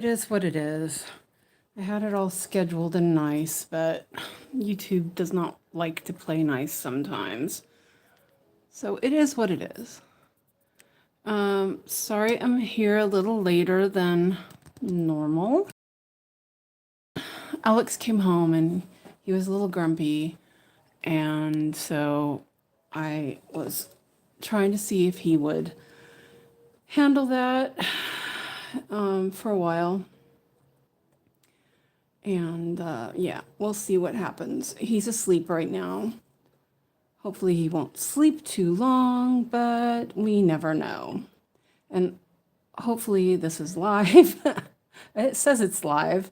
It is what it is. I had it all scheduled and nice, but YouTube does not like to play nice sometimes. So it is what it is. Sorry I'm here a little later than normal. Alex came home and he was a little grumpy, and so I was trying to see if he would handle that for a while. And yeah, we'll see what happens. He's asleep right now. Hopefully he won't sleep too long, but we never know. And hopefully this is live. It says it's live.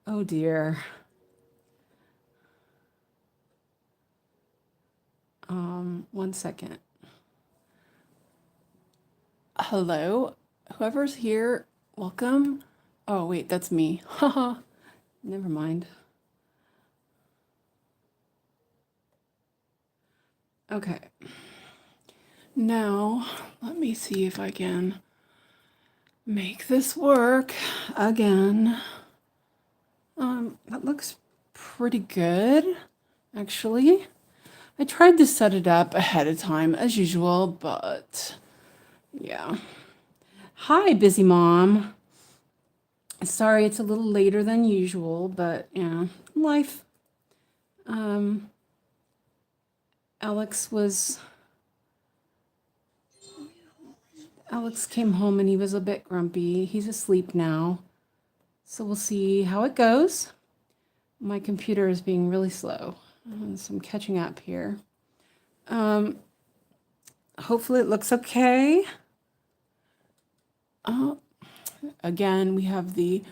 Oh dear. One second. Hello, whoever's here, welcome. Oh wait, that's me. Haha. Never mind. Okay. Now, let me see if I can make this work again. That looks pretty good, actually. I tried to set it up ahead of time as usual, but yeah. Hi, busy mom. Sorry it's a little later than usual, but yeah, life. Alex came home and he was a bit grumpy. He's asleep now. So we'll see how it goes. My computer is being really slow. So I'm catching up here. Hopefully it looks okay. Again, we have the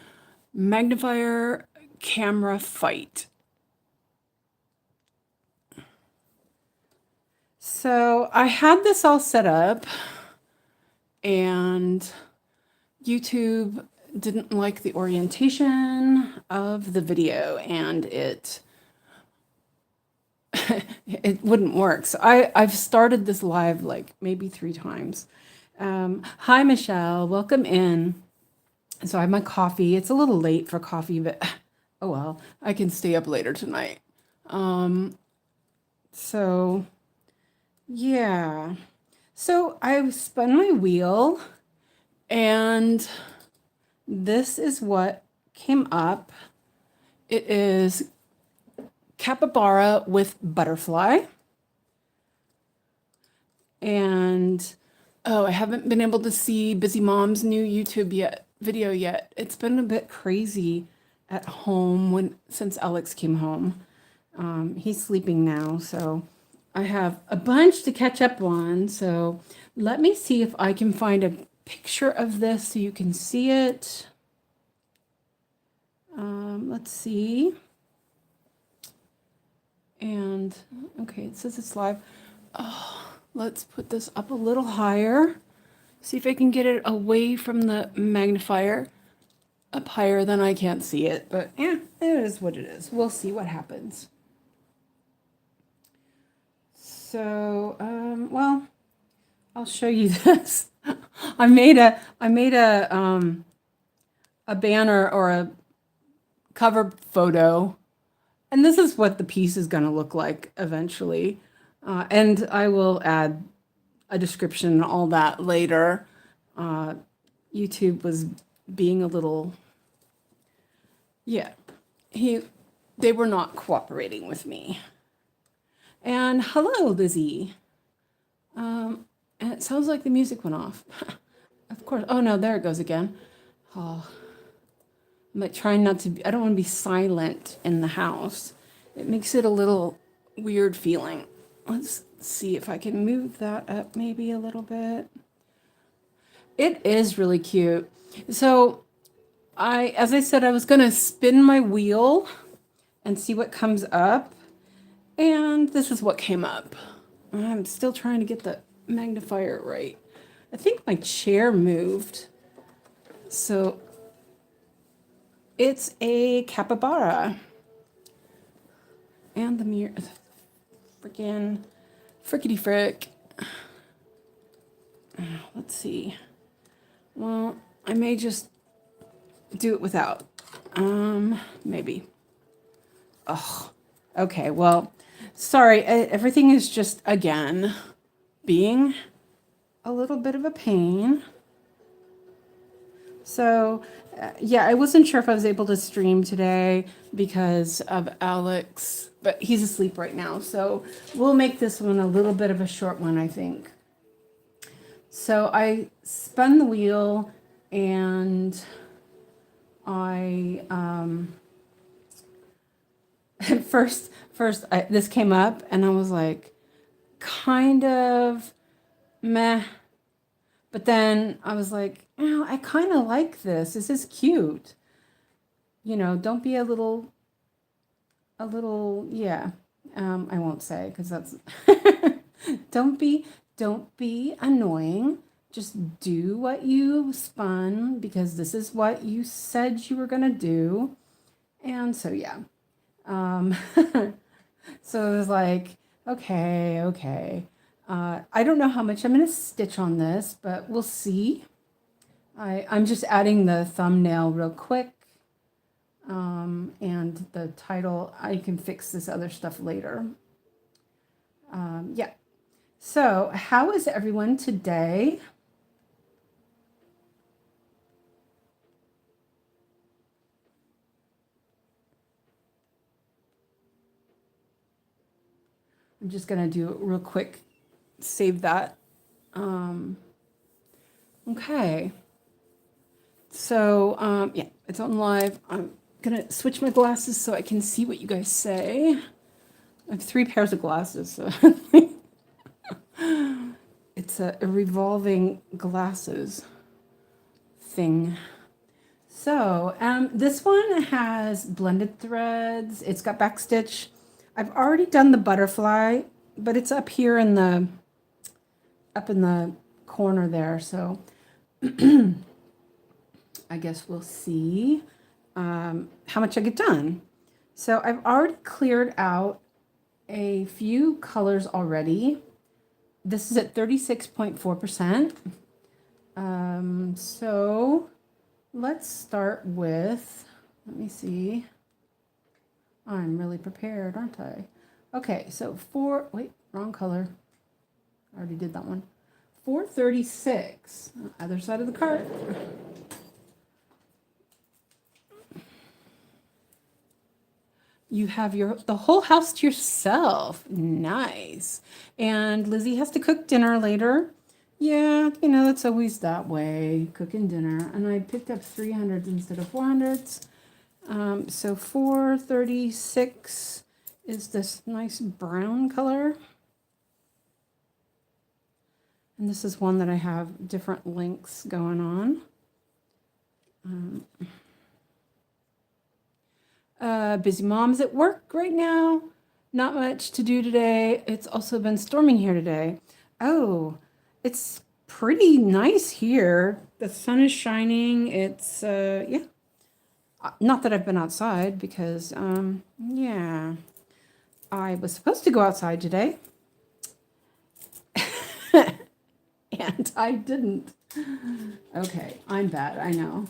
magnifier camera fight. So I had this all set up and YouTube didn't like the orientation of the video and it wouldn't work. So I've started this live like maybe 3 times. Hi, Michelle. Welcome in. So I have my coffee. It's a little late for coffee, but oh well, I can stay up later tonight. So yeah. So I spun my wheel and this is what came up. It is capybara with butterfly. And oh, I haven't been able to see Busy Mom's new YouTube video yet. It's been a bit crazy at home since Alex came home. He's sleeping now, so I have a bunch to catch up on. So let me see if I can find a picture of this so you can see it. Let's see. And okay, it says it's live. Oh, let's put this up a little higher. See if I can get it away from the magnifier. Up higher, then I can't see it. But yeah, it is what it is. We'll see what happens. So, well, I'll show you this. I made a banner or a cover photo, and this is what the piece is going to look like eventually. And I will add a description and all that later. YouTube was being a little, yeah, they were not cooperating with me. And hello, Lizzie. And it sounds like the music went off. Of course. Oh no, there it goes again. Oh, I'm like trying not to I don't want to be silent in the house. It makes it a little weird feeling. Let's see if I can move that up maybe a little bit. It is really cute. So as I said, I was going to spin my wheel and see what comes up. And this is what came up. I'm still trying to get the magnifier right. I think my chair moved. So it's a capybara. And the mirror. Freaking frickety frick. Let's see. Well, I may just do it without. Maybe. Oh, okay. Well, sorry. Everything is just, again, being a little bit of a pain. So, yeah, I wasn't sure if I was able to stream today because of Alex, but he's asleep right now. So we'll make this one a little bit of a short one, I think. So I spun the wheel and I, first, this came up and I was like, kind of meh. But then I was like, oh, I kind of like this. This is cute. You know, don't be a little, yeah. I won't say because that's, don't be annoying. Just do what you spun because this is what you said you were going to do. And so, yeah. So it was like, okay. I don't know how much I'm going to stitch on this, but we'll see. I'm just adding the thumbnail real quick. And the title, I can fix this other stuff later. Yeah. So how is everyone today? I'm just going to do it real quick. Save that. Okay. So, yeah, it's on live. I'm going to switch my glasses so I can see what you guys say. I have 3 pairs of glasses. So it's a revolving glasses thing. So, this one has blended threads. It's got backstitch. I've already done the butterfly, but it's up here in the corner there. So I guess we'll see how much I get done. So I've already cleared out a few colors already. This is at 36.4%. So let's start with, let me see. I'm really prepared, aren't I? Okay, so wait, wrong color. I already did that one. 436, other side of the cart. You have the whole house to yourself. Nice. And Lizzie has to cook dinner later. Yeah, you know, that's always that way, cooking dinner. And I picked up 300s instead of 400s. So 436 is this nice brown color. And this is one that I have different links going on. Busy mom's at work right now. Not much to do today. It's also been storming here today. Oh, it's pretty nice here. The sun is shining. It's, yeah. Not that I've been outside because, yeah, I was supposed to go outside today. And I didn't. Okay, I'm bad, I know.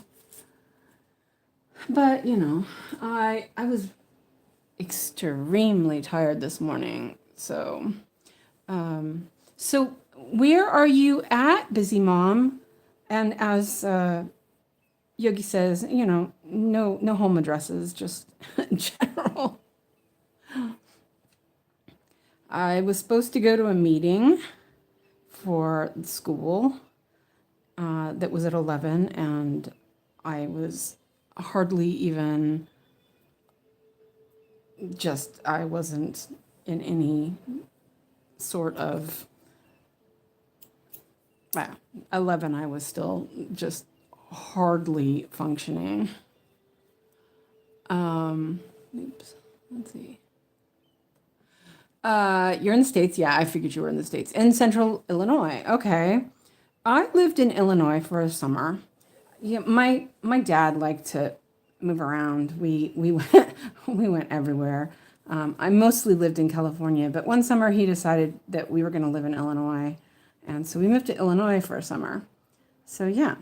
But, you know, I was extremely tired this morning. So, so where are you at, busy mom? And as Yogi says, you know, no home addresses, just general. I was supposed to go to a meeting for school that was at 11, and I was hardly even I wasn't in any sort of, 11, I was still just hardly functioning. Oops, let's see. You're in the States? Yeah, I figured you were in the States. In Central Illinois. Okay. I lived in Illinois for a summer. Yeah, my dad liked to move around. We went everywhere. I mostly lived in California, but one summer he decided that we were going to live in Illinois, and so we moved to Illinois for a summer. So yeah,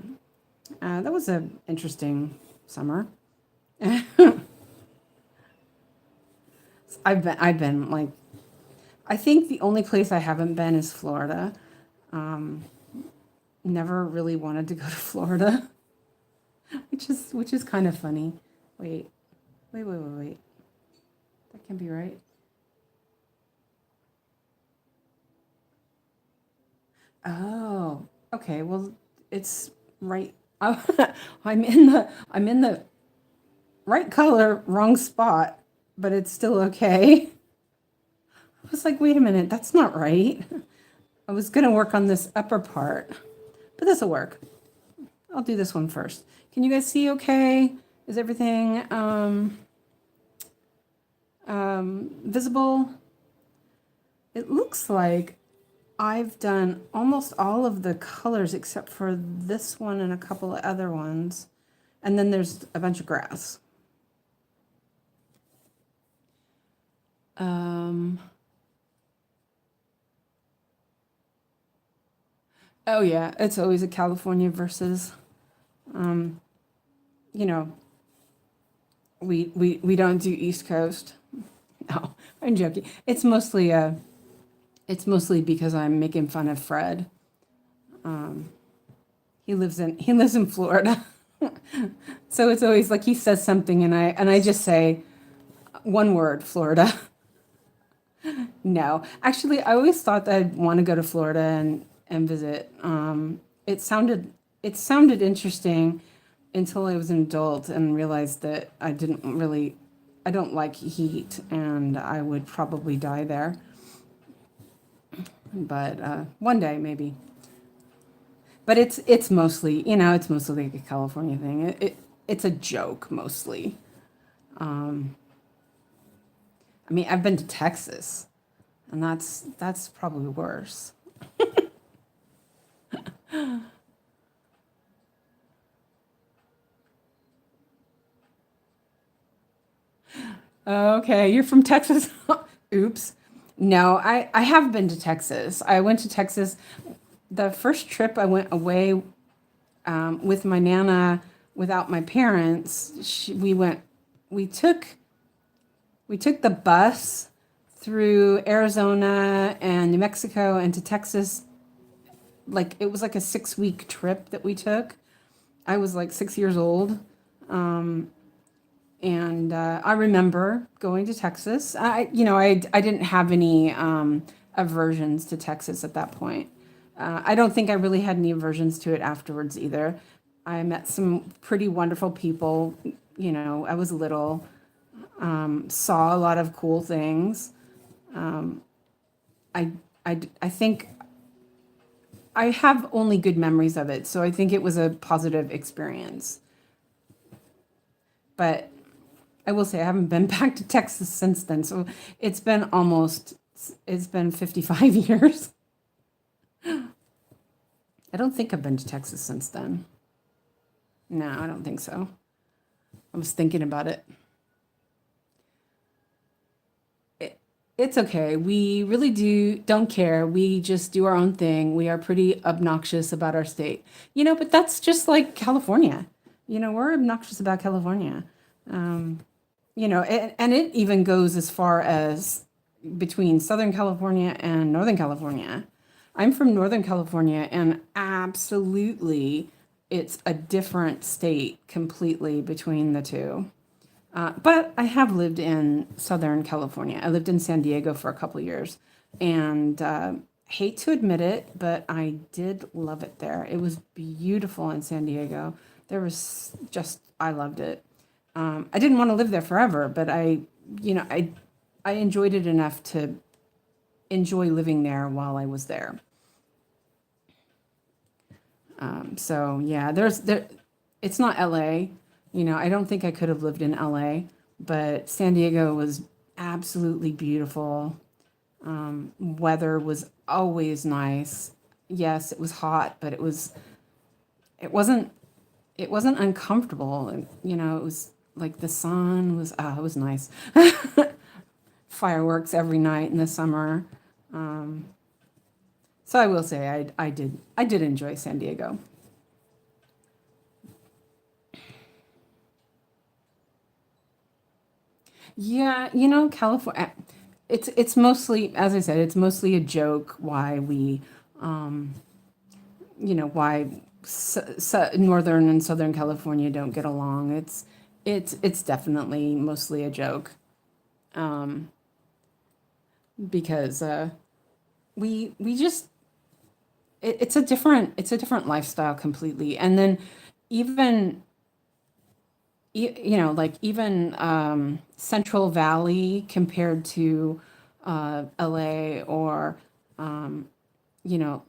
That was an interesting summer. I've been like, I think the only place I haven't been is Florida. Um, Never really wanted to go to Florida, which is kind of funny. Wait, wait. That can be right. Oh, okay. Well, it's right. I'm in the right color, wrong spot, but it's still okay. I was like, wait a minute, that's not right. I was gonna work on this upper part, but this will work. I'll do this one first. Can you guys see okay? Is everything visible? It looks like I've done almost all of the colors except for this one and a couple of other ones. And then there's a bunch of grass. Oh yeah, it's always a California versus, you know, we don't do East Coast. No, I'm joking. It's mostly because I'm making fun of Fred. He lives in Florida. So it's always like he says something and I just say one word, Florida. No, actually, I always thought that I'd want to go to Florida and visit. It sounded interesting until I was an adult and realized that I don't like heat and I would probably die there. But one day maybe. But it's mostly like a California thing. It's a joke mostly. I mean, I've been to Texas, and that's probably worse. Okay, you're from Texas. Oops. No, I have been to Texas. I went to Texas. The first trip I went away with my nana without my parents. We took we took the bus through Arizona and New Mexico and to Texas. Like it was like a 6 week trip that we took. I was like 6 years old. Um, and I remember going to Texas. I didn't have any aversions to Texas at that point. I don't think I really had any aversions to it afterwards either. I met some pretty wonderful people. I was little, saw a lot of cool things. I, I think I have only good memories of it, so I think it was a positive experience. But I will say I haven't been back to Texas since then. So it's been almost, it's been 55 years. I don't think I've been to Texas since then. No, I don't think so. I was thinking about it. It's okay. We really don't care. We just do our own thing. We are pretty obnoxious about our state. But that's just like California. We're obnoxious about California. Um, and it even goes as far as between Southern California and Northern California. I'm from Northern California, and absolutely, it's a different state completely between the two. But I have lived in Southern California. I lived in San Diego for a couple of years, and hate to admit it, but I did love it there. It was beautiful in San Diego. I loved it. I didn't want to live there forever, but I enjoyed it enough to enjoy living there while I was there. So yeah, it's not LA. I don't think I could have lived in LA, but San Diego was absolutely beautiful. Weather was always nice. Yes, it was hot, but it wasn't it wasn't uncomfortable. And, it was like the sun was it was nice. Fireworks every night in the summer. Um, so I will say I did enjoy San Diego. Yeah, California, it's mostly, as I said, it's mostly a joke why we, um, why northern and southern California don't get along. It's definitely mostly a joke, um, because we just it's a different lifestyle completely. And then even like even Central Valley compared to LA, or um, you know,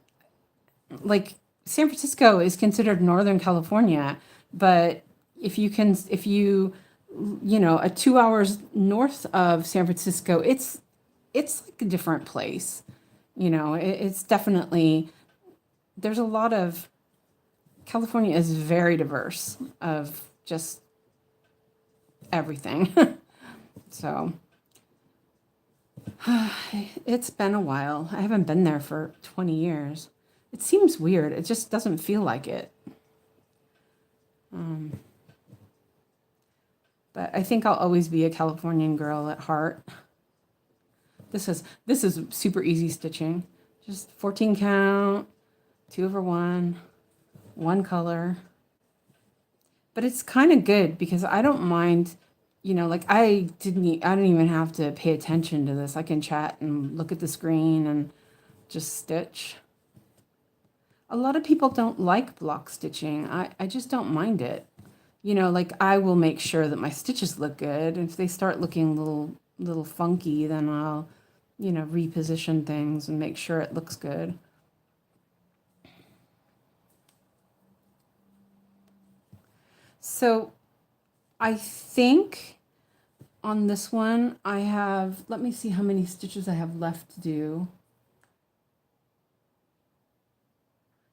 like San Francisco is considered Northern California, but if you, a 2 hours north of San Francisco, it's like a different place. It's definitely, there's a lot of, California is very diverse of just everything. So it's been a while. I haven't been there for 20 years. It seems weird. It just doesn't feel like it. Um, but I think I'll always be a Californian girl at heart. This is super easy stitching. Just 14 count, 2/1, one color. But it's kind of good because I don't mind, like I don't even have to pay attention to this. I can chat and look at the screen and just stitch. A lot of people don't like block stitching. I just don't mind it. Like I will make sure that my stitches look good. If they start looking little funky, then I'll, reposition things and make sure it looks good. So I think on this one I have, let me see how many stitches I have left to do.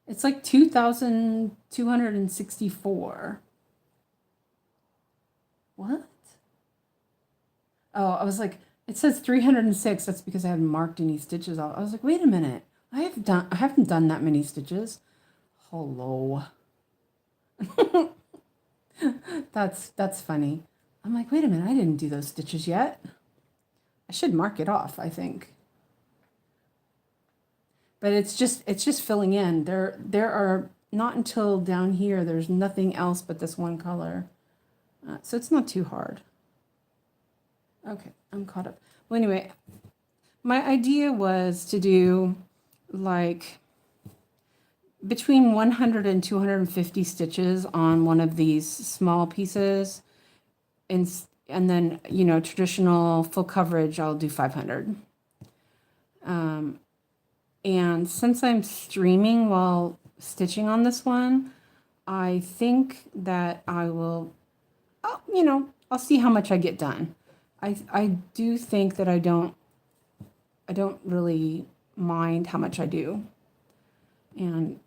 It's like 2,264. What? Oh, I was like, it says 306. That's because I haven't marked any stitches off. I was like, wait a minute. I haven't done that many stitches. Hello. That's funny. I'm like, wait a minute, I didn't do those stitches yet. I should mark it off, I think. But it's just filling in. There are not until down here, there's nothing else but this one color. So it's not too hard. Okay, I'm caught up. Well, anyway, my idea was to do like between 100 and 250 stitches on one of these small pieces. And then, traditional full coverage, I'll do 500. And since I'm streaming while stitching on this one, I think that I will, I'll see how much I get done. I do think that I don't really mind how much I do. And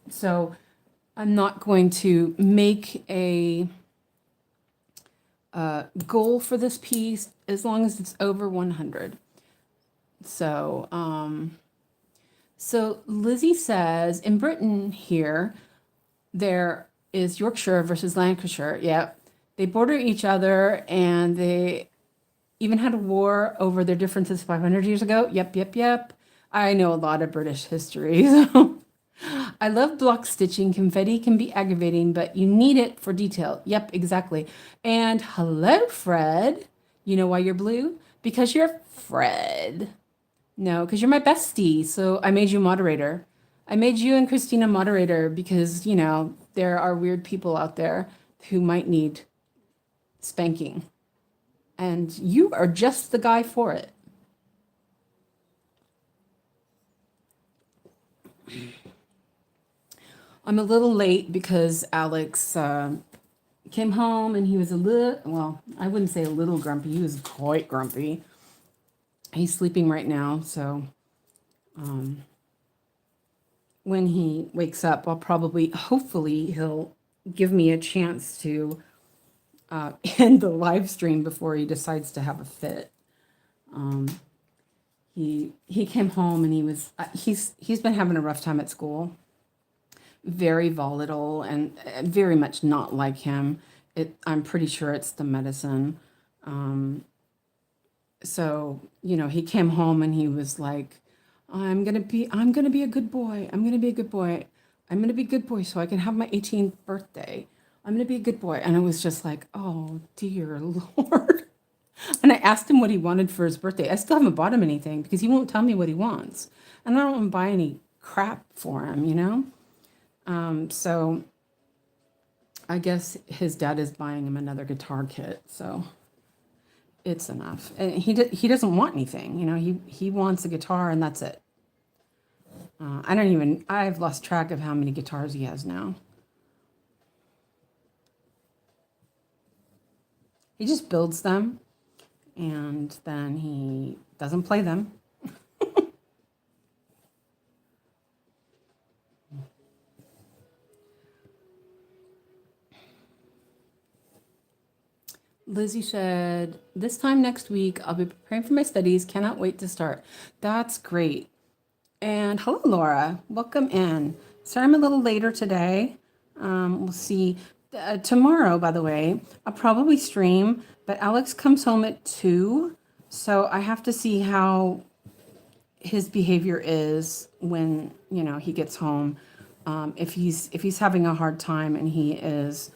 so I'm not going to make a goal for this piece as long as it's over 100. So, so Lizzie says in Britain here, there is Yorkshire versus Lancashire. Yep. They border each other and they even had a war over their differences 500 years ago. Yep. I know a lot of British history. So I love block stitching. Confetti can be aggravating, but you need it for detail. Yep, exactly. And hello, Fred. You know why you're blue? Because you're Fred. No, because you're my bestie. So I made you moderator. I made you and Christina moderator because, there are weird people out there who might need spanking. And you are just the guy for it. I'm a little late because Alex came home and he was I wouldn't say a little grumpy. He was quite grumpy. He's sleeping right now. So when he wakes up, hopefully he'll give me a chance to end the live stream before he decides to have a fit. He came home and he's been having a rough time at school. Very volatile and very much not like him. I'm pretty sure it's the medicine. Um, so, he came home and he was like, I'm gonna be a good boy. I'm gonna be a good boy. I'm gonna be a good boy so I can have my 18th birthday. I'm gonna be a good boy. And I was just like, oh dear Lord. And I asked him what he wanted for his birthday. I still haven't bought him anything because he won't tell me what he wants. And I don't want to buy any crap for him. So I guess his dad is buying him another guitar kit. So it's enough. And he doesn't want anything. He wants a guitar and that's it. I've lost track of how many guitars he has now. He just builds them and then he doesn't play them. Lizzie said, this time next week, I'll be preparing for my studies. Cannot wait to start. That's great. And hello, Laura. Welcome in. Sorry I'm a little later today. We'll see. Tomorrow, by the way, I'll probably stream, but Alex comes home at 2. So I have to see how his behavior is when, he gets home. If he's having a hard time and he is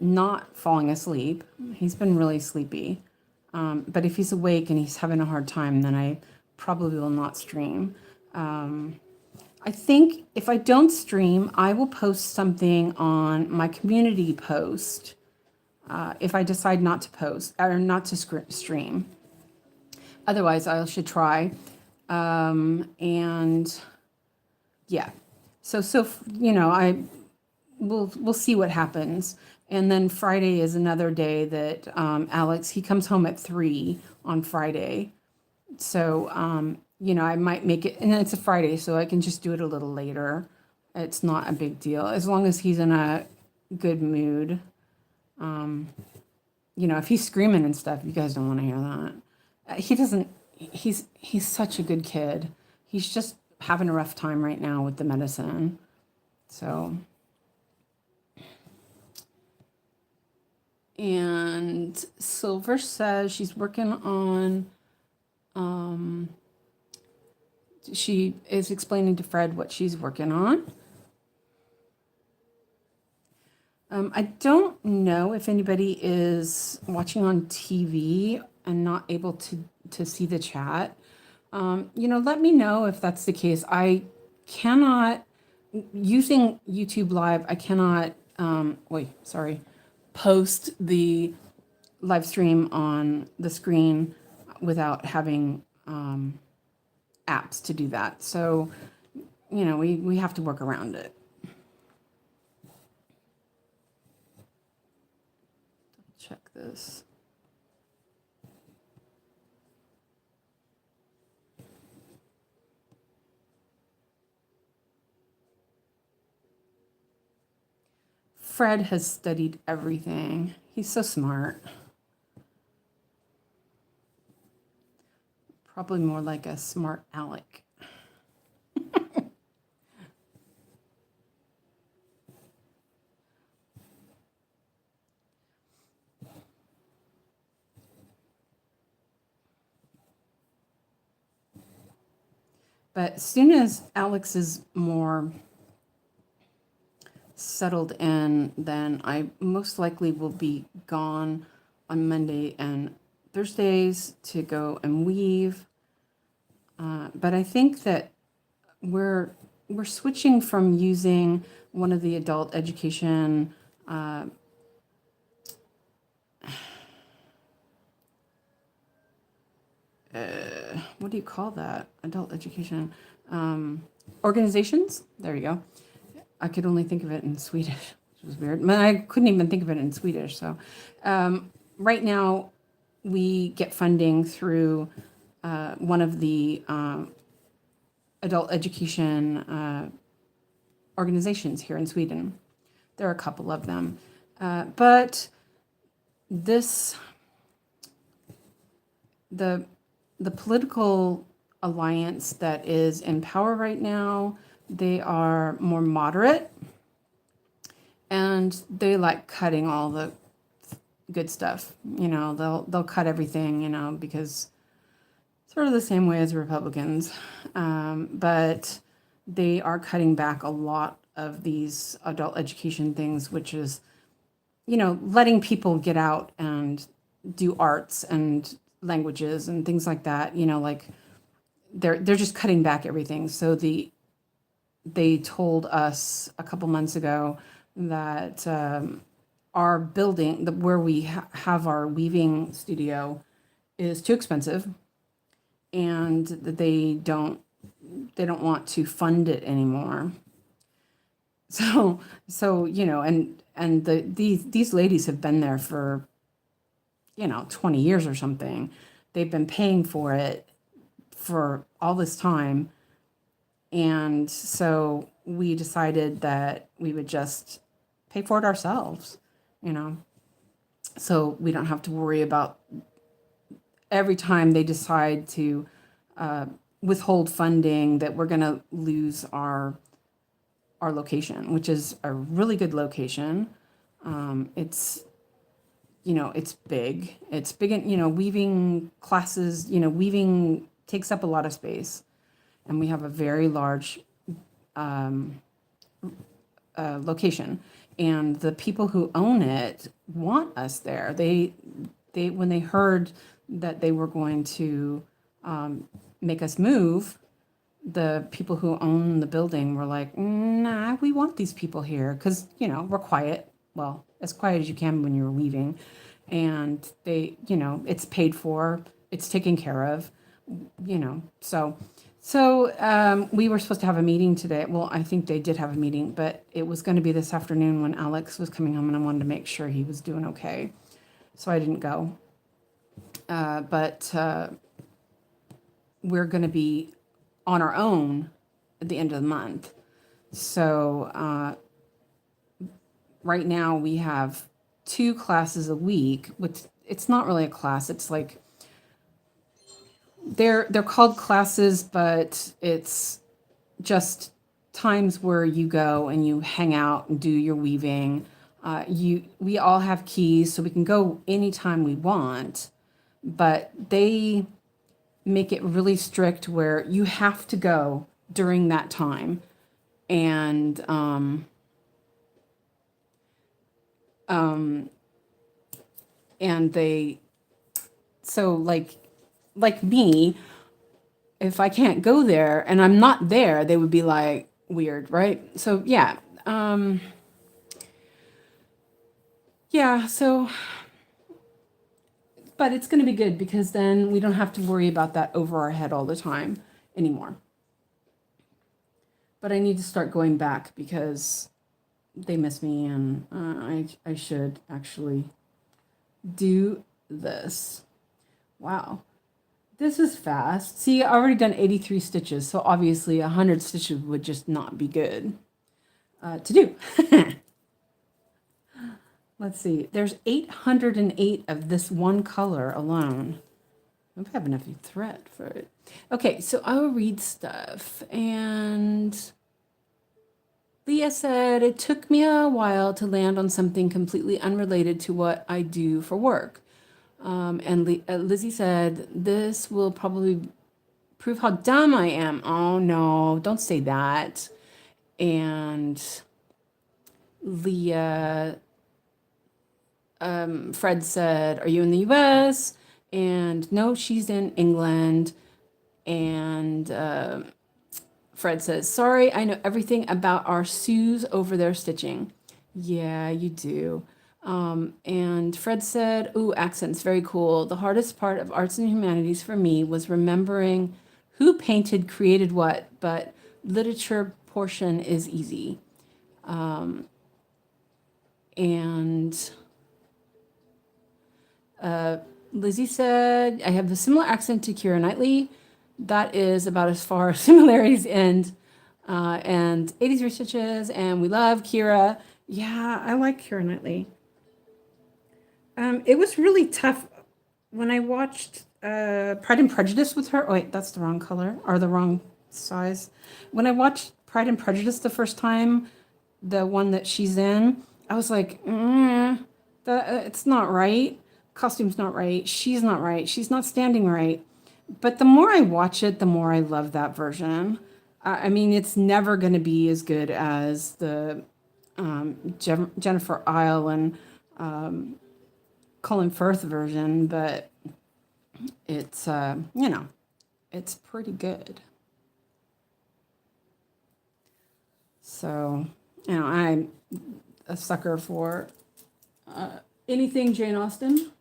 not falling asleep, he's been really sleepy. But if he's awake and he's having a hard time, then I probably will not stream. I think if I don't stream, I will post something on my community post if I decide not to post or not to stream. Otherwise, I should try. And yeah, so we'll see what happens. And then Friday is another day that Alex, he comes home at 3 on Friday. So, I might make it, and it's a Friday, so I can just do it a little later. It's not a big deal, as long as he's in a good mood. If he's screaming and stuff, you guys don't want to hear that. He doesn't, he's such a good kid. He's just having a rough time right now with the medicine. So, and Silver says she's working on, she is explaining to Fred what she's working on. I don't know if anybody is watching on TV and not able to see the chat. Let me know if that's the case. I cannot, using YouTube Live, I cannot, post the live stream on the screen without having apps to do that. So, we have to work around it. Check this. Fred has studied everything. He's so smart. Probably more like a smart aleck. But as soon as Alex is more settled in, then I most likely will be gone on Monday and Thursdays to go and weave. But I think that we're switching from using one of the adult education what do you call that? Adult education organizations. There you go. I could only think of it in Swedish, which was weird. I couldn't even think of it in Swedish. So right now we get funding through one of the adult education organizations here in Sweden. There are a couple of them. But the political alliance that is in power right now, they are more moderate and they like cutting all the good stuff. They'll cut everything, because sort of the same way as Republicans. But they are cutting back a lot of these adult education things, which is, letting people get out and do arts and languages and things like that. Like they're just cutting back everything. So they told us a couple months ago that our building, where we have our weaving studio, is too expensive, and that they don't want to fund it anymore. So these ladies have been there for 20 years or something. They've been paying for it for all this time. And so we decided that we would just pay for it ourselves, so we don't have to worry about every time they decide to withhold funding that we're going to lose our location, which is a really good location. It's big. It's big, weaving classes, weaving takes up a lot of space. And we have a very large location. And the people who own it want us there. They when they heard that they were going to make us move, the people who own the building were like, nah, we want these people here because, we're quiet. Well, as quiet as you can when you're weaving. And they, it's paid for, it's taken care of, So we were supposed to have a meeting today. Well, I think they did have a meeting, but it was going to be this afternoon when Alex was coming home, and I wanted to make sure he was doing okay. So I didn't go. But we're going to be on our own at the end of the month. So right now we have 2 classes a week, which it's not really a class. It's like they're called classes, but it's just times where you go and you hang out and do your weaving. We all have keys, so we can go anytime we want, but they make it really strict where you have to go during that time. And they, so like me, if I can't go there and I'm not there, they would be like weird, right? So yeah. So but it's going to be good because then we don't have to worry about that over our head all the time anymore. But I need to start going back because they miss me, and I should actually do this. Wow. This is fast. See, I already done 83 stitches, so obviously 100 stitches would just not be good to do. Let's see. There's 808 of this one color alone. I don't have enough thread for it. Okay, so I'll read stuff. And Leah said, it took me a while to land on something completely unrelated to what I do for work. And Lizzie said, this will probably prove how dumb I am. Oh, no, don't say that. And Leah, Fred said, are you in the US? And no, she's in England. And Fred says, sorry, I know everything about our Sues over their stitching. Yeah, you do. And Fred said, ooh, accents, very cool. The hardest part of arts and humanities for me was remembering who painted, created what, but literature portion is easy. Lizzie said, I have a similar accent to Keira Knightley. That is about as far as similarities end. And 83 stitches, and we love Keira. Yeah, I like Keira Knightley. It was really tough when I watched Pride and Prejudice with her. Oh, wait, that's the wrong color or the wrong size. When I watched Pride and Prejudice the first time, the one that she's in, I was like, It's not right. Costume's not right. She's not right. She's not standing right. But the more I watch it, the more I love that version. I mean, it's never going to be as good as the Jennifer Isle and Colin Firth version, but it's, it's pretty good. So, I'm a sucker for anything Jane Austen.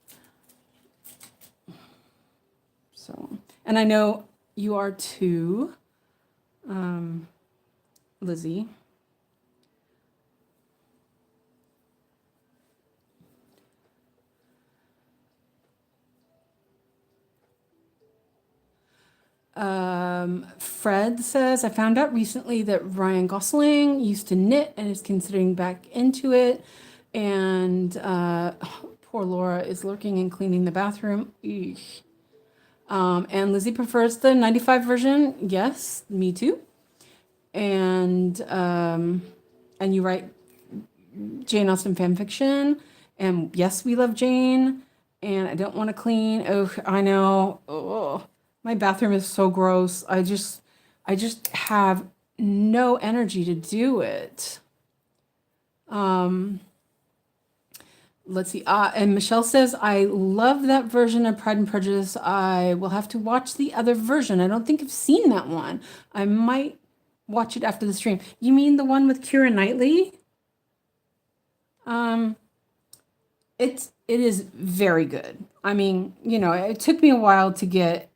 So, and I know you are too, Lizzie. Fred says, I found out recently that Ryan Gosling used to knit and is considering back into it. And poor Laura is lurking and cleaning the bathroom. Eesh. And Lizzie prefers the 95 version. Yes, me too. And you write Jane Austen fan fiction. And yes, we love Jane. And I don't want to clean. Oh, I know. Oh, my bathroom is so gross. I just have no energy to do it. Let's see. And Michelle says, I love that version of Pride and Prejudice. I will have to watch the other version. I don't think I've seen that one. I might watch it after the stream. You mean the one with Keira Knightley? It is very good. I mean, it took me a while to get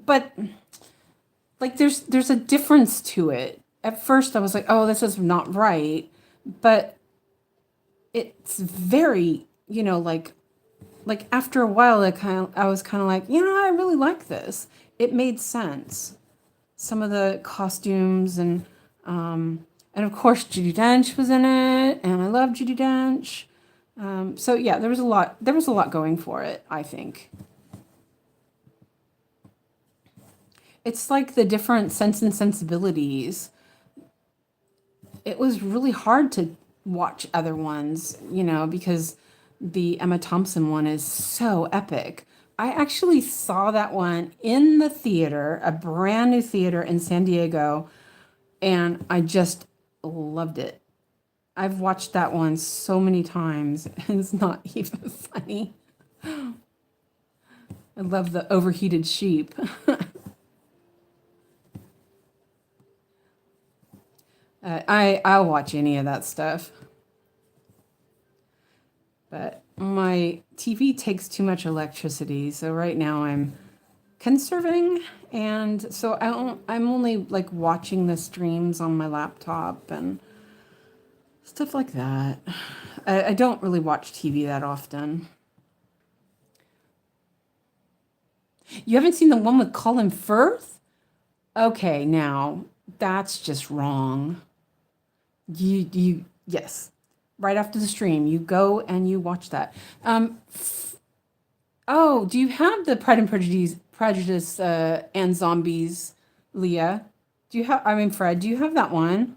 but there's a difference to it. At first I was like, oh, this is not right. But it's very, after a while, I was kind of like, I really like this. It made sense. Some of the costumes and of course Judi Dench was in it, and I love Judi Dench. So yeah, there was a lot going for it, I think. It's like the different Sense and Sensibilities. It was really hard to watch other ones, because the Emma Thompson one is so epic. I actually saw that one in the theater, a brand new theater in San Diego, and I just loved it. I've watched that one so many times, and it's not even funny. I love the overheated sheep. I'll watch any of that stuff. But my TV takes too much electricity, so right now I'm conserving, and so I'm only watching the streams on my laptop and stuff like that. I don't really watch TV that often. You haven't seen the one with Colin Firth? Okay, now that's just wrong. Yes, right after the stream, you go and you watch that. Oh, do you have the Pride and Prejudice and Zombies, Leah? Fred, do you have that one?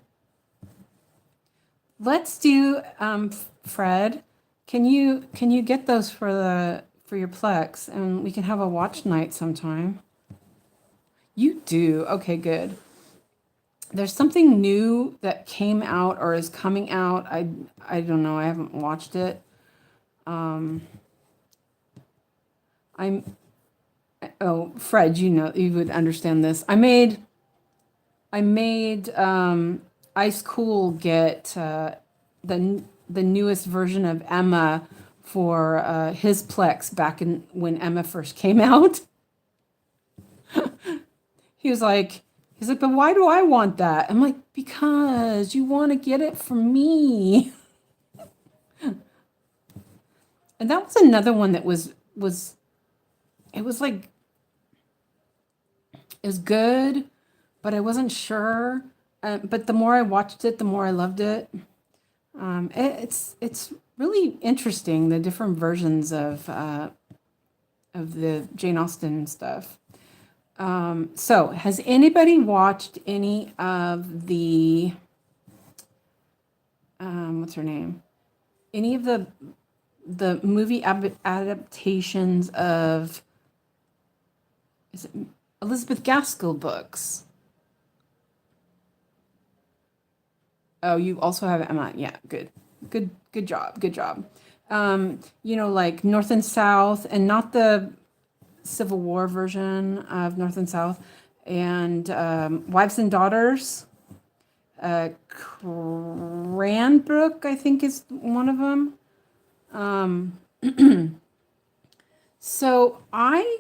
Let's do, Fred, can you get those for your Plex, and we can have a watch night sometime? You do? Okay, good. There's something new that came out or is coming out. I don't know. I haven't watched it. Fred, you would understand this. I made Ice Cool get the newest version of Emma for his Plex back when Emma first came out. He's like, but why do I want that? I'm like, because you want to get it from me. And that was another one that was good, but I wasn't sure. But the more I watched it, the more I loved it. It's really interesting, the different versions of the Jane Austen stuff. So has anybody watched any of the what's her name? Any of the movie adaptations of, is it Elizabeth Gaskell books? Oh, you also have Emma. Yeah, good. Good job. Good job. Like North and South, and not the Civil War version of North and South, and Wives and Daughters. Cranbrook, I think, is one of them. So I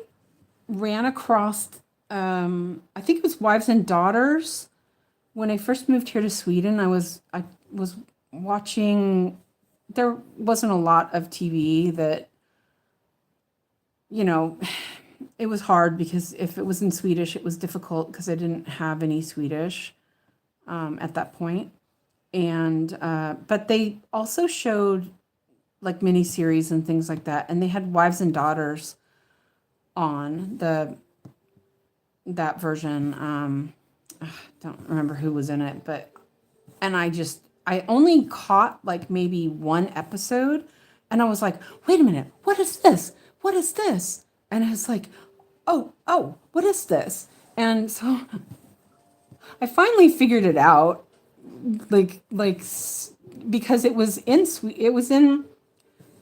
ran across, I think it was Wives and Daughters. When I first moved here to Sweden, I was watching, there wasn't a lot of TV that, it was hard because if it was in Swedish, it was difficult because I didn't have any Swedish at that point. And but they also showed like miniseries and things like that, and they had Wives and Daughters on that version. Don't remember who was in it, and I only caught like maybe one episode, and I was like, wait a minute, what is this? What is this? And I was like, oh, what is this? And so I finally figured it out, because it was in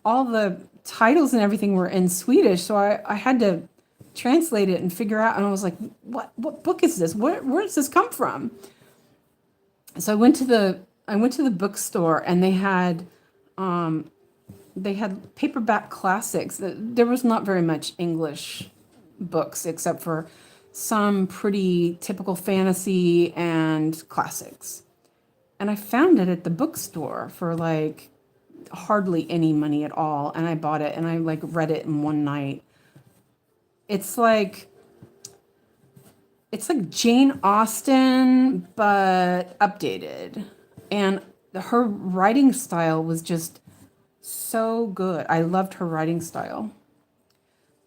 all the titles and everything were in Swedish, so I had to translate it and figure out. And I was like, what book is this? Where does this come from? So I went to the bookstore, and they had paperback classics. There was not very much English books except for some pretty typical fantasy and classics. And I found it at the bookstore for like hardly any money at all. And I bought it, and I like read it in one night. It's like Jane Austen, but updated. And her writing style was just so good. I loved her writing style.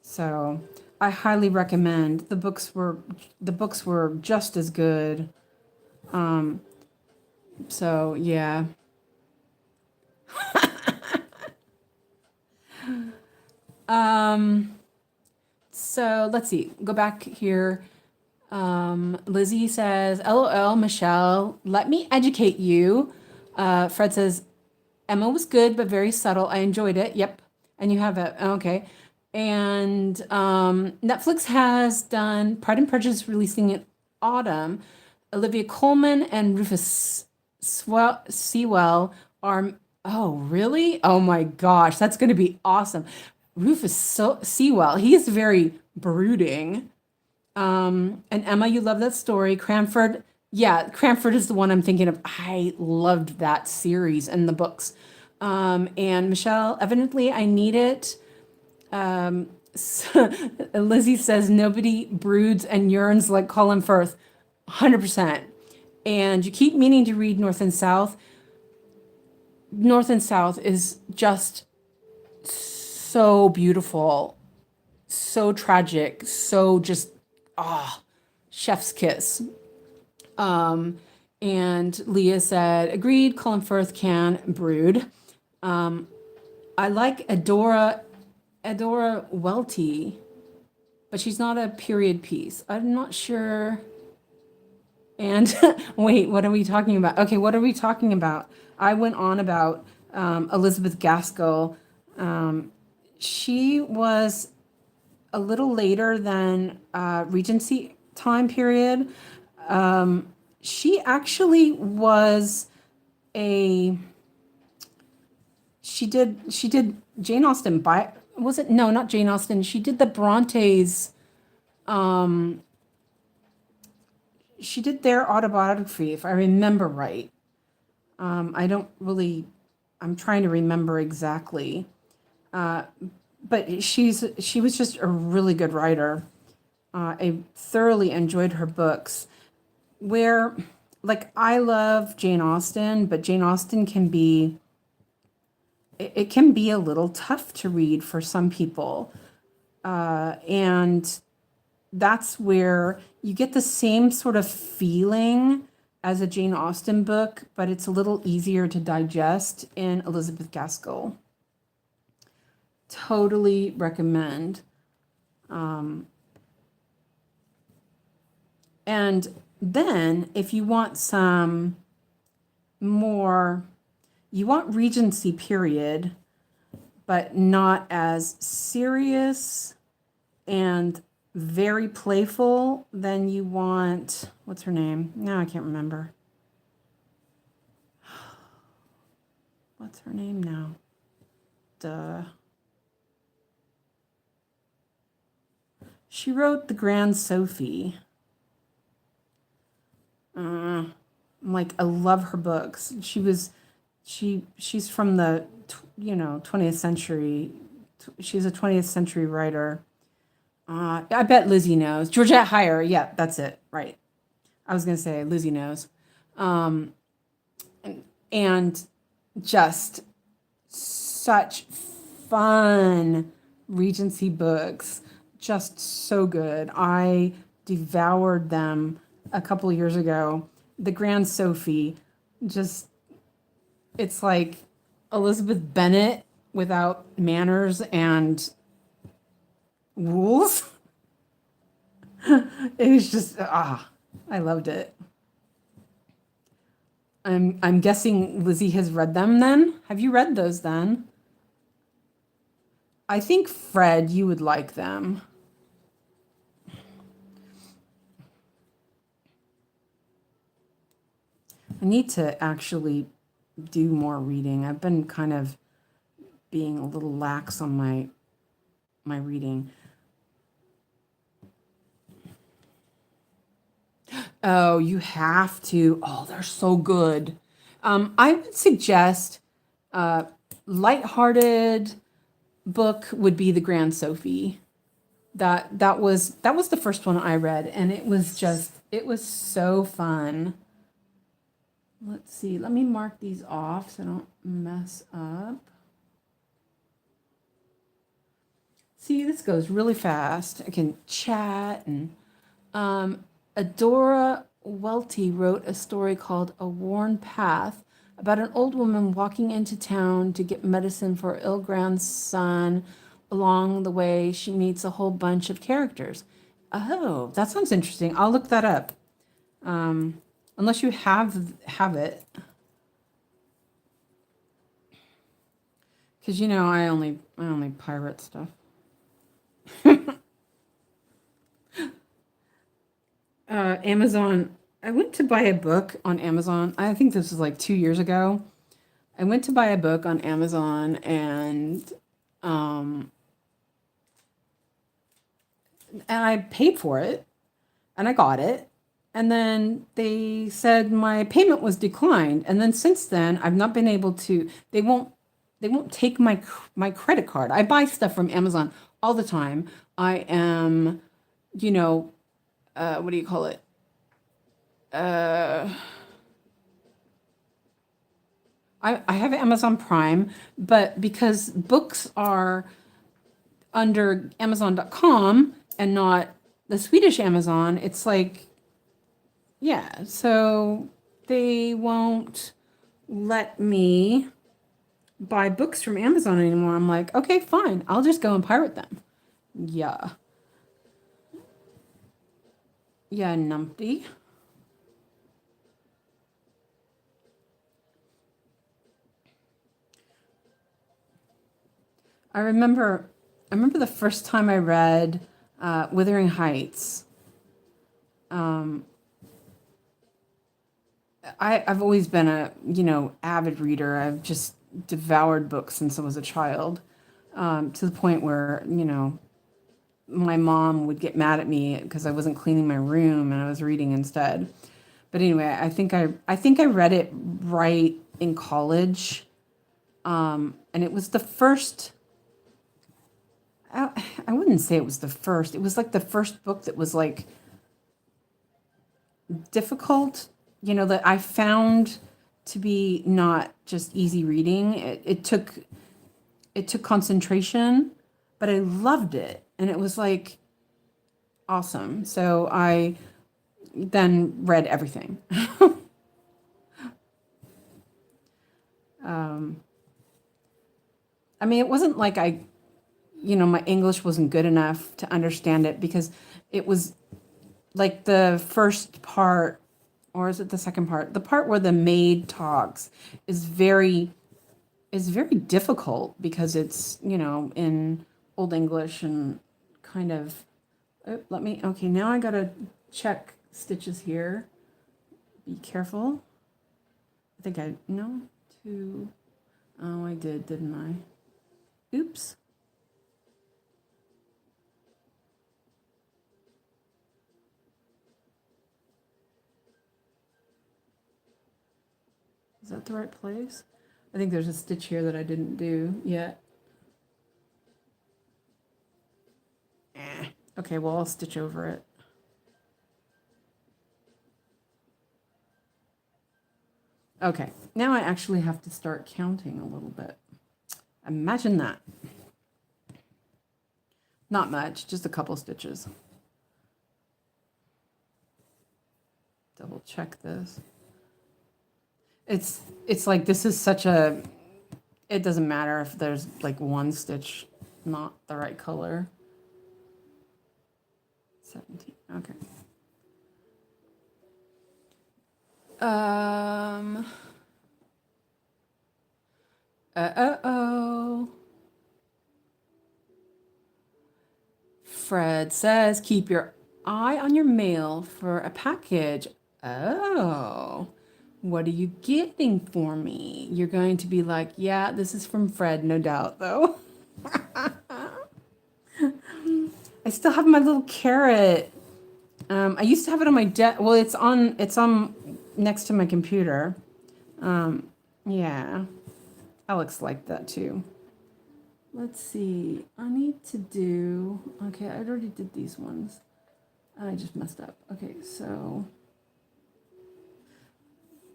So I highly recommend. The books were just as good. So yeah. So let's see. Go back here. Lizzie says, "LOL, Michelle. Let me educate you." Fred says, "Emma was good, but very subtle. I enjoyed it." Yep. And you have it. Okay. And Netflix has done Pride and Prejudice, releasing in autumn. Olivia Colman and Rufus Sewell are. Oh, really? Oh my gosh, that's going to be awesome. Rufus Sewell, he is very brooding. And Emma, you love that story. Cranford, yeah, Cranford is the one I'm thinking of. I loved that series and the books. And Michelle, evidently I need it. Lizzie says nobody broods and yearns like Colin Firth. 100%. And you keep meaning to read North and South. North and South is just so beautiful, so tragic, so just chef's kiss. And Leah said, agreed, Colin Firth can brood. I like 𝐒𝐓𝐈𝐓𝐇, but she's not a period piece. I'm not sure. And wait, what are we talking about? Okay, what are we talking about? I went on about Elizabeth Gaskell. She was a little later than Regency time period. She actually was she did Jane Austen was it? No, not Jane Austen. She did the Brontes. She did their autobiography, if I remember right. I'm trying to remember exactly. But she was just a really good writer. I thoroughly enjoyed her books. Where, like, I love Jane Austen, but Jane Austen can be a little tough to read for some people. And that's where you get the same sort of feeling as a Jane Austen book, but it's a little easier to digest in Elizabeth Gaskell. Totally recommend. And then if you want some more, you want Regency period, but not as serious and very playful, then you want, what's her name? No, I can't remember. What's her name now? Duh. She wrote The Grand Sophie. I love her books. She's from the 20th century. She's a 20th century writer. I bet Lizzie knows. Georgette Heyer. Yeah, that's it. Right. I was going to say Lizzie knows. And just such fun Regency books. Just so good. I devoured them a couple of years ago. The Grand Sophie, it's like Elizabeth Bennet without manners and rules. It was just, I loved it. I'm guessing Lizzie has read them then. Have you read those then? I think, Fred, you would like them. I need to actually do more reading. I've been kind of being a little lax on my reading. Oh, you have to. Oh, they're so good. I would suggest lighthearted book would be The Grand Sophie. That was the first one I read, and it was so fun. Let's see. Let me mark these off so I don't mess up. See, this goes really fast. I can chat. And Adora Welty wrote a story called A Worn Path about an old woman walking into town to get medicine for her ill grandson. Along the way, she meets a whole bunch of characters. Oh, that sounds interesting. I'll look that up. Unless you have it. Because I only pirate stuff. Amazon. I went to buy a book on Amazon. I think this was like 2 years ago. I went to buy a book on Amazon, and I paid for it, and I got it. And then they said my payment was declined. And then since then, I've not been able to, they won't take my credit card. I buy stuff from Amazon all the time. I am, what do you call it? I have Amazon Prime, but because books are under Amazon.com and not the Swedish Amazon, it's like, yeah, so they won't let me buy books from Amazon anymore. I'm like, okay, fine. I'll just go and pirate them. Yeah. Yeah, numpty. I remember the first time I read Wuthering Heights. I've always been a, avid reader. I've just devoured books since I was a child, to the point where, my mom would get mad at me because I wasn't cleaning my room and I was reading instead. But anyway, I think I read it right in college. And it was the first, I wouldn't say it was the first. It was like the first book that was like difficult, that I found to be not just easy reading. It took concentration, but I loved it. And it was like awesome. So I then read everything. I mean, it wasn't like my English wasn't good enough to understand it, because it was like the first part, or is it the second part? The part where the maid talks is very difficult, because it's, in Old English and kind of, okay, now I gotta check stitches here. Be careful. I think oh, I did, didn't I? Oops. Is that the right place? I think there's a stitch here that I didn't do yet. Okay, well, I'll stitch over it. Okay, now I actually have to start counting a little bit. Imagine that. Not much, just a couple stitches. Double check this. It's like, this is such a, it doesn't matter if there's like one stitch not the right color. 17, okay. Fred says, keep your eye on your mail for a package. Oh, what are you getting for me? You're going to be like, yeah, this is from Fred, no doubt, though. I still have my little carrot. I used to have it on my desk. Well, it's on next to my computer. Yeah, Alex liked that too. Let's see. I need to do. Okay, I already did these ones. I just messed up. Okay, so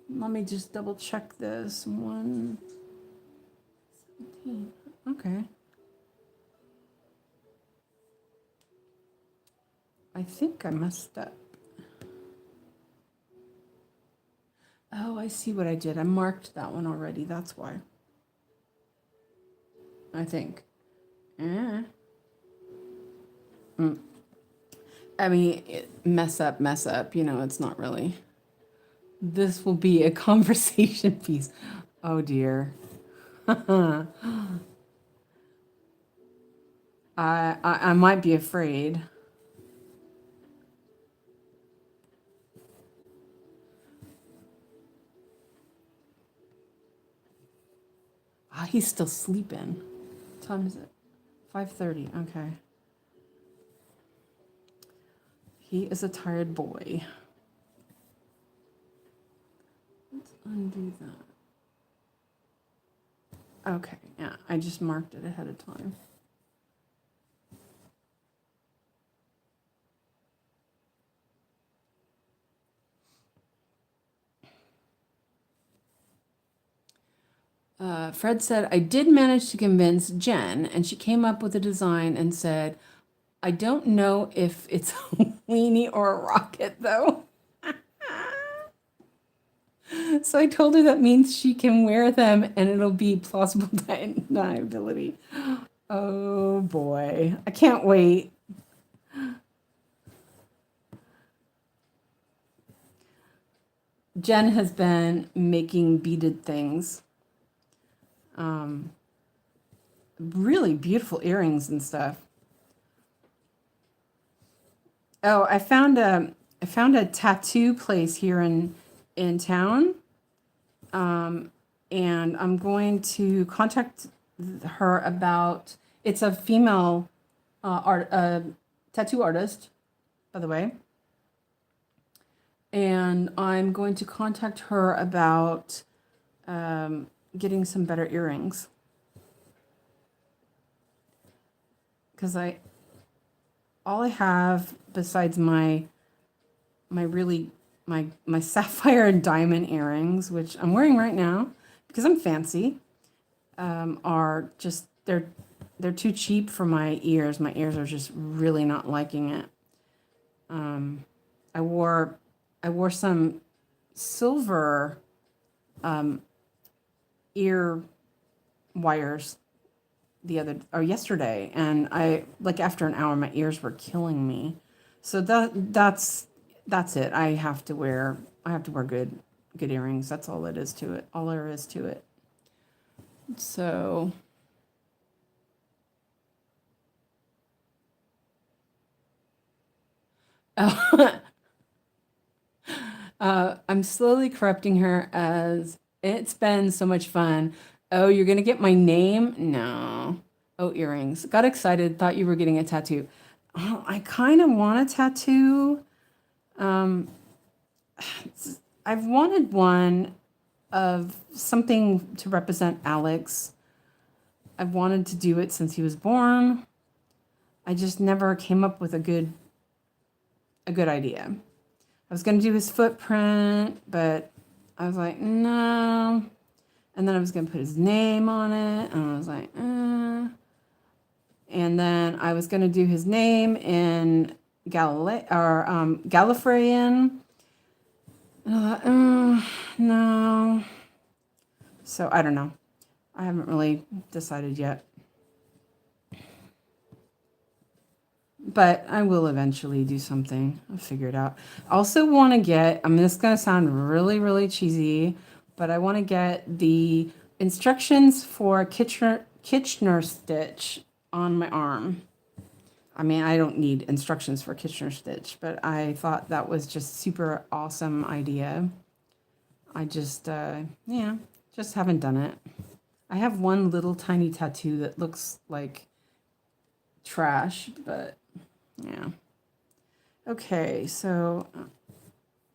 let me just double check this. 117. Okay. I think I messed up. Oh, I see what I did. I marked that one already. That's why. I think. I mean, mess up. It's not really. This will be a conversation piece. Oh, dear. I might be afraid. He's still sleeping. What time is it? 5:30. Okay. He is a tired boy. Let's undo that. Okay. Yeah, I just marked it ahead of time. Fred said, I did manage to convince Jen, and she came up with a design and said, I don't know if it's a weenie or a rocket, though. So I told her that means she can wear them and it'll be plausible deniability. Oh, boy. I can't wait. Jen has been making beaded things. Really beautiful earrings and stuff. Oh, I found a tattoo place here in town. And I'm going to contact her about, it's a female tattoo artist, by the way. And I'm going to contact her about getting some better earrings. Because all I have besides my sapphire and diamond earrings, which I'm wearing right now because I'm fancy, are just, they're too cheap for my ears. My ears are just really not liking it. I wore some silver ear wires yesterday, and I like after an hour my ears were killing me. So that's it. I have to wear good earrings. That's all it is to it. All there is to it. So I'm slowly corrupting her as it's been so much fun. Oh, you're gonna get my name? No. Oh, earrings. Got excited, thought you were getting a tattoo. Oh, I kind of want a tattoo. Um, I've wanted one of something to represent Alex. I've wanted to do it since he was born. I just never came up with a good idea. I was going to do his footprint, but I was like, no. And then I was going to put his name on it, and I was like, And then I was going to do his name in Gallifreyan. And I thought, no. So I don't know. I haven't really decided yet. But I will eventually do something. I'll figure it out. I also want to get, this is going to sound really, really cheesy, but I want to get the instructions for Kitchener stitch on my arm. I don't need instructions for Kitchener stitch, but I thought that was just super awesome idea. I just, just haven't done it. I have one little tiny tattoo that looks like trash, but yeah. Okay, so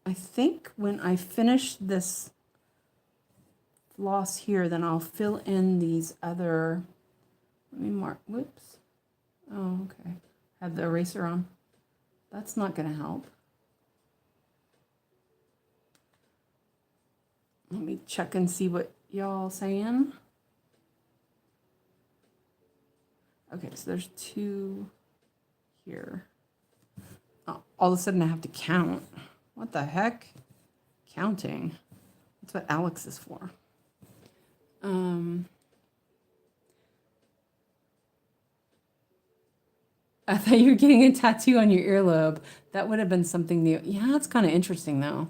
I think when I finish this floss here, then I'll fill in these other, let me mark, whoops. Oh, okay. Have the eraser on. That's not going to help. Let me check and see what y'all saying. Okay, so there's 2 here. Oh, all of a sudden I have to count. What the heck? Counting. That's what Alex is for. I thought you were getting a tattoo on your earlobe. That would have been something new. Yeah, it's kind of interesting though.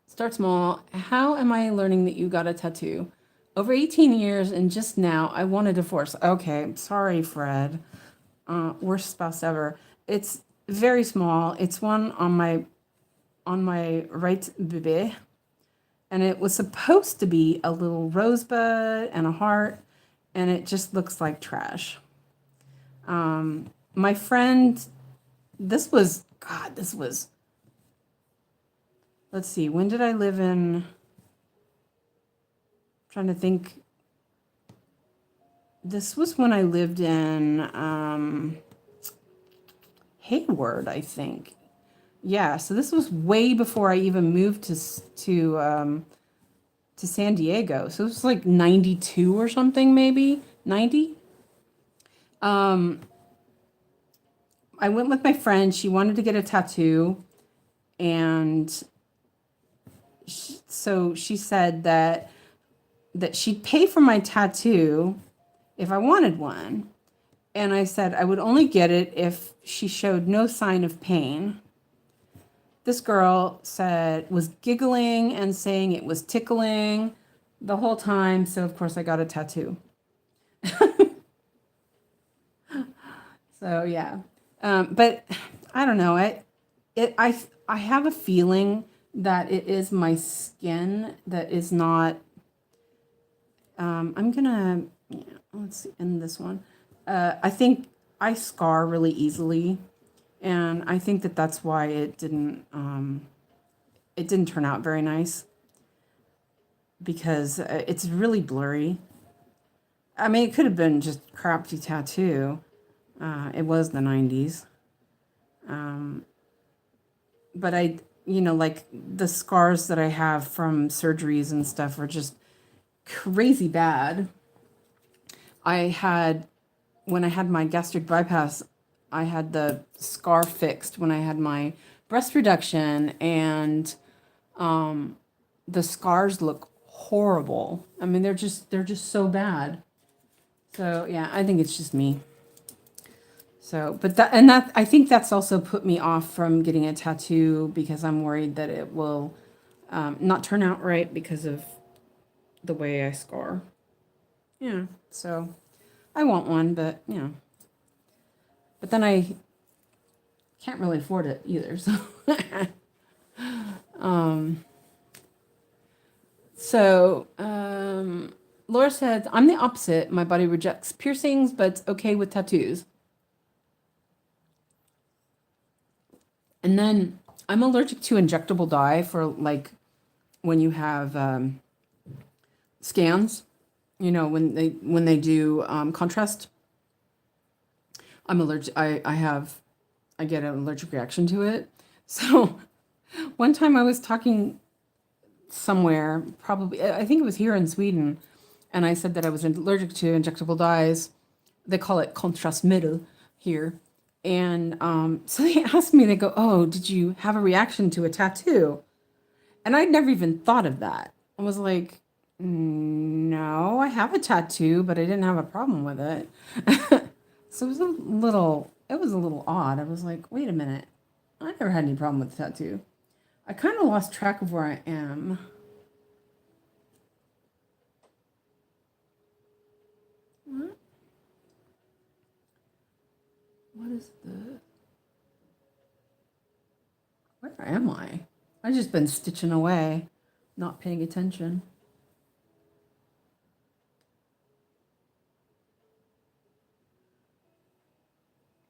Start small. How am I learning that you got a tattoo? Over 18 years, and just now I want a divorce. Okay, sorry, Fred. Worst spouse ever. It's very small. It's one on my right bebe, and it was supposed to be a little rosebud and a heart, and it just looks like trash. My friend, this was, let's see, when did I live in? Trying to think. This was when I lived in Hayward, I think. Yeah, so this was way before I even moved to San Diego. So it was like 92 or something, maybe 90. I went with my friend. She wanted to get a tattoo, and so she said that she'd pay for my tattoo if I wanted one. And I said I would only get it if she showed no sign of pain. This girl was giggling and saying it was tickling the whole time. So of course I got a tattoo. So yeah. But I don't know. I have a feeling that it is my skin that is not. I'm gonna, let's see, end this one. I think I scar really easily, and I think that that's why it didn't turn out very nice, because it's really blurry. It could have been just crappy tattoo. It was the 90s. But like the scars that I have from surgeries and stuff are just crazy bad. When I had my gastric bypass, I had the scar fixed when I had my breast reduction, and the scars look horrible. I mean, they're just so bad. So yeah, I think it's just me. So, but that I think that's also put me off from getting a tattoo because I'm worried that it will not turn out right because of the way I scar. Yeah. So I want one, but but then I can't really afford it either. So, Laura said, I'm the opposite. My body rejects piercings, but it's okay with tattoos. And then I'm allergic to injectable dye for like when you have scans, when they do contrast. I'm allergic. I get an allergic reaction to it. So one time I was talking somewhere, probably, I think it was here in Sweden, and I said that I was allergic to injectable dyes. They call it kontrastmiddel here. And so they asked me, they go, oh, did you have a reaction to a tattoo? And I'd never even thought of that. I was like, no, I have a tattoo, but I didn't have a problem with it. So it was a little odd. I was like, wait a minute. I never had any problem with the tattoo. I kind of lost track of where I am. What is the... Where am I? I've just been stitching away, not paying attention.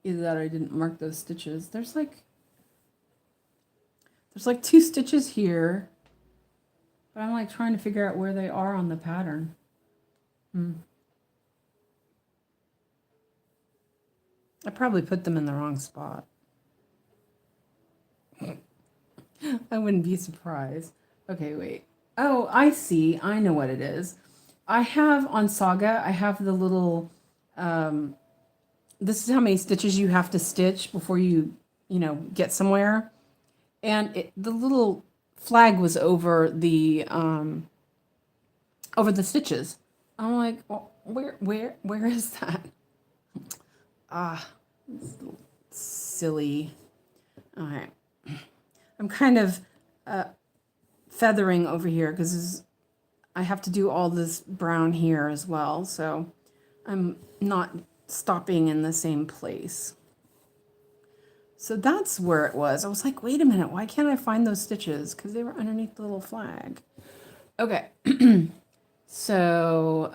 Either that or I didn't mark those stitches. There's like 2 stitches here, but I'm like trying to figure out where they are on the pattern. I probably put them in the wrong spot. I wouldn't be surprised. Okay, wait. Oh, I see. I know what it is. I have on Saga, I have the little, this is how many stitches you have to stitch before you get somewhere. And the little flag was over the stitches. I'm like, well, where is that? Silly. Okay. I'm kind of feathering over here because I have to do all this brown here as well. So I'm not stopping in the same place. So that's where it was. I was like, wait a minute, why can't I find those stitches? Because they were underneath the little flag. Okay. So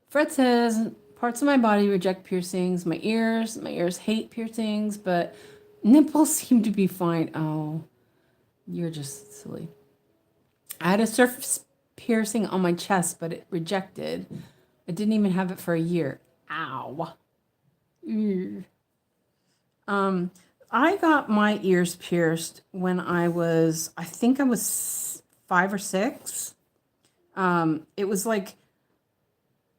Fred says, parts of my body reject piercings. My ears hate piercings, but nipples seem to be fine. Oh, you're just silly. I had a surface piercing on my chest, but it rejected. I didn't even have it for a year. Ow. I got my ears pierced when I think I was 5 or 6. It was like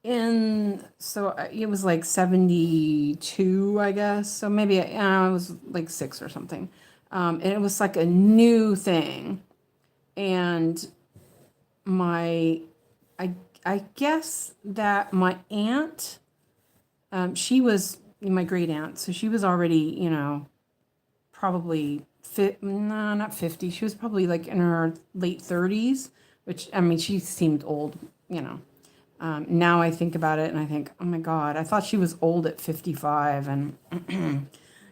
it was like 72, I guess. So maybe I was like 6 or something. And it was like a new thing. And I guess that my aunt, she was my great aunt. So she was already, probably not 50. She was probably like in her late 30s, which, I mean, she seemed old, Now I think about it and I think, oh my God, I thought she was old at 55 and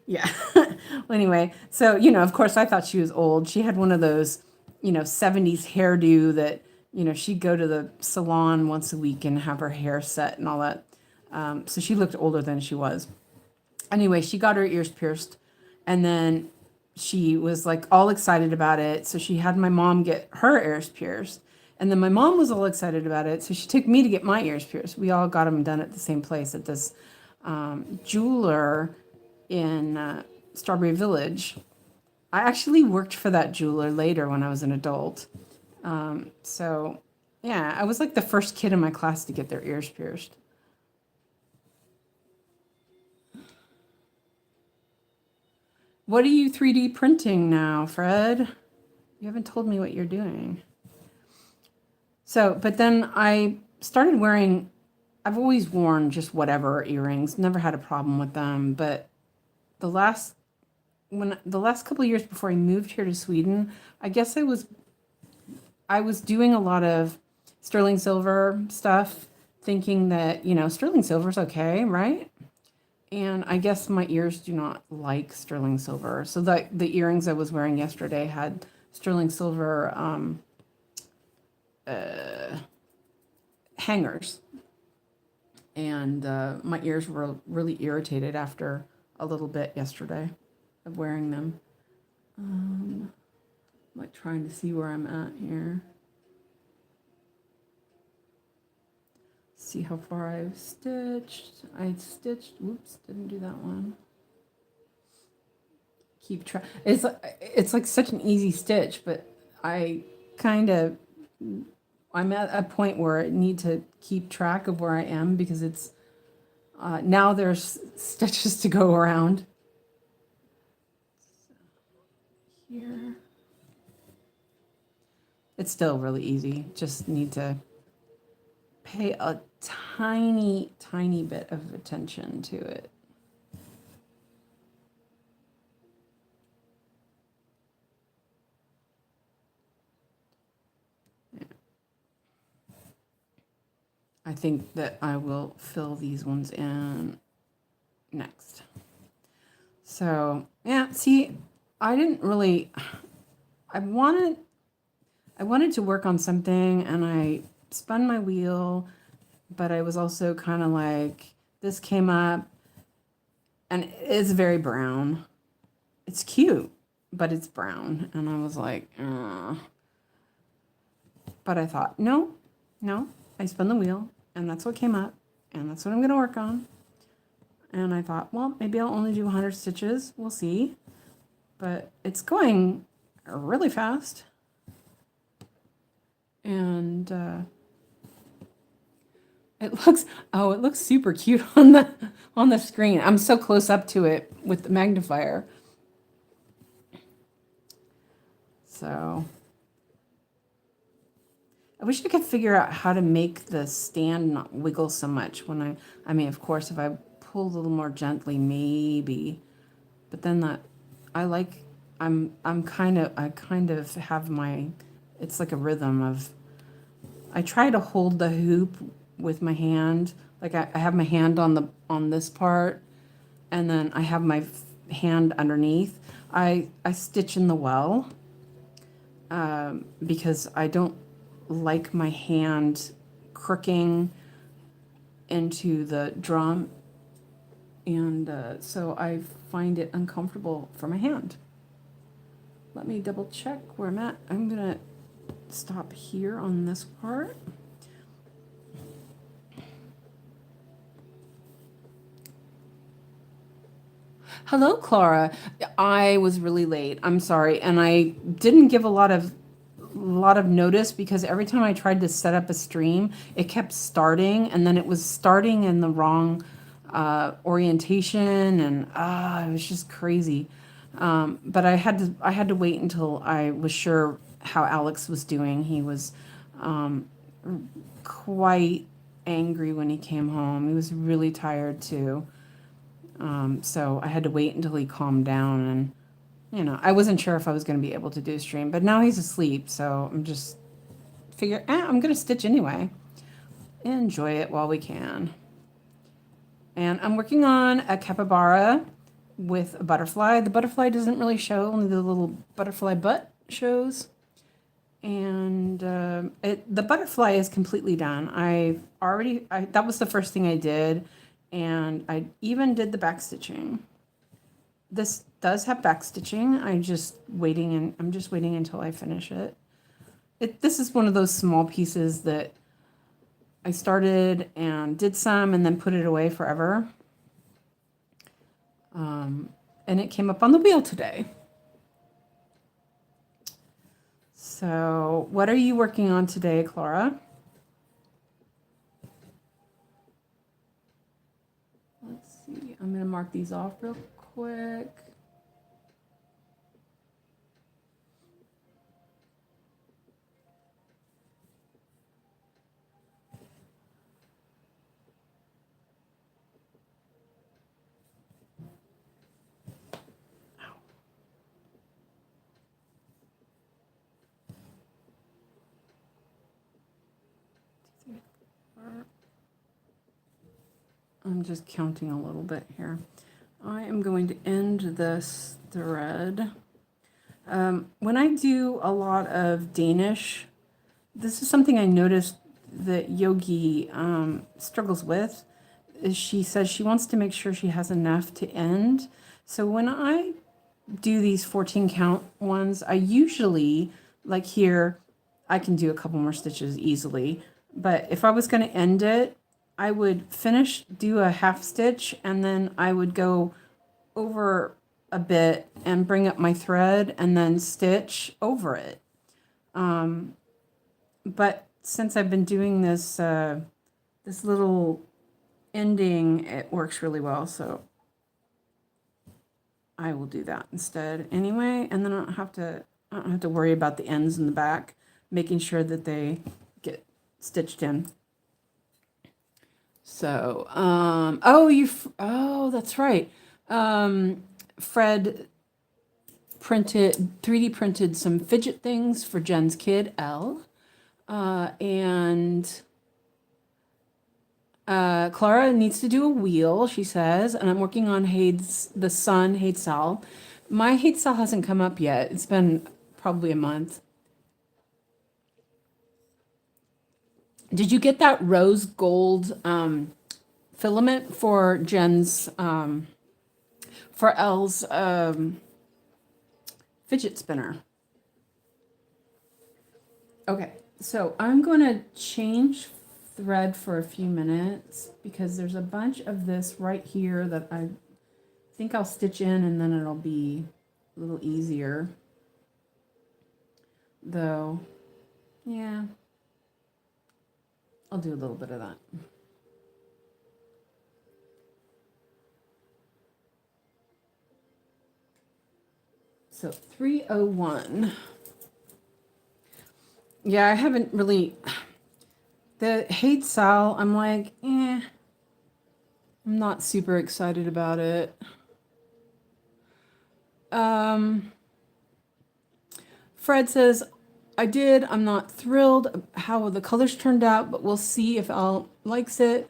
yeah. Well, anyway, so, of course I thought she was old. She had one of those, 70s hairdo that, she'd go to the salon once a week and have her hair set and all that. So she looked older than she was. Anyway, she got her ears pierced and then she was like all excited about it. So she had my mom get her ears pierced. And then my mom was all excited about it. So she took me to get my ears pierced. We all got them done at the same place at this jeweler in Strawberry Village. I actually worked for that jeweler later when I was an adult. So yeah, I was like the first kid in my class to get their ears pierced. What are you 3D printing now, Fred? You haven't told me what you're doing. So, but then I started wearing, I've always worn just whatever earrings, never had a problem with them. But the last, the last couple of years before I moved here to Sweden, I guess I was doing a lot of sterling silver stuff, thinking that, sterling silver's okay, right? And I guess my ears do not like sterling silver. So the earrings I was wearing yesterday had sterling silver hangers. And my ears were really irritated after a little bit yesterday of wearing them. I'm like trying to see where I'm at here. See how far I've stitched. Whoops, didn't do that one. Keep track. It's like such an easy stitch, but I'm at a point where I need to keep track of where I am because it's now there's stitches to go around. So here. It's still really easy. Just need to pay a tiny, tiny bit of attention to it. Yeah. I think that I will fill these ones in next. So, yeah, see, I wanted to work on something and I spun my wheel, but I was also kind of like, this came up and it's very brown. It's cute, but it's brown. And I was like, ugh. But I thought, no, I spun the wheel and that's what came up and that's what I'm going to work on. And I thought, well, maybe I'll only do 100 stitches. We'll see. But it's going really fast. And it looks super cute on the screen. I'm so close up to it with the magnifier. So I wish I could figure out how to make the stand not wiggle so much when I mean, of course, if I pull a little more gently, maybe. But then I kind of have it's like a rhythm of, I try to hold the hoop with my hand. Like I have my hand on this part and then I have my hand underneath. I stitch in the well because I don't like my hand crooking into the drum. And so I find it uncomfortable for my hand. Let me double check where I'm at. I'm going to stop here on this part. Hello, Clara. I was really late. I'm sorry. And I didn't give a lot of notice because every time I tried to set up a stream, it kept starting and then it was starting in the wrong orientation and it was just crazy. But I had to wait until I was sure how Alex was doing. He was quite angry when he came home. He was really tired too. So I had to wait until he calmed down and, I wasn't sure if I was going to be able to do a stream, but now he's asleep. So I'm just I'm going to stitch anyway. Enjoy it while we can. And I'm working on a capybara with a butterfly. The butterfly doesn't really show, only the little butterfly butt shows. And the butterfly is completely done. That was the first thing I did. And I even did the back stitching. This does have back stitching. I'm just waiting until I finish it. This is one of those small pieces that I started and did some and then put it away forever. And it came up on the wheel today. So what are you working on today, Clara? Let's see. I'm going to mark these off real quick. I'm just counting a little bit here. I am going to end this thread. When I do a lot of Danish, this is something I noticed that Yogi struggles with. Is she says she wants to make sure she has enough to end. So when I do these 14 count ones, I usually, like here, I can do a couple more stitches easily. But if I was going to end it, I would finish, do a half stitch, and then I would go over a bit and bring up my thread and then stitch over it. But since I've been doing this, this little ending, it works really well. So I will do that instead anyway. And then I don't have to worry about the ends in the back, making sure that they get stitched in. So, oh, that's right. Fred 3D printed some fidget things for Jen's kid, Elle. And Clara needs to do a wheel, she says, and I'm working on the son, 𝐒𝐓𝐈𝐓𝐿. My 𝐒𝐓𝐈𝐓𝐿 hasn't come up yet. It's been probably a month. Did you get that rose gold filament for Jen's, for Elle's fidget spinner? Okay, so I'm going to change thread for a few minutes because there's a bunch of this right here that I think I'll stitch in and then it'll be a little easier. Though, yeah, I'll do a little bit of that. So 301. Yeah, I haven't really, the 𝐒𝐈𝐓𝐿, I'm like, I'm not super excited about it. Fred says, I'm not thrilled how the colors turned out, but we'll see if Elle likes it.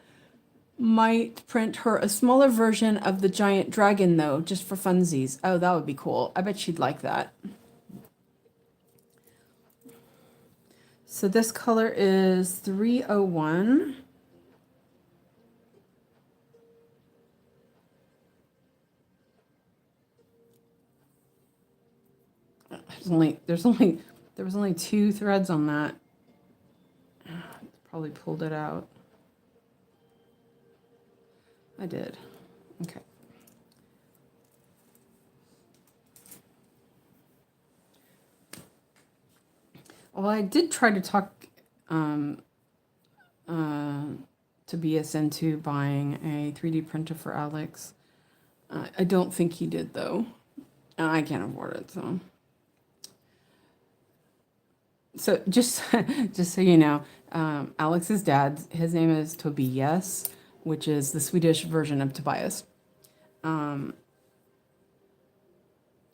Might print her a smaller version of the giant dragon though, just for funsies. Oh, that would be cool. I bet she'd like that. So this color is 301. There was only 2 threads on that. Probably pulled it out. I did. Okay. Well, I did try to talk Tobias into buying a 3D printer for Alex. I don't think he did, though. I can't afford it, so. So just so you know, Alex's dad, his name is Tobias, which is the Swedish version of Tobias.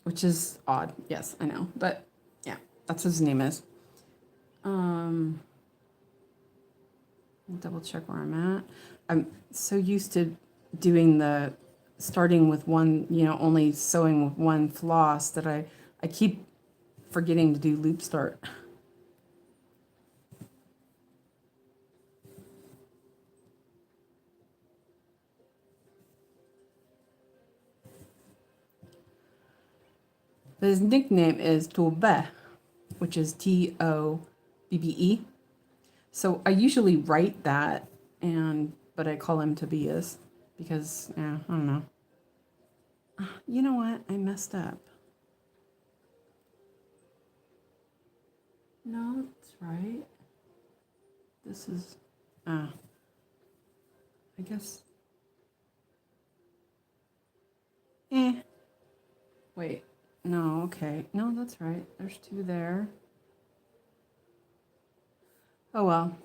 Which is odd. Yes, I know. But yeah, that's what his name is. Double check where I'm at. I'm so used to doing starting with one, only sewing with one floss that I keep forgetting to do loop start. But his nickname is Tobbe, which is Tobbe. So I usually write that, but I call him Tobias because, I don't know. You know what? I messed up. No, that's right. This is, I guess. Wait. No, okay. No, that's right. There's 2 there. Oh, well.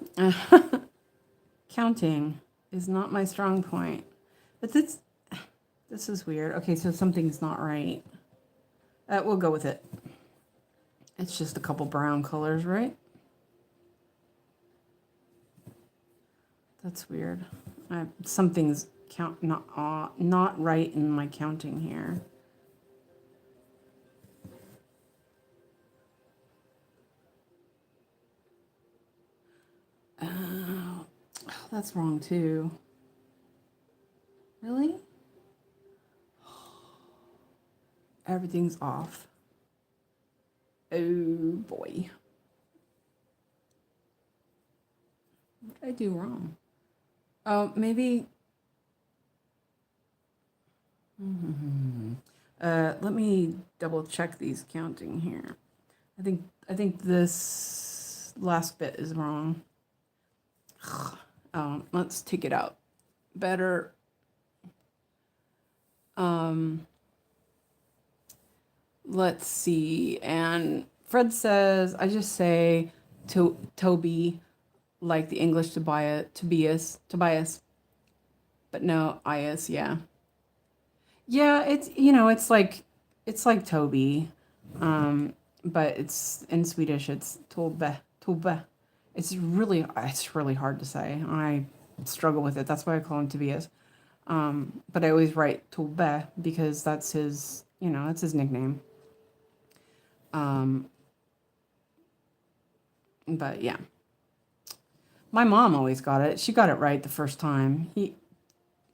Counting is not my strong point. But this is weird. Okay, so something's not right. We'll go with it. It's just a couple brown colors, right? That's weird. Something's not right in my counting here. Oh, that's wrong too. Really? Everything's off. Oh boy. What did I do wrong? Oh, maybe. Let me double check these counting here. I think this last bit is wrong. Let's take it out. Better. Let's see. And Fred says, I just say Toby, like the English Tobias, but no, Ias, yeah. Yeah, it's, it's like Toby, but it's in Swedish, it's Tobbe. It's really hard to say. I struggle with it. That's why I call him Tobias. But I always write Tobbe because that's his, that's his nickname. But yeah, my mom always got it. She got it right the first time.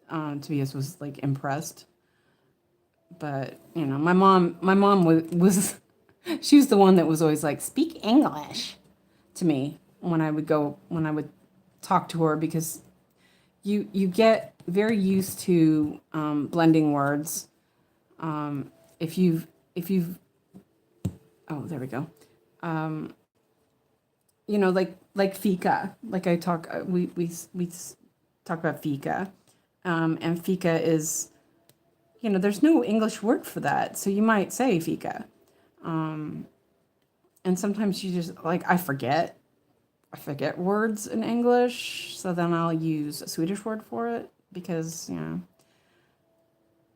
Tobias was like impressed. But my mom was she was the one that was always like, speak English to me when I would talk to her, because you get very used to blending words. If you've oh, there we go. Like fika, like I talk, we talk about fika, and fika is, there's no English word for that, so you might say fika, and sometimes you just like, I forget words in English, so then I'll use a Swedish word for it because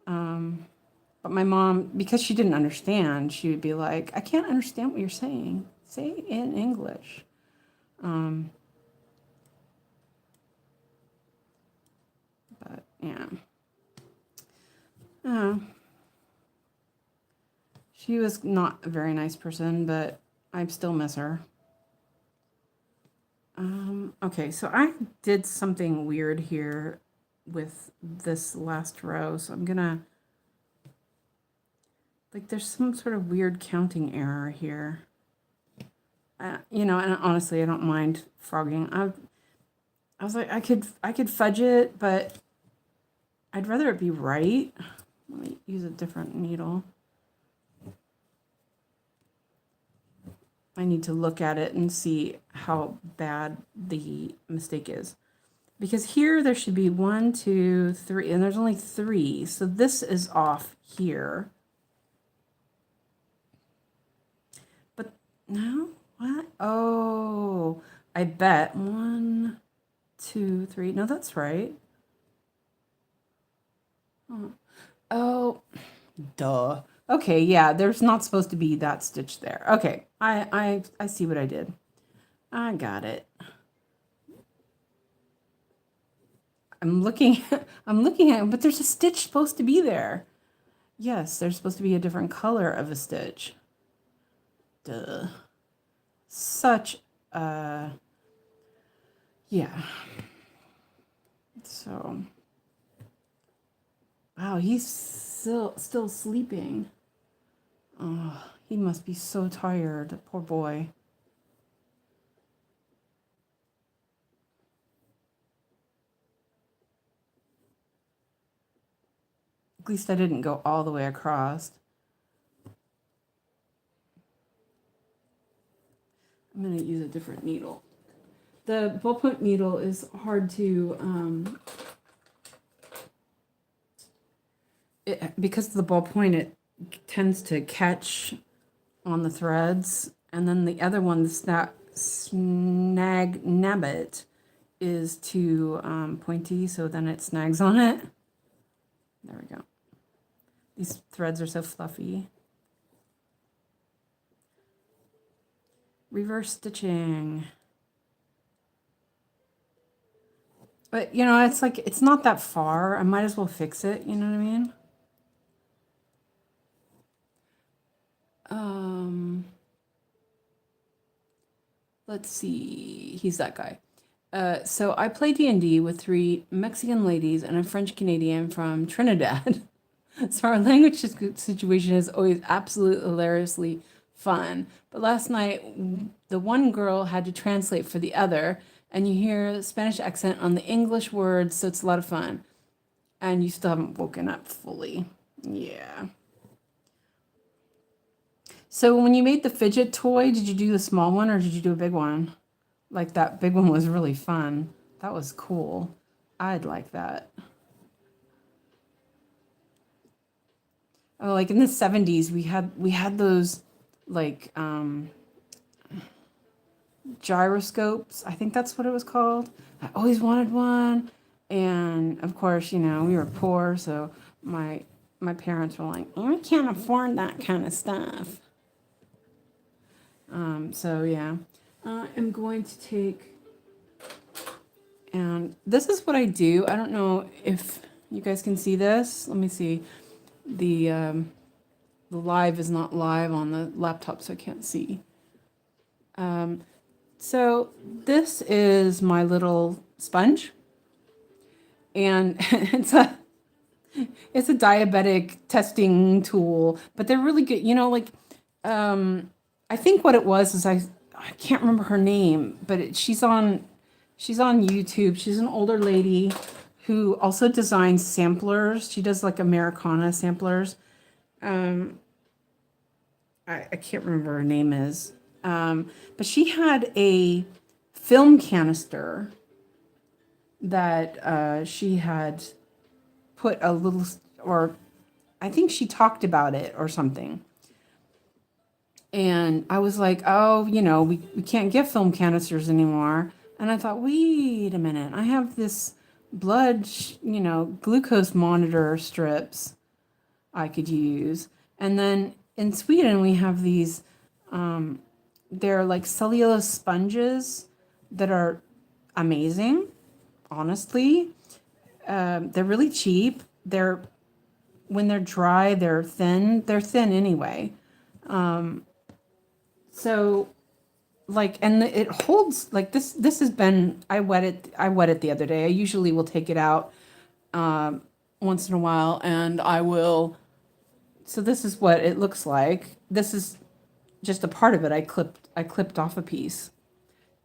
but my mom, because she didn't understand, she would be like, I can't understand what you're saying. Say it in English. But yeah. She was not a very nice person, but I still miss her. Okay, so I did something weird here with this last row, so I'm gonna, like, there's some sort of weird counting error here. And honestly, I don't mind frogging. I was like, I could fudge it, but I'd rather it be right. Let me use a different needle. I need to look at it and see how bad the mistake is. Because here there should be 1, 2, 3, and there's only 3. So this is off here. But no, what? Oh, I bet 1, 2, 3. No, that's right. Oh, duh. Okay, yeah, there's not supposed to be that stitch there. Okay, I see what I did. I got it. I'm looking at it, but there's a stitch supposed to be there. Yes, there's supposed to be a different color of a stitch. Duh. Such a, yeah. So, wow, he's still sleeping. Oh, he must be so tired, poor boy. At least I didn't go all the way across. I'm going to use a different needle. The ballpoint needle is hard to, because of the ballpoint, it tends to catch on the threads. And then the other one, the snag nabbit, is too pointy, so then it snags on it. There we go. These threads are so fluffy. Reverse stitching. But, you know, it's like, it's not that far. I might as well fix it. You know what I mean? Let's see. He's that guy. So I play D&D with 3 Mexican ladies and a French Canadian from Trinidad. So our language situation is always absolutely hilariously fun. But last night, the one girl had to translate for the other, and you hear the Spanish accent on the English words, so it's a lot of fun. And you still haven't woken up fully. Yeah. So when you made the fidget toy, did you do the small one or did you do a big one? Like that big one was really fun. That was cool. I'd like that. Oh, like in the 70s, we had those like gyroscopes. I think that's what it was called. I always wanted one. And of course, you know, we were poor, so my parents were like, "We can't afford that kind of stuff." So yeah, I'm going to take, and this is what I do. I don't know if you guys can see this. Let me see. The live is not live on the laptop, so I can't see. So this is my little sponge, and it's a diabetic testing tool, but they're really good. You know, like I think what it was is I can't remember her name, but she's on YouTube. She's an older lady who also designs samplers. She does like Americana samplers. I can't remember her name is. But she had a film canister that she had put a little, or I think she talked about it or something. And I was like, oh, you know, we can't get film canisters anymore. And I thought, wait a minute, I have this blood, you know, glucose monitor strips I could use. And then in Sweden, we have these, they're like cellulose sponges that are amazing, honestly. They're really cheap. When they're dry, they're thin. They're thin anyway. So like, and it holds like this has been, I wet it the other day. I usually will take it out once in a while, and I will, so this is what it looks like. This is just a part of it. I clipped off a piece,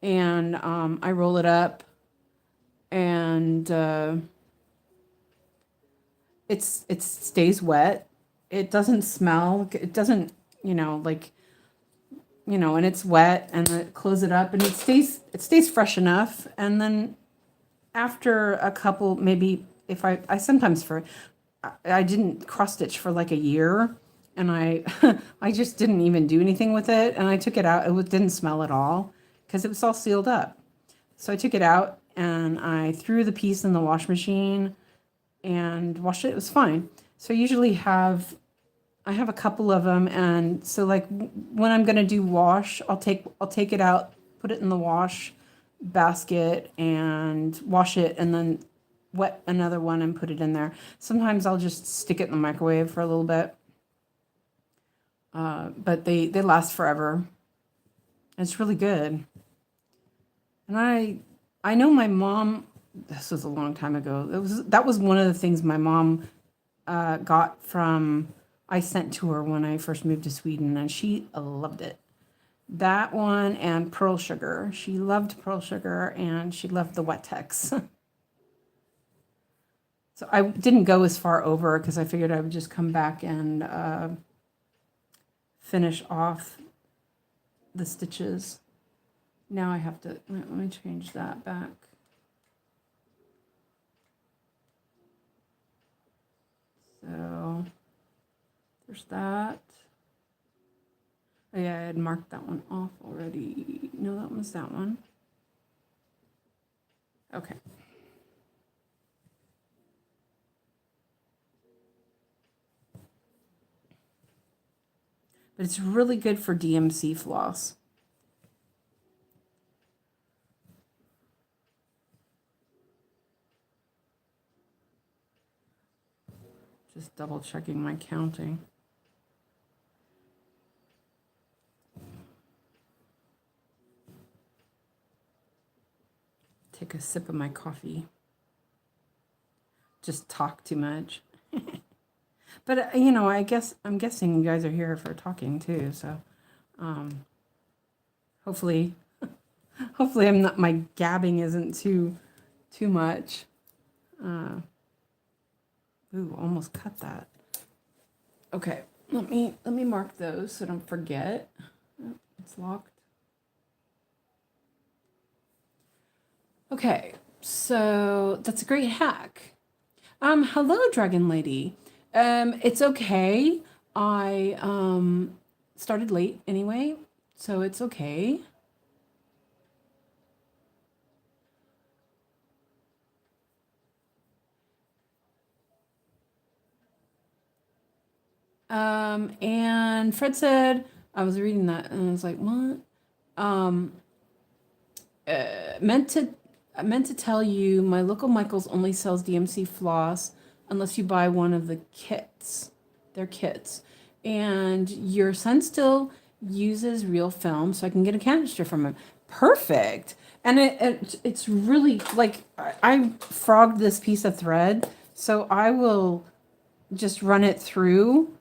and I roll it up, and it stays wet. It doesn't smell. It doesn't, you know, like, you know, and it's wet, and I close it up, and it stays fresh enough. And then after a couple, maybe if I sometimes I didn't cross stitch for like a year, and I I just didn't even do anything with it, and I took it out. It didn't smell at all because it was all sealed up. So I took it out and I threw the piece in the wash machine and washed it. It was fine. So I have a couple of them, and so like when I'm gonna do wash, I'll take it out, put it in the wash basket, and wash it, and then wet another one and put it in there. Sometimes I'll just stick it in the microwave for a little bit, but they last forever. It's really good. And I know my mom. This was a long time ago. That was one of the things my mom got from. I sent to her when I first moved to Sweden, and she loved it. That one and pearl sugar. She loved pearl sugar, and she loved the Wettex. So I didn't go as far over because I figured I would just come back and finish off the stitches. Now I have to, let me change that back. So there's that. Oh yeah, I had marked that one off already. No, that was that one. Okay. But it's really good for DMC floss. Just double checking my counting. Take a sip of my coffee. Just talk too much. But you know, I'm guessing you guys are here for talking too, so hopefully I'm not, my gabbing isn't too much. Ooh, almost cut that. Okay, let me mark those so I don't forget. Oh, it's locked. Okay, so that's a great hack. Hello, Dragon Lady. It's okay. I started late anyway, so it's okay. And Fred said, I was reading that and I was like, what? Meant to tell you, my local Michaels only sells DMC floss unless you buy one of the kits. They're kits. And your son still uses real film, so I can get a canister from him. Perfect. And it's really, like, I frogged this piece of thread, so I will just run it through.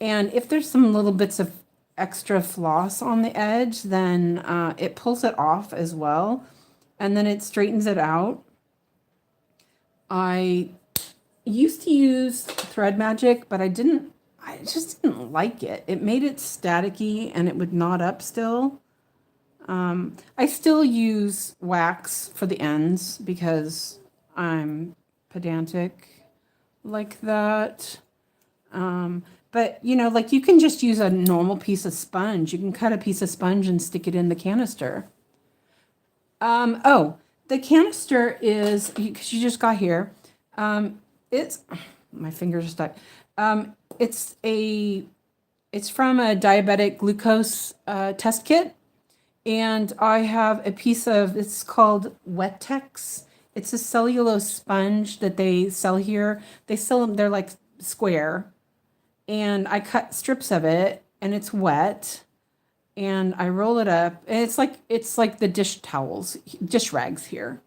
And if there's some little bits of extra floss on the edge, then it pulls it off as well. And then it straightens it out. I used to use Thread Magic, but I just didn't like it. It made it staticky and it would knot up still. I still use wax for the ends because I'm pedantic like that. But you know, like, you can just use a normal piece of sponge. You can cut a piece of sponge and stick it in the canister. Oh, the canister is, because you just got here. It's, my fingers are stuck. It's from a diabetic glucose test kit. And I have a piece of, it's called Wettex. It's a cellulose sponge that they sell here. They sell them, they're like square. And I cut strips of it and it's wet. And I roll it up. And it's like the dish towels, dish rags here.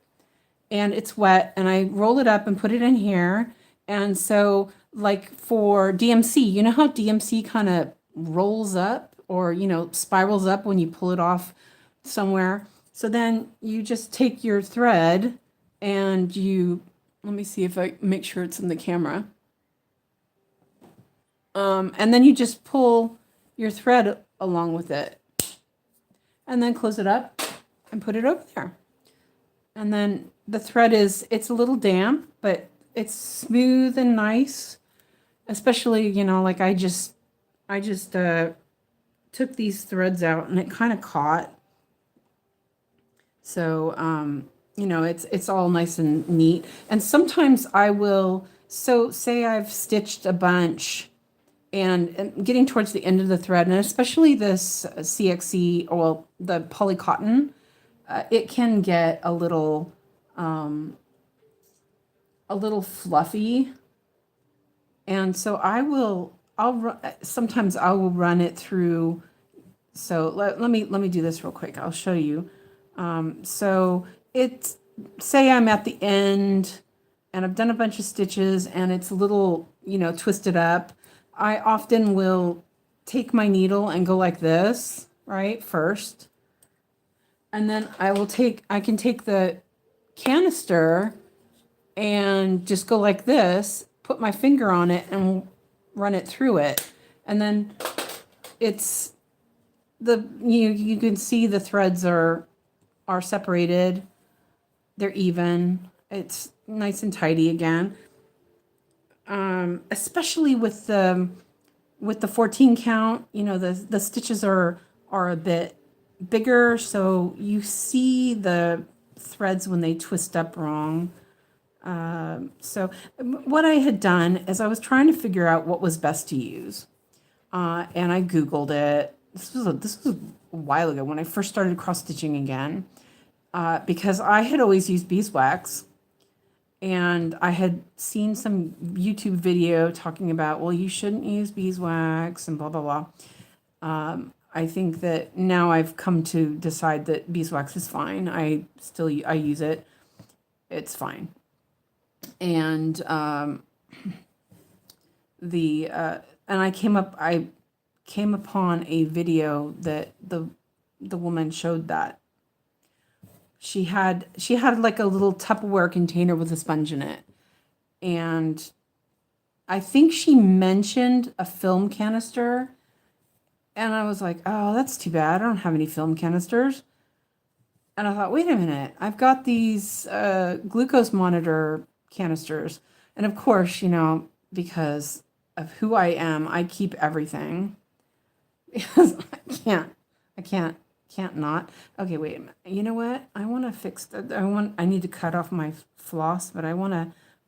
And it's wet. And I roll it up and put it in here. And so, like, for DMC, you know how DMC kind of rolls up or, you know, spirals up when you pull it off somewhere? So then you just take your thread and you, let me see if I make sure it's in the camera. And then you just pull your thread along with it and then close it up and put it over there. And then the thread it's a little damp, but it's smooth and nice. Especially, you know, like I just took these threads out and it kind of caught. So, you know, it's all nice and neat. And sometimes I will, so say I've stitched a bunch and getting towards the end of the thread, and especially this CXC, or well, the poly cotton, it can get a little fluffy. And so sometimes I will run it through. So let me do this real quick. I'll show you. So it's, say I'm at the end and I've done a bunch of stitches and it's a little, you know, twisted up. I often will take my needle and go like this, right, first. And then I can take the canister and just go like this, put my finger on it and run it through it. And then it's you can see the threads are separated. They're even. It's nice and tidy again. Especially with the 14 count, you know, the stitches are a bit bigger, so you see the threads when they twist up wrong. So what I had done is I was trying to figure out what was best to use, and I Googled it. This was a while ago when I first started cross stitching again, because I had always used beeswax. And I had seen some YouTube video talking about, well, you shouldn't use beeswax and blah, blah, blah. I think that now I've come to decide that beeswax is fine. I use it. It's fine. And I came upon a video that the woman showed that she had like a little Tupperware container with a sponge in it, and I think she mentioned a film canister, and I was like, oh, that's too bad. I don't have any film canisters. And I thought, wait a minute, I've got these glucose monitor canisters, and of course, because of who I am, I keep everything because I can't not. Okay, wait a minute. You know what? I want to fix that. I need to cut off my floss, but I want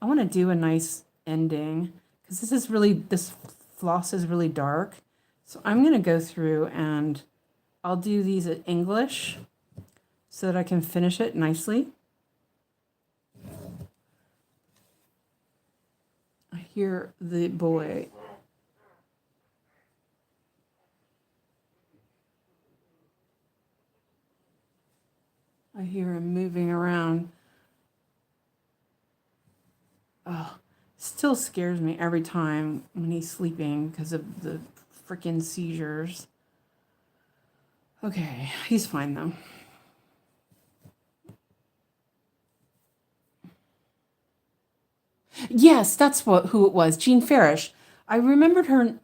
to do a nice ending because this floss is really dark. So I'm going to go through and I'll do these in English so that I can finish it nicely. I hear the boy. I hear him moving around. Oh, still scares me every time when he's sleeping because of the freaking seizures. Okay, he's fine though. Yes, that's who it was. Jean Farish. I remembered her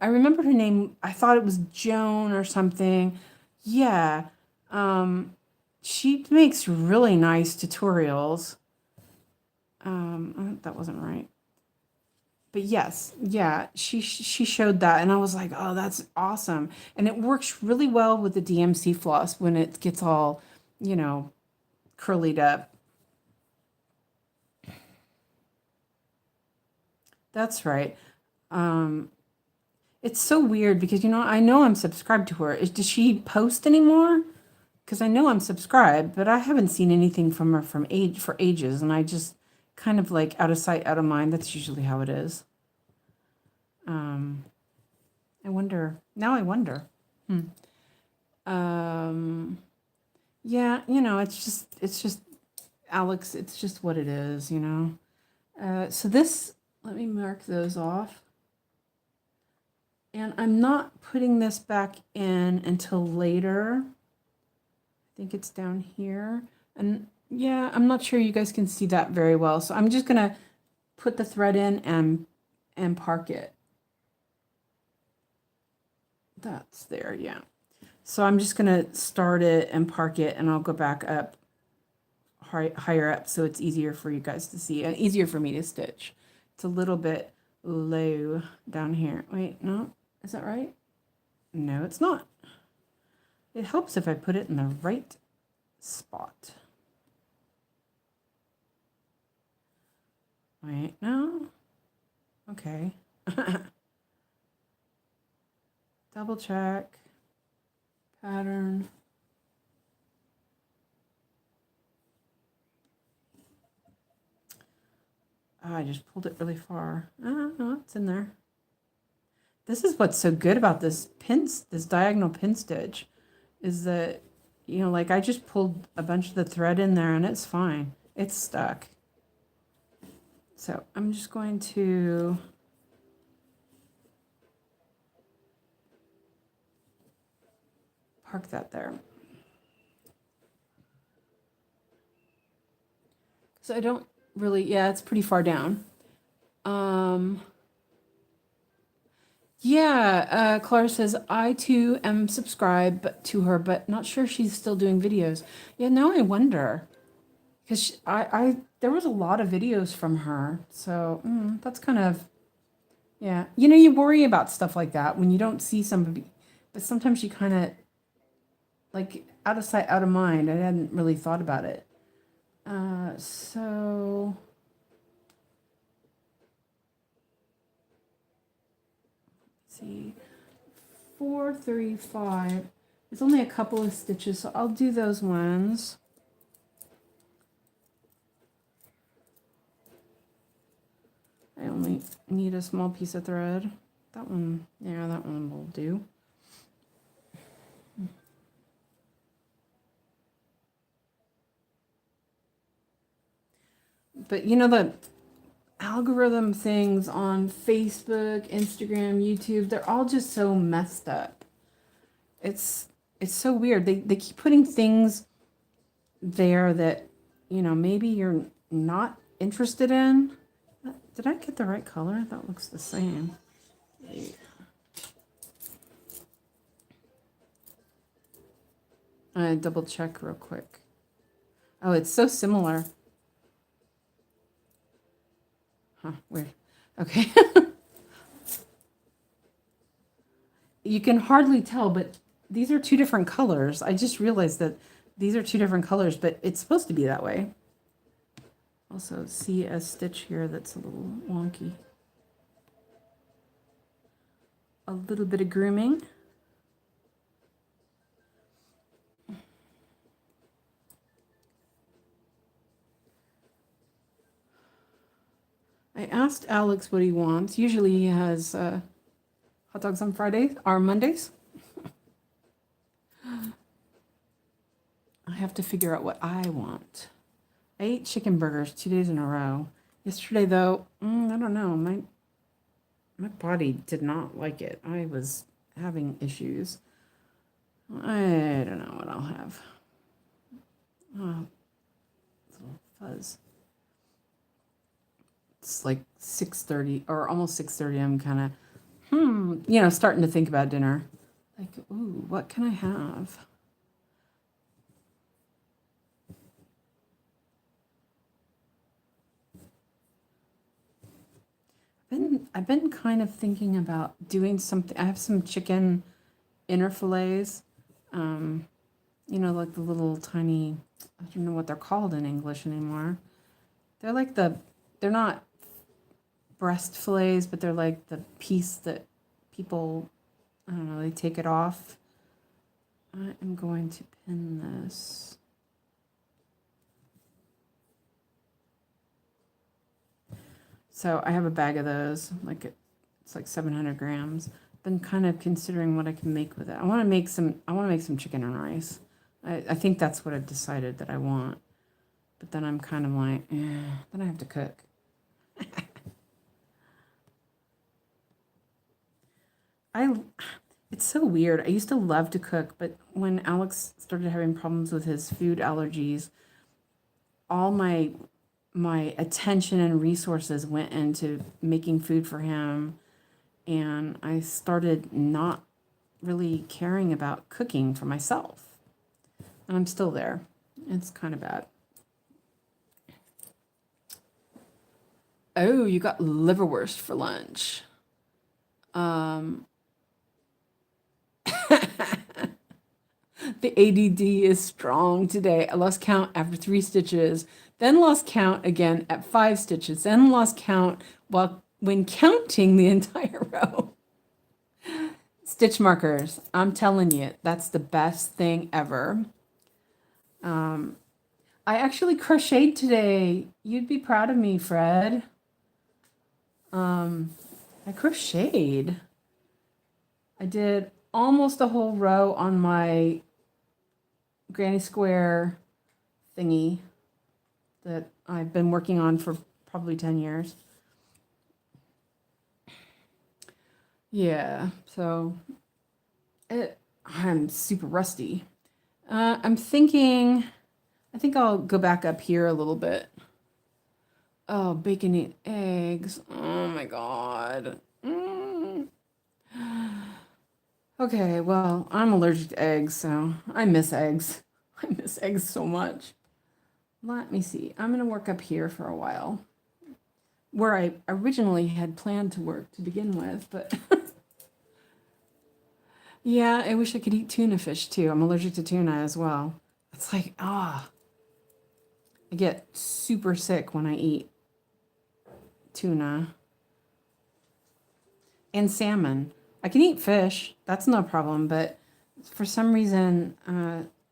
name. I thought it was Joan or something. Yeah. She makes really nice tutorials. That wasn't right. But yes, yeah, she showed that, and I was like, oh, that's awesome. And it works really well with the DMC floss when it gets all, curlied up. That's right. It's so weird because, I know I'm subscribed to her. Does she post anymore? Because I know I'm subscribed, but I haven't seen anything from her for ages, and I just kind of like out of sight, out of mind. That's usually how it is. I wonder. Now I wonder. Yeah, it's just Alex. It's just what it is, So let me mark those off. And I'm not putting this back in until later. I think it's down here. And yeah, I'm not sure you guys can see that very well. So I'm just going to put the thread in and park it. That's there, yeah. So I'm just going to start it and park it, and I'll go back up higher up so it's easier for you guys to see and easier for me to stitch. It's a little bit low down here. Wait, no, is that right? No, it's not. It helps if I put it in the right spot. Wait, no. Okay. Double check. Pattern. Oh, I just pulled it really far. No, it's in there. This is what's so good about this diagonal pin stitch is that, like I just pulled a bunch of the thread in there and it's fine. It's stuck. So I'm just going to park that there. So I don't really, yeah, it's pretty far down. Yeah, Clara says, I too am subscribed to her, but not sure she's still doing videos. Yeah, now I wonder. Because there was a lot of videos from her. So that's kind of, yeah. You worry about stuff like that when you don't see somebody. But sometimes you kind of, like, out of sight, out of mind. I hadn't really thought about it. So... see, 435. It's only a couple of stitches, so I'll do those ones. only need a small piece of thread. That one, yeah, that one will do. But you know, the algorithm things on Facebook, Instagram, YouTube, they're all just so messed up. It's so weird. They keep putting things there that, you know, maybe you're not interested in. Did I get the right color? That looks the same. I double check real quick. Oh, it's so similar. Huh, weird. Okay. You can hardly tell, but these are two different colors. I just realized that these are two different colors, but it's supposed to be that way. Also, see a stitch here that's a little wonky. A little bit of grooming. I asked Alex what he wants. Usually he has hot dogs on Fridays or Mondays. I have to figure out what I want. I ate chicken burgers 2 days in a row. Yesterday, though, I don't know. My body did not like it. I was having issues. I don't know what I'll have. Oh, it's a little fuzz. It's like 6:30 or almost 6:30. I'm kind of, you know, starting to think about dinner. Like, ooh, what can I have? I've been kind of thinking about doing something. I have some chicken inner fillets. You know, like the little tiny, I don't know what they're called in English anymore. They're like they're not breast fillets, but they're like the piece that people, I don't know, they take it off. I am going to pin this. So I have a bag of those, like it's like 700 grams. Been kind of considering what I can make with it. I want to make some chicken and rice. I think that's what I've decided that I want. But then I'm kind of like, then I have to cook. It's so weird. I used to love to cook, but when Alex started having problems with his food allergies, all my attention and resources went into making food for him, and I started not really caring about cooking for myself. And I'm still there. It's kind of bad. Oh, you got liverwurst for lunch. The ADD is strong today. I lost count after 3 stitches, then lost count again at 5 stitches, then lost count when counting the entire row. Stitch markers. I'm telling you, that's the best thing ever. I actually crocheted today. You'd be proud of me, Fred. I crocheted. I did almost a whole row on my granny square thingy that I've been working on for probably 10 years. Yeah, so I'm super rusty. I'm thinking, I think I'll go back up here a little bit. Oh, bacon and eggs. Oh my God. Okay, well, I'm allergic to eggs, so I miss eggs. I miss eggs so much. Let me see. I'm going to work up here for a while, where I originally had planned to work to begin with, but yeah, I wish I could eat tuna fish too. I'm allergic to tuna as well. It's like, I get super sick when I eat tuna and salmon. I can eat fish, that's no problem, but for some reason,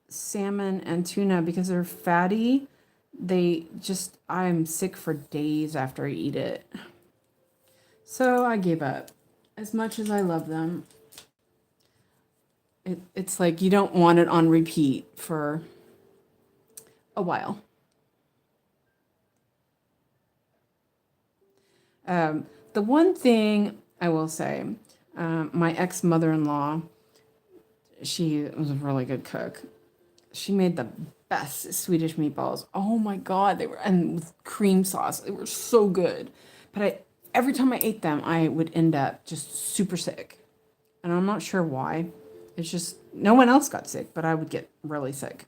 salmon and tuna, because they're fatty, I'm sick for days after I eat it. So I gave up. As much as I love them, it's like you don't want it on repeat for a while. The one thing I will say, my ex-mother-in-law, she was a really good cook. She made the best Swedish meatballs. Oh my God, they were, and with cream sauce, they were so good. But every time I ate them, I would end up just super sick. And I'm not sure why. It's just, no one else got sick, but I would get really sick.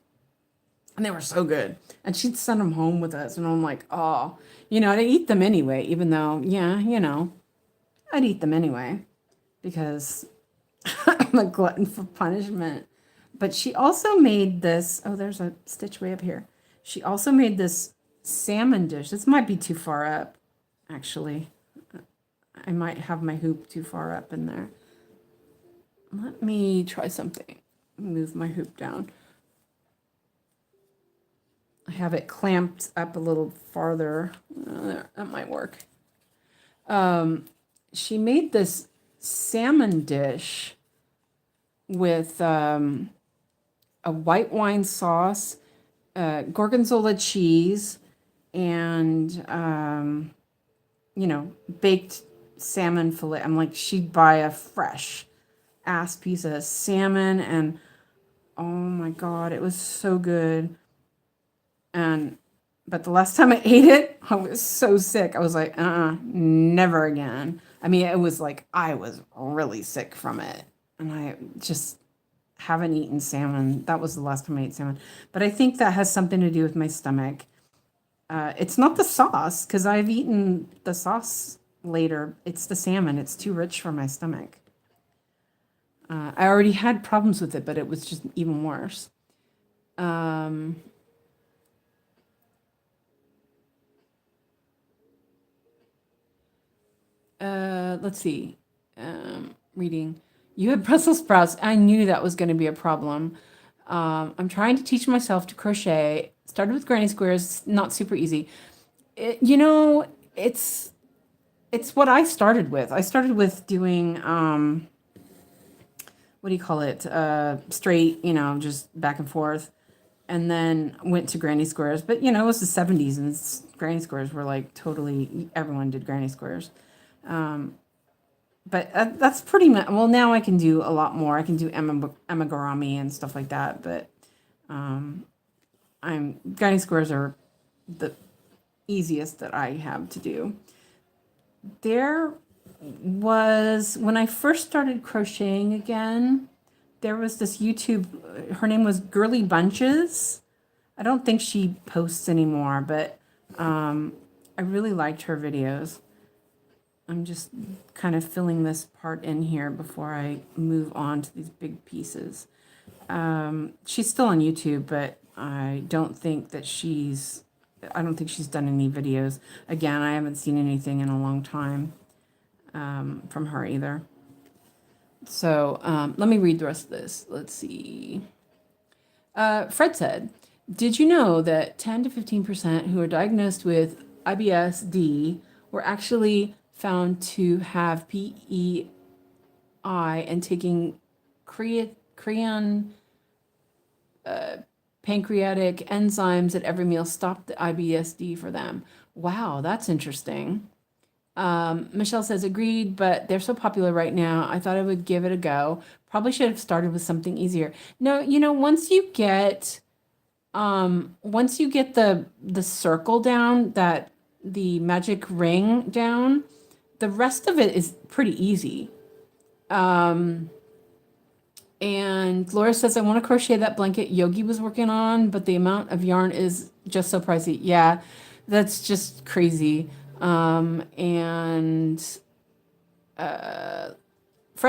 And they were so good. And she'd send them home with us. And I'm like, oh, I'd eat them anyway, even though, yeah, I'd eat them anyway because I'm a glutton for punishment. But she also made this, oh, there's a stitch way up here. She also made this salmon dish. This might be too far up, actually. I might have my hoop too far up in there. Let me try something. Move my hoop down. I have it clamped up a little farther. There, that might work. She made this salmon dish with a white wine sauce, gorgonzola cheese, and baked salmon fillet. I'm like, she'd buy a fresh ass piece of salmon, and oh my God, it was so good. But the last time I ate it, I was so sick. I was like, never again. I mean, it was like I was really sick from it, and I just haven't eaten salmon. That was the last time I ate salmon. But I think that has something to do with my stomach. It's not the sauce, because I've eaten the sauce later. It's the salmon. It's too rich for my stomach. I already had problems with it, but it was just even worse. Let's see. Reading. You had Brussels sprouts. I knew that was going to be a problem. I'm trying to teach myself to crochet. Started with granny squares. Not super easy. It's what I started with. I started with doing what do you call it? Straight, just back and forth, and then went to granny squares. But it was the 70s, and granny squares were like totally, everyone did granny squares. But that's pretty much, well, now I can do a lot more. I can do 𝐼𝐈𝐴 and stuff like that, but granny squares are the easiest that I have to do. There was, when I first started crocheting again, there was this YouTube, her name was Girly Bunches. I don't think she posts anymore, but I really liked her videos. I'm just kind of filling this part in here before I move on to these big pieces. She's still on YouTube, but I don't think she's done any videos. Again, I haven't seen anything in a long time from her either. So let me read the rest of this. Let's see. Fred said, did you know that 10 to 15% who are diagnosed with IBS-D were actually found to have PEI and taking pancreatic enzymes at every meal stopped the IBS-D for them? Wow, that's interesting. Michelle says, agreed, but they're so popular right now. I thought I would give it a go. Probably should have started with something easier. No, once you get the circle down, that the magic ring down, the rest of it is pretty easy. And Laura says, I want to crochet that blanket Yogi was working on, but the amount of yarn is just so pricey. Yeah, that's just crazy. Fred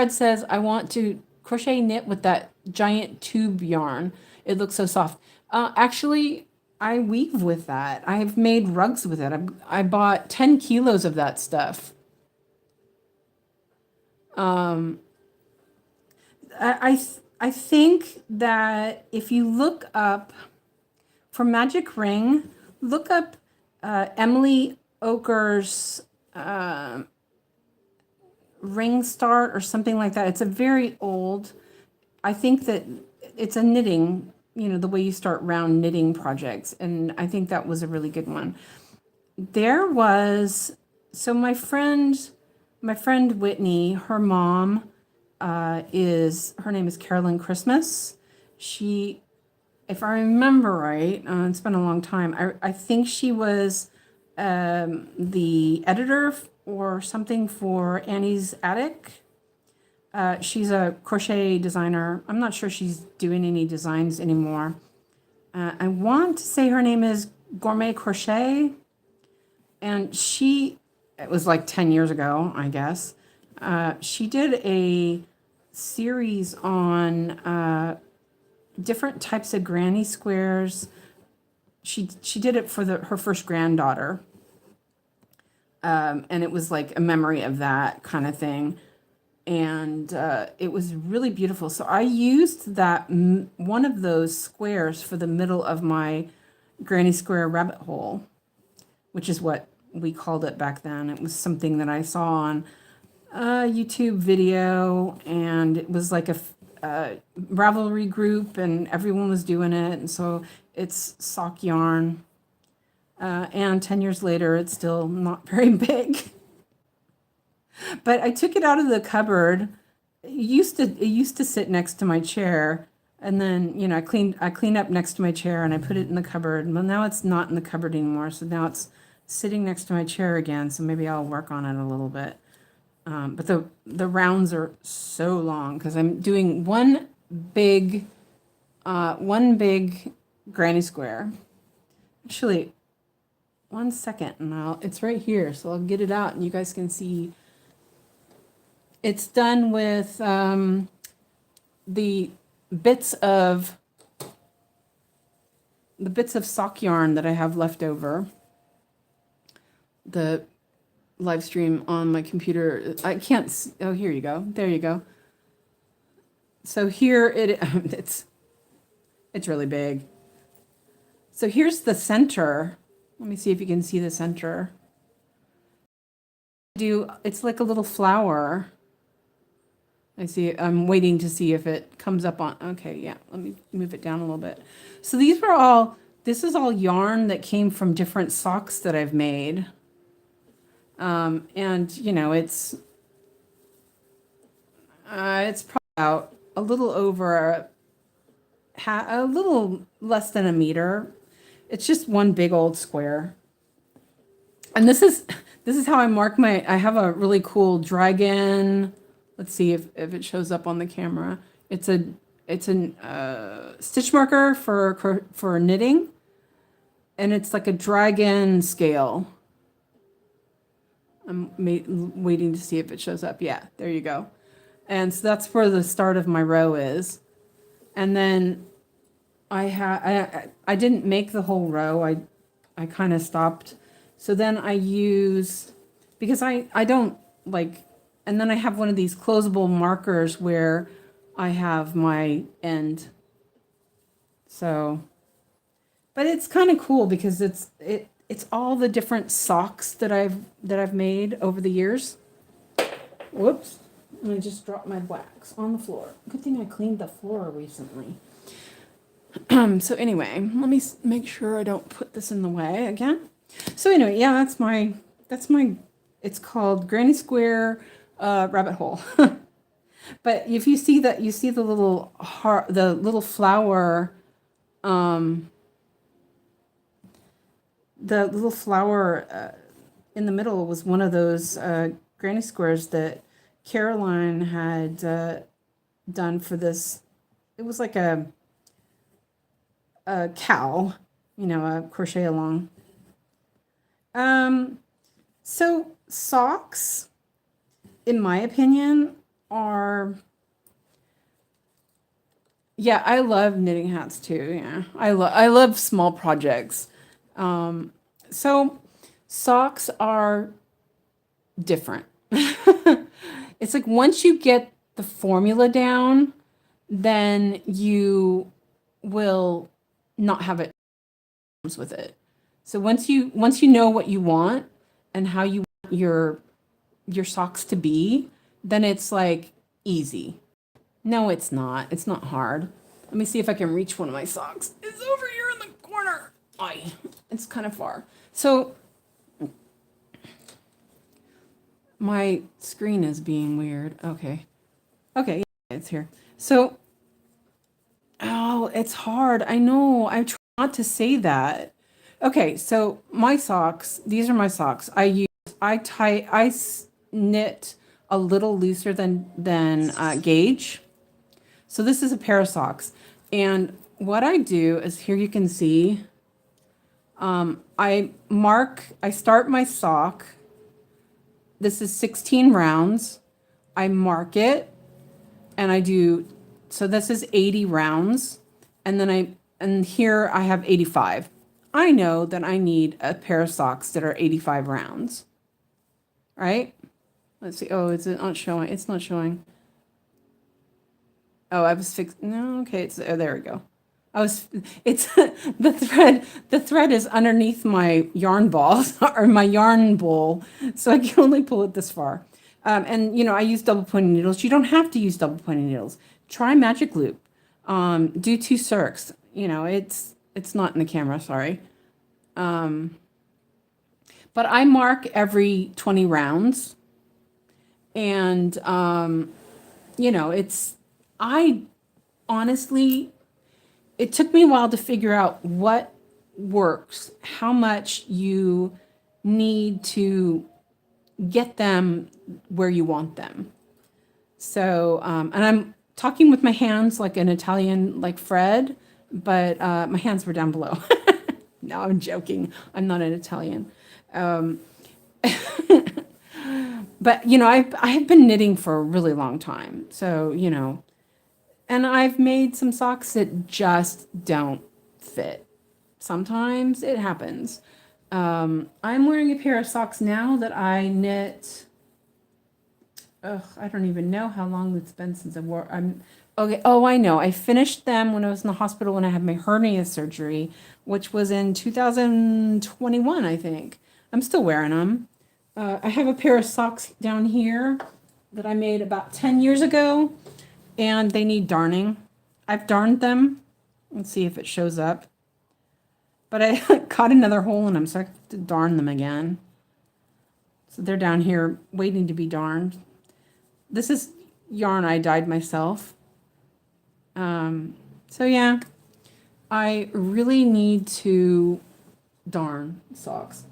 says, I want to crochet knit with that giant tube yarn. It looks so soft. Actually, I weave with that. I've made rugs with it. I bought 10 kilos of that stuff. I think that if you look up for magic ring, look up Emily Oker's Ring Start or something like that. It's a very old, I think that it's a knitting, the way you start round knitting projects. And I think that was a really good one. There was, so my friend Whitney, her mom her name is Carolyn Christmas. She, if I remember right, it's been a long time. I think she was the editor or something for Annie's Attic. She's a crochet designer. I'm not sure she's doing any designs anymore. I want to say her name is Gourmet Crochet. And it was like 10 years ago, I guess. She did a series on different types of granny squares. She did it for her first granddaughter. And it was like a memory of that kind of thing. And it was really beautiful. So I used that one of those squares for the middle of my granny square rabbit hole, which is what we called it back then. It was something that I saw on a YouTube video, and it was like a Ravelry group, and everyone was doing it. And so it's sock yarn. And 10 years later, it's still not very big. But I took it out of the cupboard. It used to sit next to my chair, and then I cleaned up next to my chair and I put it in the cupboard. Well, now it's not in the cupboard anymore, so now it's sitting next to my chair again. So maybe I'll work on it a little bit. But the rounds are so long because I'm doing one big granny square. Actually, 1 second, and it's right here, so I'll get it out and you guys can see. It's done with the bits of sock yarn that I have left over. The live stream on my computer, I can't see, oh, here you go. There you go. So here it's really big. So here's the center. Let me see if you can see the center. It's like a little flower. I'm waiting to see if it comes up on, okay, yeah, let me move it down a little bit. So this is all yarn that came from different socks that I've made. And it's probably about a little over a little less than a meter. It's just one big old square. And this is how I mark I have a really cool dragon. Let's see if it shows up on the camera. It's a stitch marker for knitting, and it's like a dragon scale. I'm waiting to see if it shows up. Yeah, there you go. And so that's where the start of my row is. And then I didn't make the whole row. I kind of stopped. So then I use, because I don't like, and then I have one of these closable markers where I have my end. So, but it's kind of cool because it's all the different socks that I've made over the years. Whoops. And I just dropped my wax on the floor. Good thing I cleaned the floor recently. So anyway, let me make sure I don't put this in the way again. So anyway, yeah, that's my, it's called Granny Square Rabbit Hole. But if you see that, you see the little heart, the little flower, in the middle was one of those granny squares that Caroline had done for this. It was like a cow, a crochet along. So socks, in my opinion, are, yeah, I love knitting hats too. Yeah, I love small projects. So socks are different. It's like once you get the formula down, then you will not have it with it. So once you know what you want and how you want your socks to be, then it's like easy. No, it's not. It's not hard. Let me see if I can reach one of my socks. It's over here in the corner. Ay, it's kind of far. So my screen is being weird. Okay. Okay, it's here. So, oh, it's hard. I know. I try not to say that. Okay, so my socks, these are my socks. I knit a little looser than gauge. So this is a pair of socks. And what I do is, here you can see, I start my sock. This is 16 rounds. I mark it and I do, so this is 80 rounds. And then here I have 85. I know that I need a pair of socks that are 85 rounds, right? Let's see. Oh, is it not showing? It's not showing. Oh, I was fixed. No, okay. There we go. It's the thread is underneath my yarn ball or my yarn bowl. So I can only pull it this far. And I use double pointing needles. You don't have to use double pointing needles. Try magic loop. Do 2 circs. It's not in the camera, sorry. But I mark every 20 rounds. And, I honestly, it took me a while to figure out what works, how much you need to get them where you want them. So, and I'm talking with my hands like an Italian, like Fred, but my hands were down below. No, I'm joking. I'm not an Italian. But, I've been knitting for a really long time. So, and I've made some socks that just don't fit. Sometimes it happens. I'm wearing a pair of socks now that I knit. I don't even know how long it's been since I wore. Okay. Oh, I know. I finished them when I was in the hospital when I had my hernia surgery, which was in 2021, I think. I'm still wearing them. I have a pair of socks down here that I made about 10 years ago, and they need darning. I've darned them. Let's see if it shows up. But I caught another hole in them, so I have to darn them again. So they're down here waiting to be darned. This is yarn I dyed myself. So yeah, I really need to darn socks.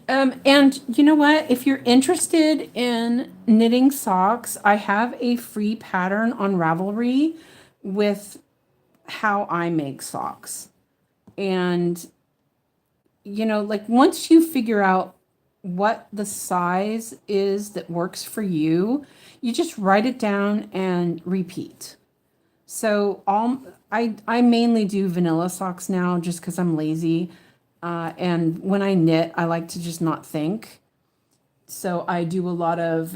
And you know what? If you're interested in knitting socks, I have a free pattern on Ravelry with how I make socks. And, like once you figure out what the size is that works for you, you just write it down and repeat. So I mainly do vanilla socks now just because I'm lazy. And when I knit, I like to just not think. So I do a lot of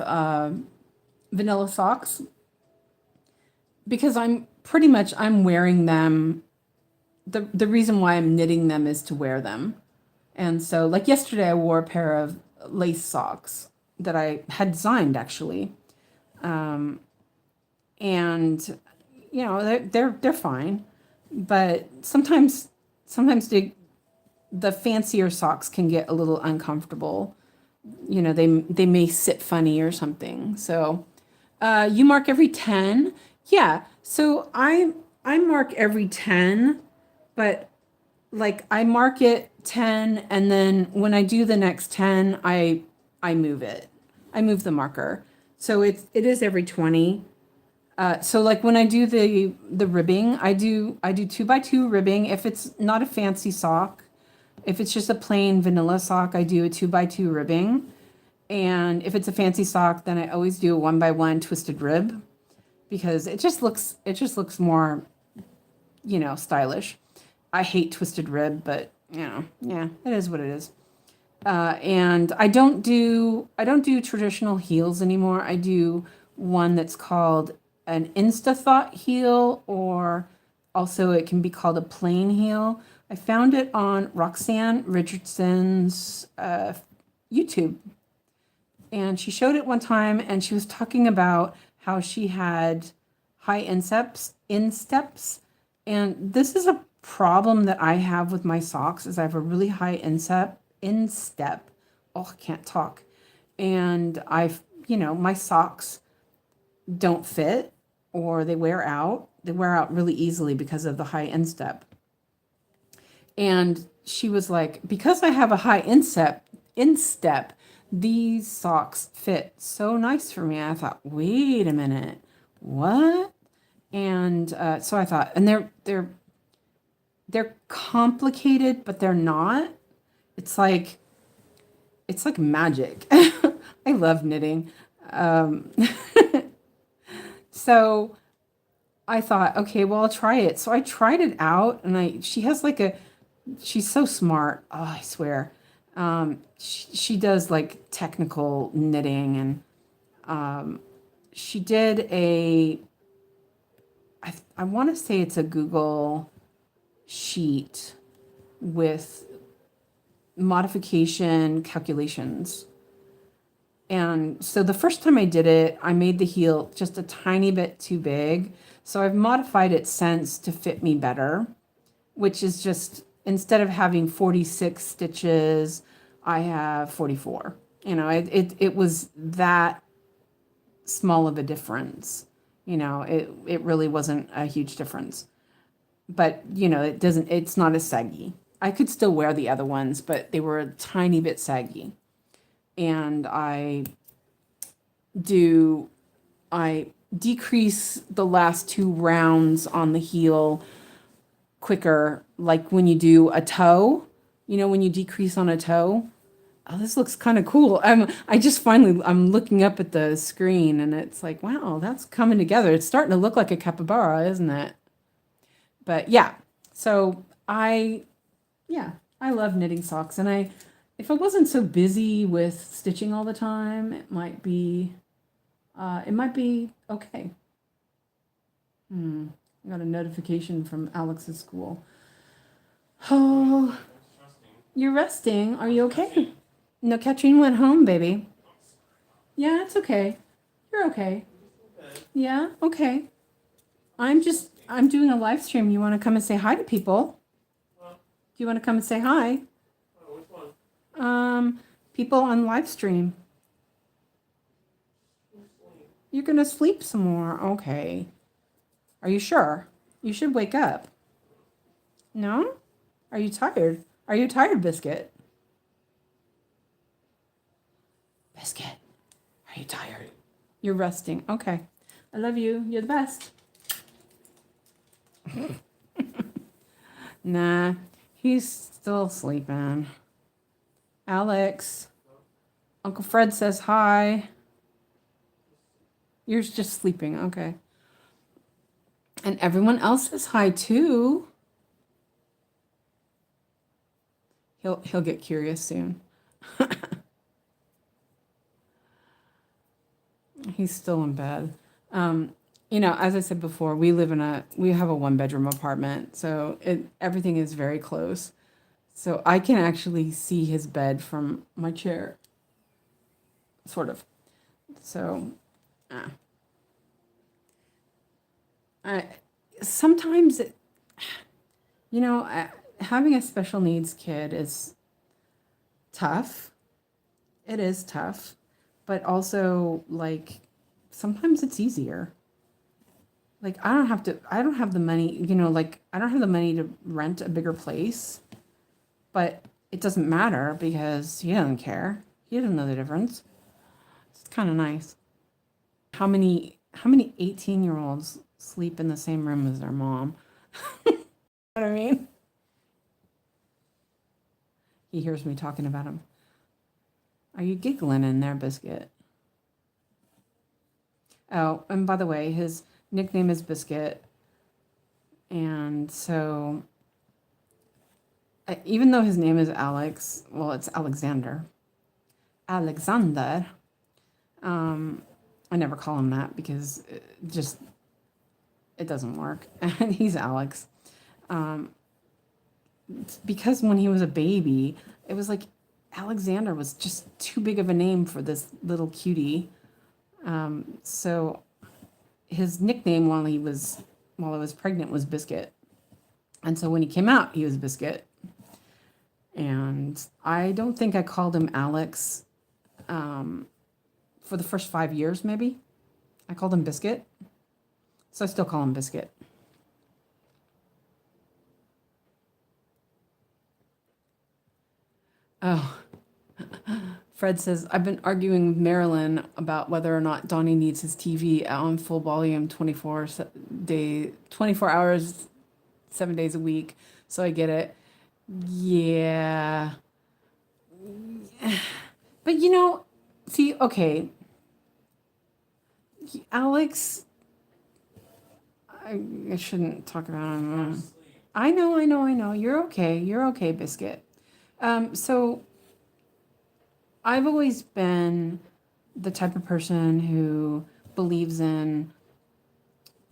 vanilla socks because I'm wearing them. The reason why I'm knitting them is to wear them. And so like yesterday, I wore a pair of lace socks that I had designed actually. And they're fine, but sometimes the fancier socks can get a little uncomfortable. They may sit funny or something. So you mark every 10. Yeah. So I mark every 10, but like I mark it 10, and then when I do the next 10, I move it. I move the marker. So it is every 20. So like when I do the ribbing, I do 2x2 ribbing. If it's not a fancy sock, if it's just a plain vanilla sock, I do a 2x2 ribbing. And if it's a fancy sock, then I always do a 1x1 twisted rib because it just looks more, stylish. I hate twisted rib, but yeah, it is what it is. And I don't do traditional heels anymore. I do one that's called an Insta-Thought heel, or also it can be called a plain heel. I found it on Roxanne Richardson's YouTube. And she showed it one time, and she was talking about how she had high insteps. And this is a problem that I have with my socks is I have a really high instep. Oh, I can't talk. And my socks don't fit or they wear out. They wear out really easily because of the high instep. And she was like, because I have a high instep, these socks fit so nice for me. I thought, wait a minute, what? And so I thought, and they're complicated, but they're not. It's like magic. I love knitting. So I thought, okay, well, I'll try it. So I tried it out, and she has she's so smart. Oh, I swear. She does like technical knitting, and she did I want to say it's a Google sheet with modification calculations. And so the first time I did it, I made the heel just a tiny bit too big. So I've modified it since to fit me better, which is just instead of having 46 stitches, I have 44. It was that small of a difference. It really wasn't a huge difference. But, it's not as saggy. I could still wear the other ones, but they were a tiny bit saggy. And I decrease the last 2 rounds on the heel quicker, like when you do a toe, when you decrease on a toe. Oh, this looks kind of cool. I'm looking up at the screen, and it's like, wow, that's coming together. It's starting to look like a capybara, isn't it? But yeah, so I love knitting socks, and if I wasn't so busy with stitching all the time, it might be okay. I got a notification from Alex's school. Oh, you're resting. Are you okay? No, Katrine went home, baby. Yeah, it's okay. You're okay. Yeah, okay. I'm doing a live stream. You want to come and say hi to people? Do you want to come and say hi? People on live stream. You're gonna sleep some more. Okay. Are you sure? You should wake up. No? Are you tired? Are you tired, Biscuit? Biscuit, are you tired? You're resting. Okay. I love you. You're the best. Nah, he's still sleeping. Alex, Uncle Fred says hi. You're just sleeping. Okay. And everyone else says hi too. He'll get curious soon. He's still in bed. As I said before, we have a 1-bedroom apartment, so everything is very close. So I can actually see his bed from my chair, sort of. So, sometimes, having a special needs kid is tough. It is tough, but also sometimes it's easier. I don't have the money, I don't have the money to rent a bigger place, but it doesn't matter because he doesn't care. He doesn't know the difference. It's kind of nice. How many 18-year-olds sleep in the same room as their mom? You know what I mean? He hears me talking about him. Are you giggling in there, Biscuit? Oh, and by the way, his nickname is Biscuit. And so, even though his name is Alex, well, it's Alexander. Alexander. I never call him that because it doesn't work. And he's Alex. Because when he was a baby, it was like Alexander was just too big of a name for this little cutie. So his nickname while I was pregnant was Biscuit. And so when he came out, he was Biscuit. And I don't think I called him Alex for the first 5 years, maybe. I called him Biscuit. So I still call him Biscuit. Oh, Fred says, I've been arguing with Marilyn about whether or not Donnie needs his TV on full volume 24 hours, 7 days a week. So I get it. Yeah. But see, okay. Alex, I shouldn't talk about him. I know. You're okay, Biscuit. So I've always been the type of person who believes in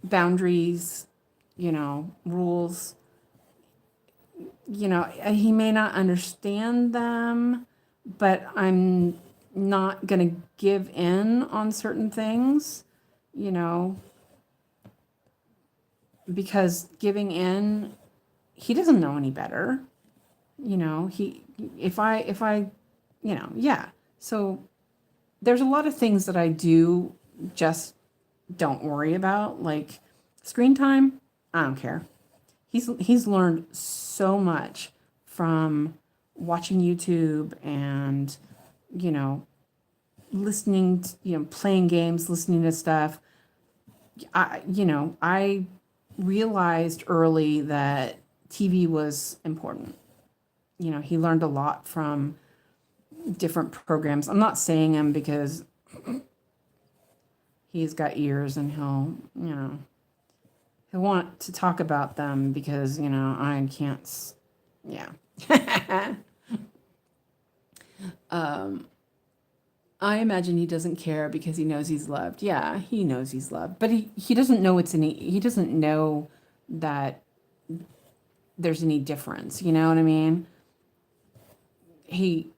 boundaries, rules. He may not understand them, but I'm not going to give in on certain things, because giving in, he doesn't know any better. If I, yeah. So there's a lot of things that I do just don't worry about, like screen time. I don't care. He's learned so much from watching YouTube and, listening to, playing games, listening to stuff. I realized early that TV was important. He learned a lot from different programs. I'm not saying him because he's got ears and he'll want to talk about them because, I can't, yeah. I imagine he doesn't care because he knows he's loved. Yeah, he knows he's loved, but he doesn't know he doesn't know that there's any difference. You know what I mean? He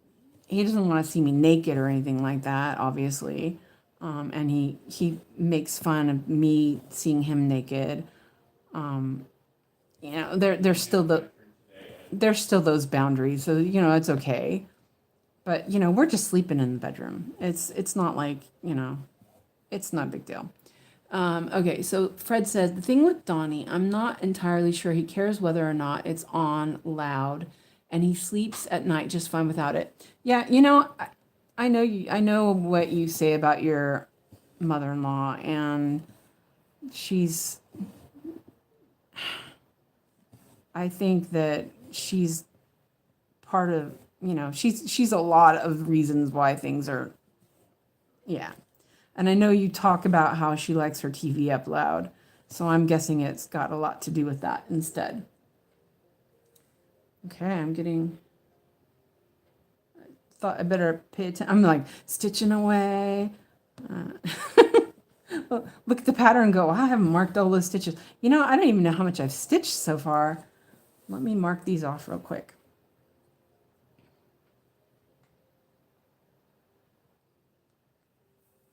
doesn't want to see me naked or anything like that, obviously. And he makes fun of me seeing him naked. There's still those boundaries, so it's okay. But we're just sleeping in the bedroom. It's not like it's not a big deal. Okay, so Fred says the thing with Donnie, I'm not entirely sure he cares whether or not it's on loud, and he sleeps at night just fine without it. Yeah, I know you. I know what you say about your mother-in-law, and she's. I think that she's part of. She's a lot of reasons why things are. Yeah, and I know you talk about how she likes her TV up loud, so I'm guessing it's got a lot to do with that instead. Okay, I'm getting. Thought I better pay attention. I'm like stitching away. Look at the pattern and go, I haven't marked all those stitches. I don't even know how much I've stitched so far. Let me mark these off real quick.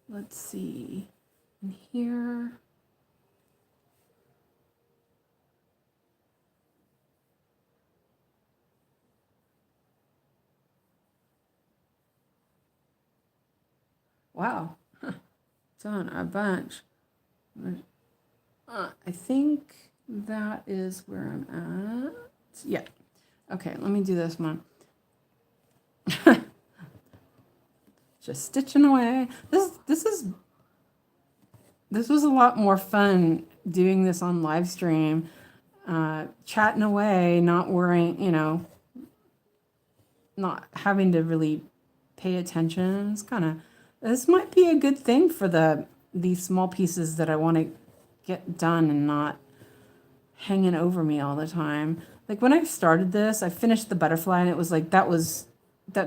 Let's see. In here. Wow. Done a bunch. I think that is where I'm at. Yeah. Okay, let me do this one. Just stitching away. This was a lot more fun doing this on live stream, chatting away, not worrying, not having to really pay attention. It's this might be a good thing for these small pieces that I want to get done and not hanging over me all the time. Like when I started this, I finished the butterfly and it was like that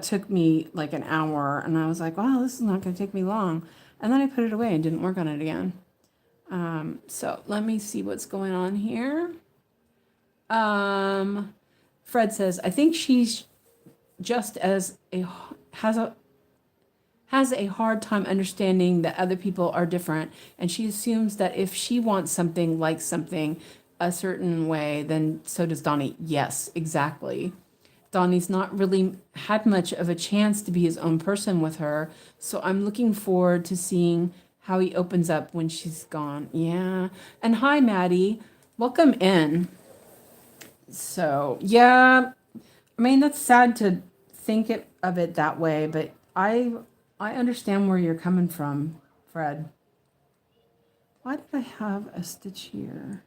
took me like an hour, and I was like, wow, this is not going to take me long. And then I put it away and didn't work on it again. So let me see what's going on here. Fred says, I think she's just as has a has a hard time understanding that other people are different, and she assumes that if she wants something like something a certain way, then so does Donnie. Yes, exactly. Donnie's not really had much of a chance to be his own person with her, so I'm looking forward to seeing how he opens up when she's gone. Yeah. And hi, Maddie. Welcome in. So, yeah, I mean, that's sad to think of it that way, but I understand where you're coming from, Fred. Why did I have a stitch here?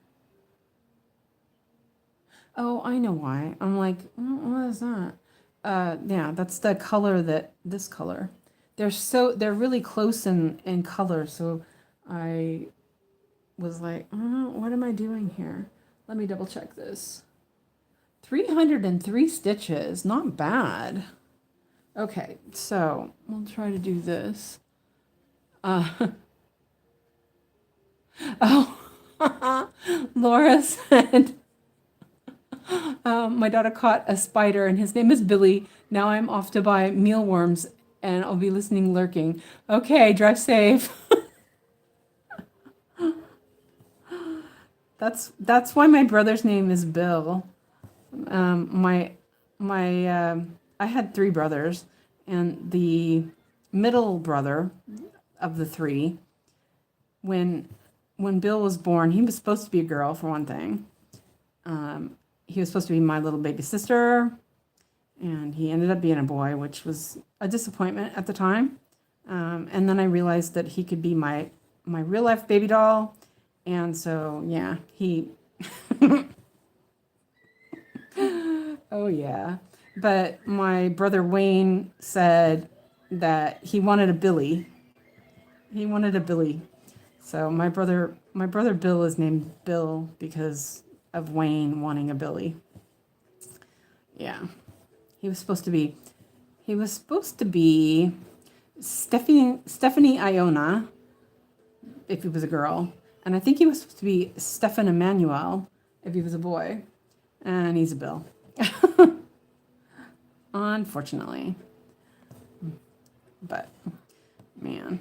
Oh, I know why. I'm like, what is that? Yeah, that's the color this color. They're really close in color, so I was like, what am I doing here? Let me double check this. 303 stitches, not bad. Okay, so we'll try to do this. Oh, Laura said, my daughter caught a spider and his name is Billy. Now I'm off to buy mealworms and I'll be listening lurking. Okay, drive safe. That's why my brother's name is Bill. My I had three brothers, and the middle brother of the three, when Bill was born, he was supposed to be a girl for one thing. He was supposed to be my little baby sister, and he ended up being a boy, which was a disappointment at the time. And then I realized that he could be my real life baby doll, and so yeah, he. Oh yeah, but my brother Wayne said that he wanted a Billy. He wanted a Billy. So my brother Bill is named Bill because of Wayne wanting a Billy. Yeah. He was supposed to be Stephanie Iona if he was a girl. And I think he was supposed to be Stefan Emmanuel if he was a boy. And he's a Bill. Unfortunately. But man,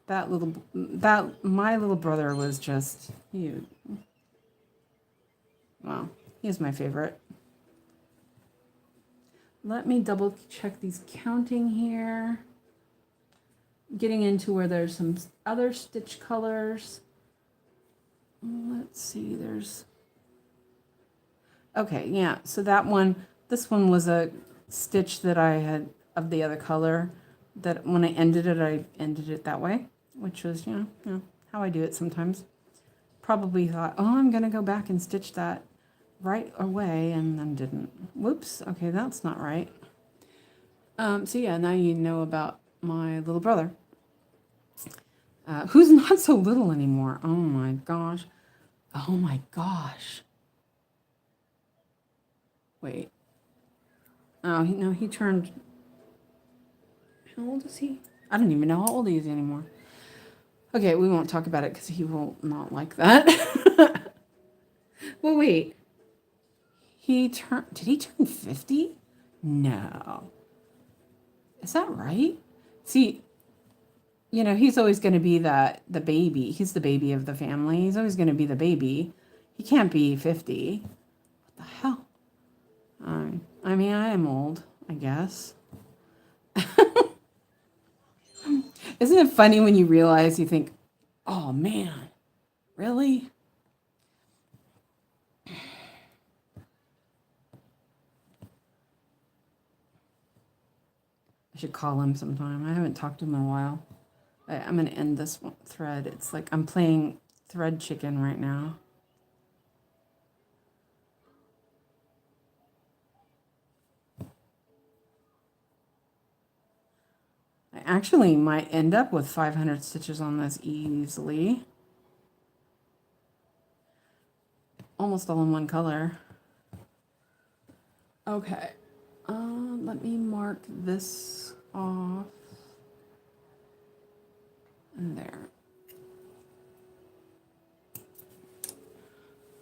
my little brother was just huge. Well, he's my favorite. Let me double check these counting here. Getting into where there's some other stitch colors. Let's see, okay, yeah, so this one was a stitch that I had of the other color, that when I ended it that way, which was, how I do it sometimes. Probably thought, oh, I'm going to go back and stitch that right away, and then didn't. Whoops, okay, that's not right. So yeah, now you know about my little brother, who's not so little anymore. Oh my gosh. Oh my gosh. Wait. Oh, he turned. How old is he? I don't even know how old he is anymore. Okay, we won't talk about it because he will not like that. Well, wait. Did he turn 50? No. Is that right? See, he's always going to be the baby. He's the baby of the family. He's always going to be the baby. He can't be 50. What the hell? I mean, I am old, I guess. Isn't it funny when you realize, you think, oh man, really? I should call him sometime. I haven't talked to him in a while. I'm going to end this thread. It's like I'm playing thread chicken right now. I actually might end up with 500 stitches on this easily. Almost all in one color. Okay. Let me mark this off. And there.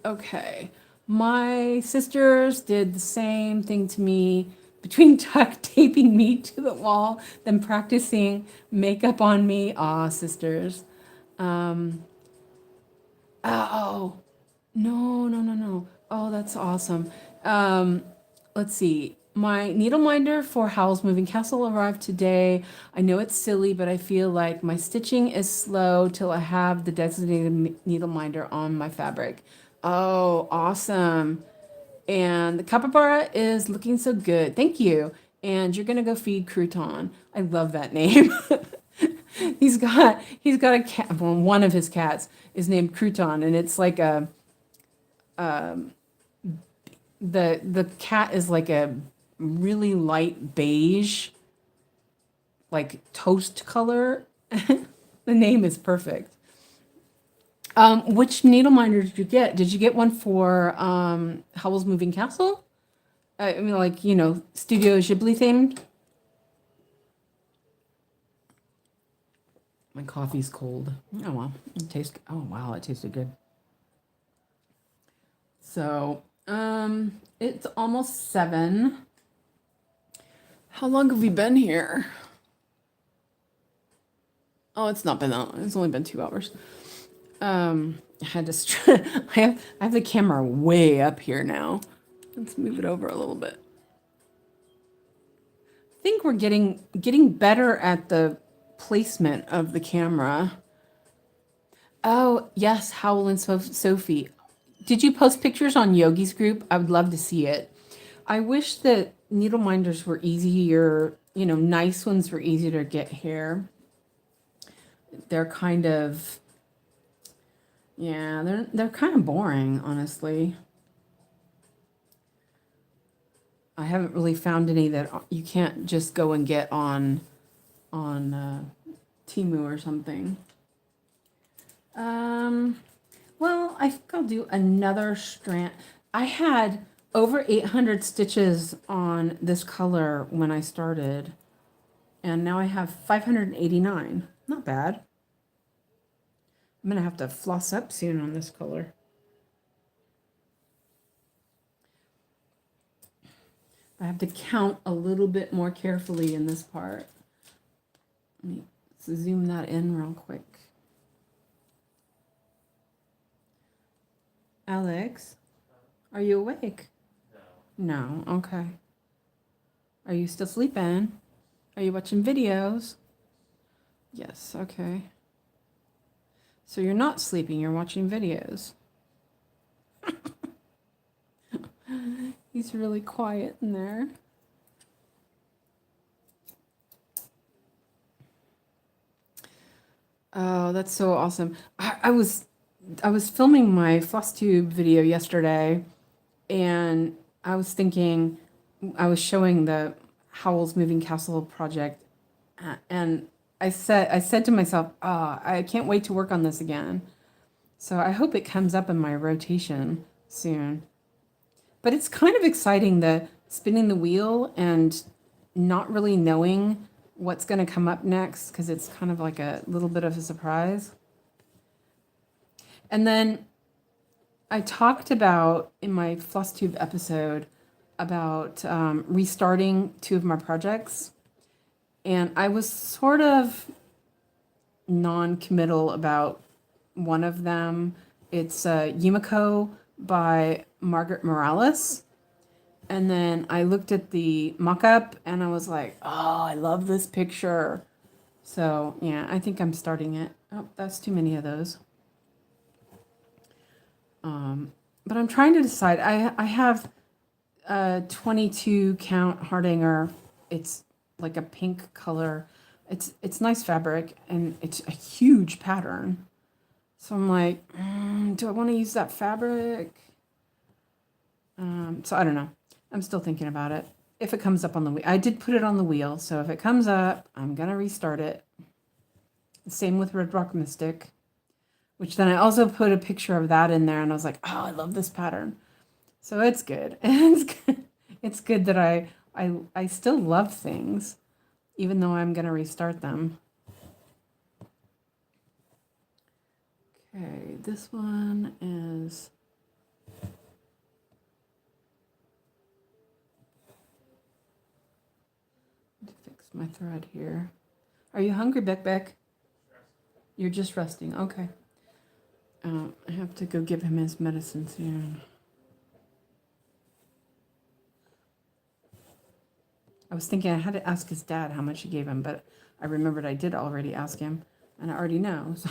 Okay. My sisters did the same thing to me between duct taping me to the wall, then practicing makeup on me. Aw, sisters. Um, oh, no, no, no, no. Oh, that's awesome. Um, let's see. My needle minder for Howl's Moving Castle arrived today. I know it's silly, but I feel like my stitching is slow till I have the designated needle minder on my fabric. Oh, awesome. And the capybara is looking so good. Thank you. And you're gonna go feed Crouton. I love that name. He's got a cat. Well, one of his cats is named Crouton, and it's like a the cat is like a really light beige, like toast color. The name is perfect. Which needle minder did you get? Did you get one for Howl's Moving Castle? I mean, like, Studio Ghibli themed? My coffee's cold. Oh, well. Oh, wow, it tasted good. So, it's almost 7. How long have we been here? Oh, it's not been that long. It's only been 2 hours. I had to. I have the camera way up here now. Let's move it over a little bit. I think we're getting better at the placement of the camera. Oh yes, Howl and Sophie. Did you post pictures on Yogi's group? I would love to see it. I wish that needle minders were easier. Nice ones were easier to get here. They're kind of. Yeah, they're kind of boring, honestly. I haven't really found any that you can't just go and get on Temu or something. Well, I think I'll do another strand. I had over 800 stitches on this color when I started, and now I have 589. Not bad. I'm gonna have to floss up soon on this color. I have to count a little bit more carefully in this part. Let me zoom that in real quick. Alex, are you awake? No. No, okay. Are you still sleeping? Are you watching videos? Yes, okay. So you're not sleeping, you're watching videos. He's really quiet in there. Oh, that's so awesome. I was filming my floss tube video yesterday, and I was thinking, I was showing the Howl's Moving Castle project, and I said to myself, I can't wait to work on this again. So I hope it comes up in my rotation soon. But it's kind of exciting, the spinning the wheel and not really knowing what's going to come up next, because it's kind of like a little bit of a surprise. And then I talked about in my floss tube episode about restarting 2 of my projects, and I was sort of non-committal about one of them. It's 𝐒𝐓𝐈𝐓𝐇 by Margaret Morales. And then I looked at the mock-up and I was like, oh, I love this picture. So yeah, I think I'm starting it. Oh, that's too many of those. But I'm trying to decide. I have a 22 count Hardanger. It's like a pink color. It's nice fabric and it's a huge pattern. So I'm like, do I want to use that fabric? So I don't know. I'm still thinking about it. If it comes up on the wheel, I did put it on the wheel. So if it comes up, I'm going to restart it. Same with Red Rock Mystic, which then I also put a picture of that in there. And I was like, oh, I love this pattern. So it's good. It's good that I still love things, even though I'm going to restart them. Okay, this one is... Where's my thread here? Are you hungry, Beck? You're just resting. Okay. I have to go give him his medicine soon. I was thinking I had to ask his dad how much he gave him, but I remembered I did already ask him, and I already know, so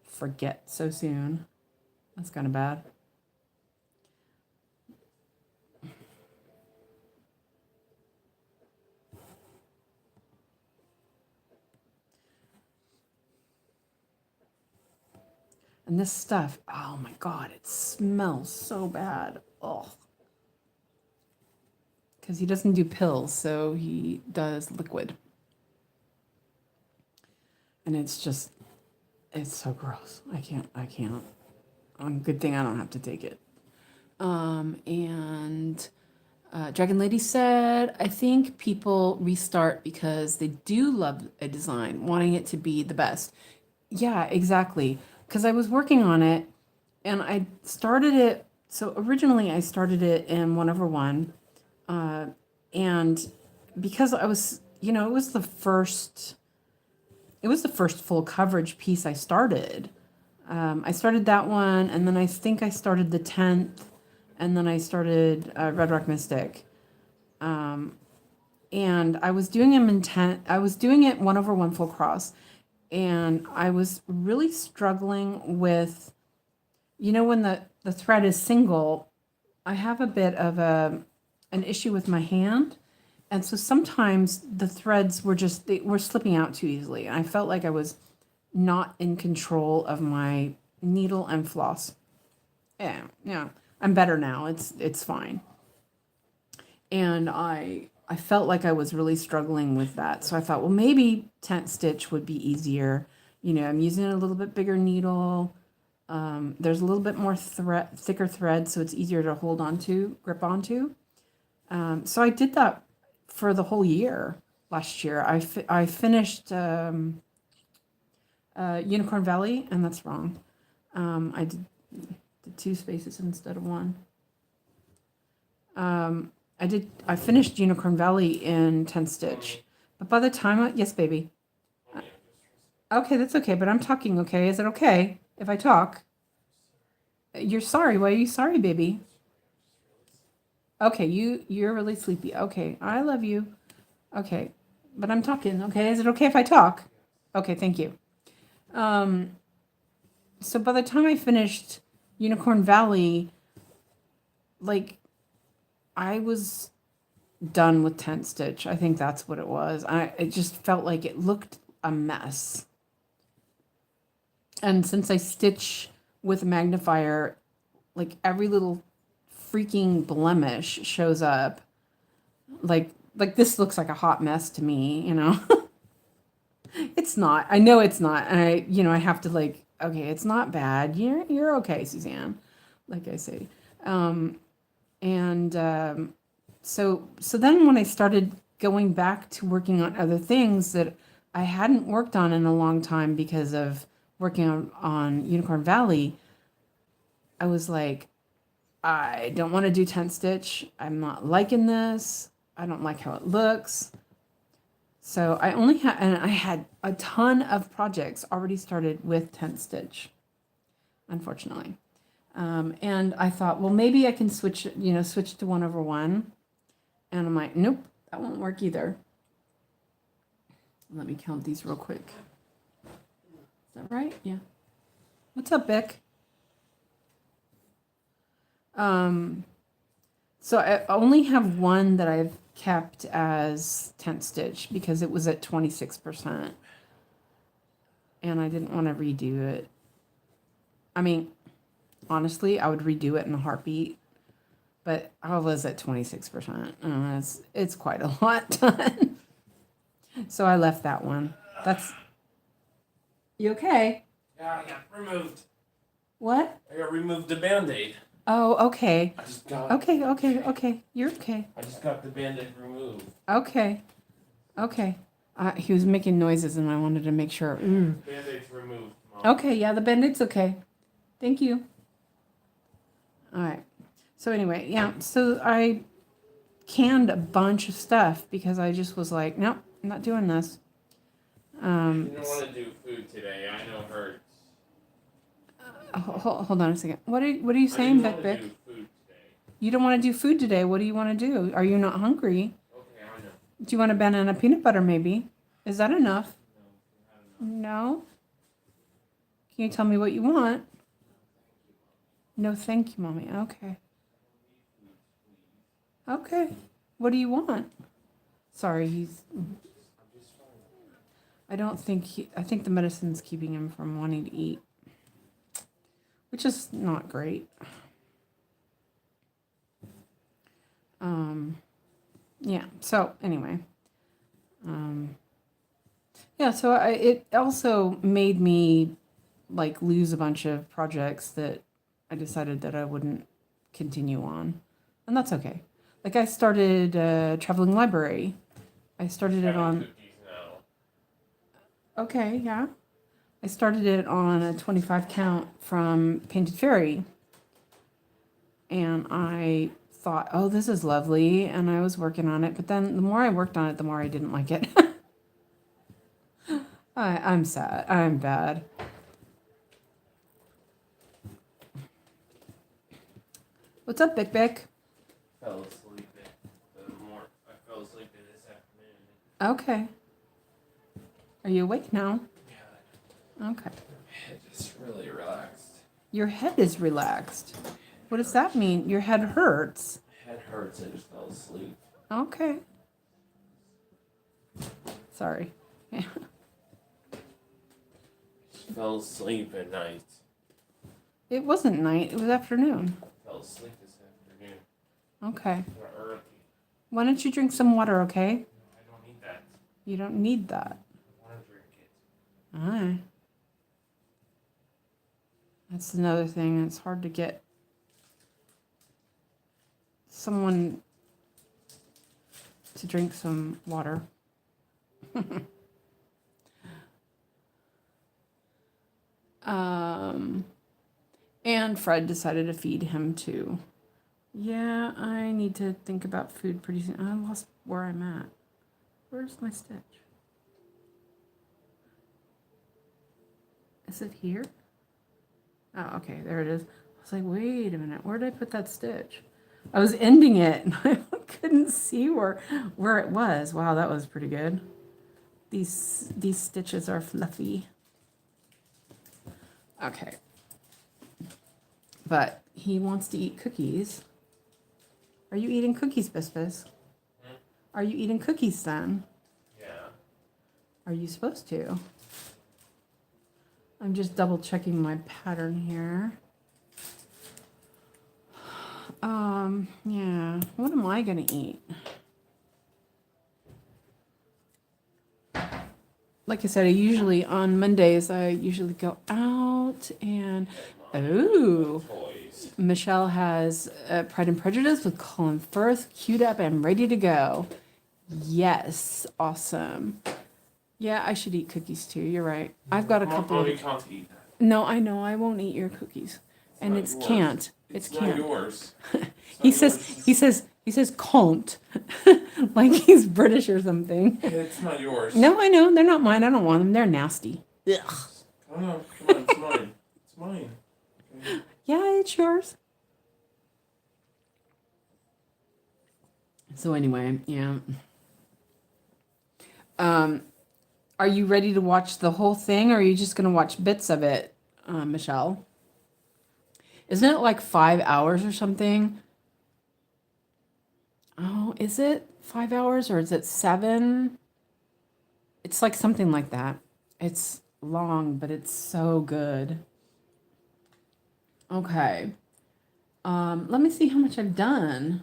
forget so soon. That's kind of bad. And this stuff, oh my God, it smells so bad. Oh. Because he doesn't do pills, so he does liquid. And it's just, it's so gross. I can't. Good thing I don't have to take it. Dragon Lady said, I think people restart because they do love a design, wanting it to be the best. Yeah, exactly. Because I was working on it, and I started it. So originally I started it in 1/1. And because I was, it was the first full coverage piece I started. I started that one, and then I think I started the 10th, and then I started Red Rock Mystic. And I was doing them I was doing it 1/1 full cross, and I was really struggling with, when the thread is single, I have a bit of an issue with my hand. And so sometimes the threads they were slipping out too easily. And I felt like I was not in control of my needle and floss. Yeah, I'm better now. It's fine. And I felt like I was really struggling with that. So I thought, well, maybe tent stitch would be easier. I'm using a little bit bigger needle. There's a little bit more thicker thread, so it's easier to grip onto. So I did that for the whole year last year. I finished Unicorn Valley, and that's wrong. I did 2 spaces instead of 1. I finished Unicorn Valley in 10 stitch, but by the time yes, baby. Okay, that's okay, but I'm talking. Okay, is it okay if I talk? You're sorry. Why are you sorry, baby? Okay, you're really sleepy. Okay, I love you. Okay, but I'm talking. Okay, is it okay if I talk? Okay, thank you. So by the time I finished Unicorn Valley, like, I was done with tent stitch. I think that's what it was. It just felt like it looked a mess. And since I stitch with a magnifier, like, every little freaking blemish shows up. Like this looks like a hot mess to me, It's not. I know it's not. And I have to, like, okay, it's not bad. You're okay, Suzanne, like I say. So then when I started going back to working on other things that I hadn't worked on in a long time because of working on Unicorn Valley, I was like, I don't want to do tent stitch. I'm not liking this. I don't like how it looks. So I had a ton of projects already started with tent stitch, unfortunately. And I thought, well, maybe I can switch to 1/1. And I'm like, nope, that won't work either. Let me count these real quick. Is that right? Yeah. What's up, Beck? So I only have one that I've kept as tent stitch because it was at 26%. And I didn't want to redo it. I mean, honestly, I would redo it in a heartbeat, but I was at 26%. It's quite a lot done. So I left that one. You okay? Yeah, I got removed. What? I got removed the Band-Aid. Oh, okay. I just got Okay. You're okay. I just got the Band-Aid removed. Okay. He was making noises, and I wanted to make sure. Band-Aid's removed, Mom. Okay, yeah, the Band-Aid's okay. Thank you. All right. So anyway, yeah. So I canned a bunch of stuff because I just was like, nope, I'm not doing this. You don't want to do food today. I know hurts. Hold on a second. What are you saying, Bic Bic? Do food today. You don't want to do food today. What do you want to do? Are you not hungry? Okay, I know. Do you want a banana peanut butter maybe? Is that enough? No, No? Can you tell me what you want? No, thank you, Mommy. Okay. Okay. What do you want? Sorry, I don't think I think the medicine's keeping him from wanting to eat, which is not great. Yeah, so anyway. Yeah, so it also made me like lose a bunch of projects that I decided that I wouldn't continue on. And that's okay. Like I started a traveling library. I started it on... Okay, yeah. I started it on a 25 count from Painted Fairy. And I thought, oh, this is lovely. And I was working on it. But then the more I worked on it, the more I didn't like it. I'm sad. I'm bad. What's up, Bic Bic? I fell asleep this afternoon. Okay. Are you awake now? Yeah. Okay. My head just really relaxed. Your head is relaxed. What does that mean? Your head hurts. My head hurts. I just fell asleep. Okay. Sorry. Yeah. I fell asleep at night. It wasn't night. It was afternoon. I fell asleep this afternoon. Okay. Early. Why don't you drink some water, okay? No, I don't need that. You don't need that. I want to drink it. Alright. That's another thing. It's hard to get someone to drink some water. And Fred decided to feed him too. Yeah, I need to think about food pretty soon. I lost where I'm at. Where's my stitch? Is it here? Oh, okay, there it is. I was like, wait a minute, where did I put that stitch? I was ending it and I couldn't see where it was. Wow, that was pretty good. These stitches are fluffy. Okay. But he wants to eat cookies. Are you eating cookies, Bispis? Are you eating cookies then? Yeah. Are you supposed to? I'm just double checking my pattern here. Yeah. What am I gonna eat? Like I said, on Mondays, I usually go out and, oh, Michelle has Pride and Prejudice with Colin Firth queued up and ready to go. Yes, awesome. Yeah, I should eat cookies too. You're right. I've got a couple of... You can't eat that. No, I know. I won't eat your cookies. And it's can't. It's not can't. yours. He says ''К𝐀'' like he's British or something. It's not yours. No, I know. They're not mine. I don't want them. They're nasty. Ugh. Oh, no, come on, it's mine. It's mine. Okay. Yeah, it's yours. So anyway, yeah. Are you ready to watch the whole thing, or are you just going to watch bits of it, Michelle? Isn't it like 5 hours or something? Oh, is it 5 hours or is it 7? It's like something like that. It's long, but it's so good. Okay. Let me see how much I've done.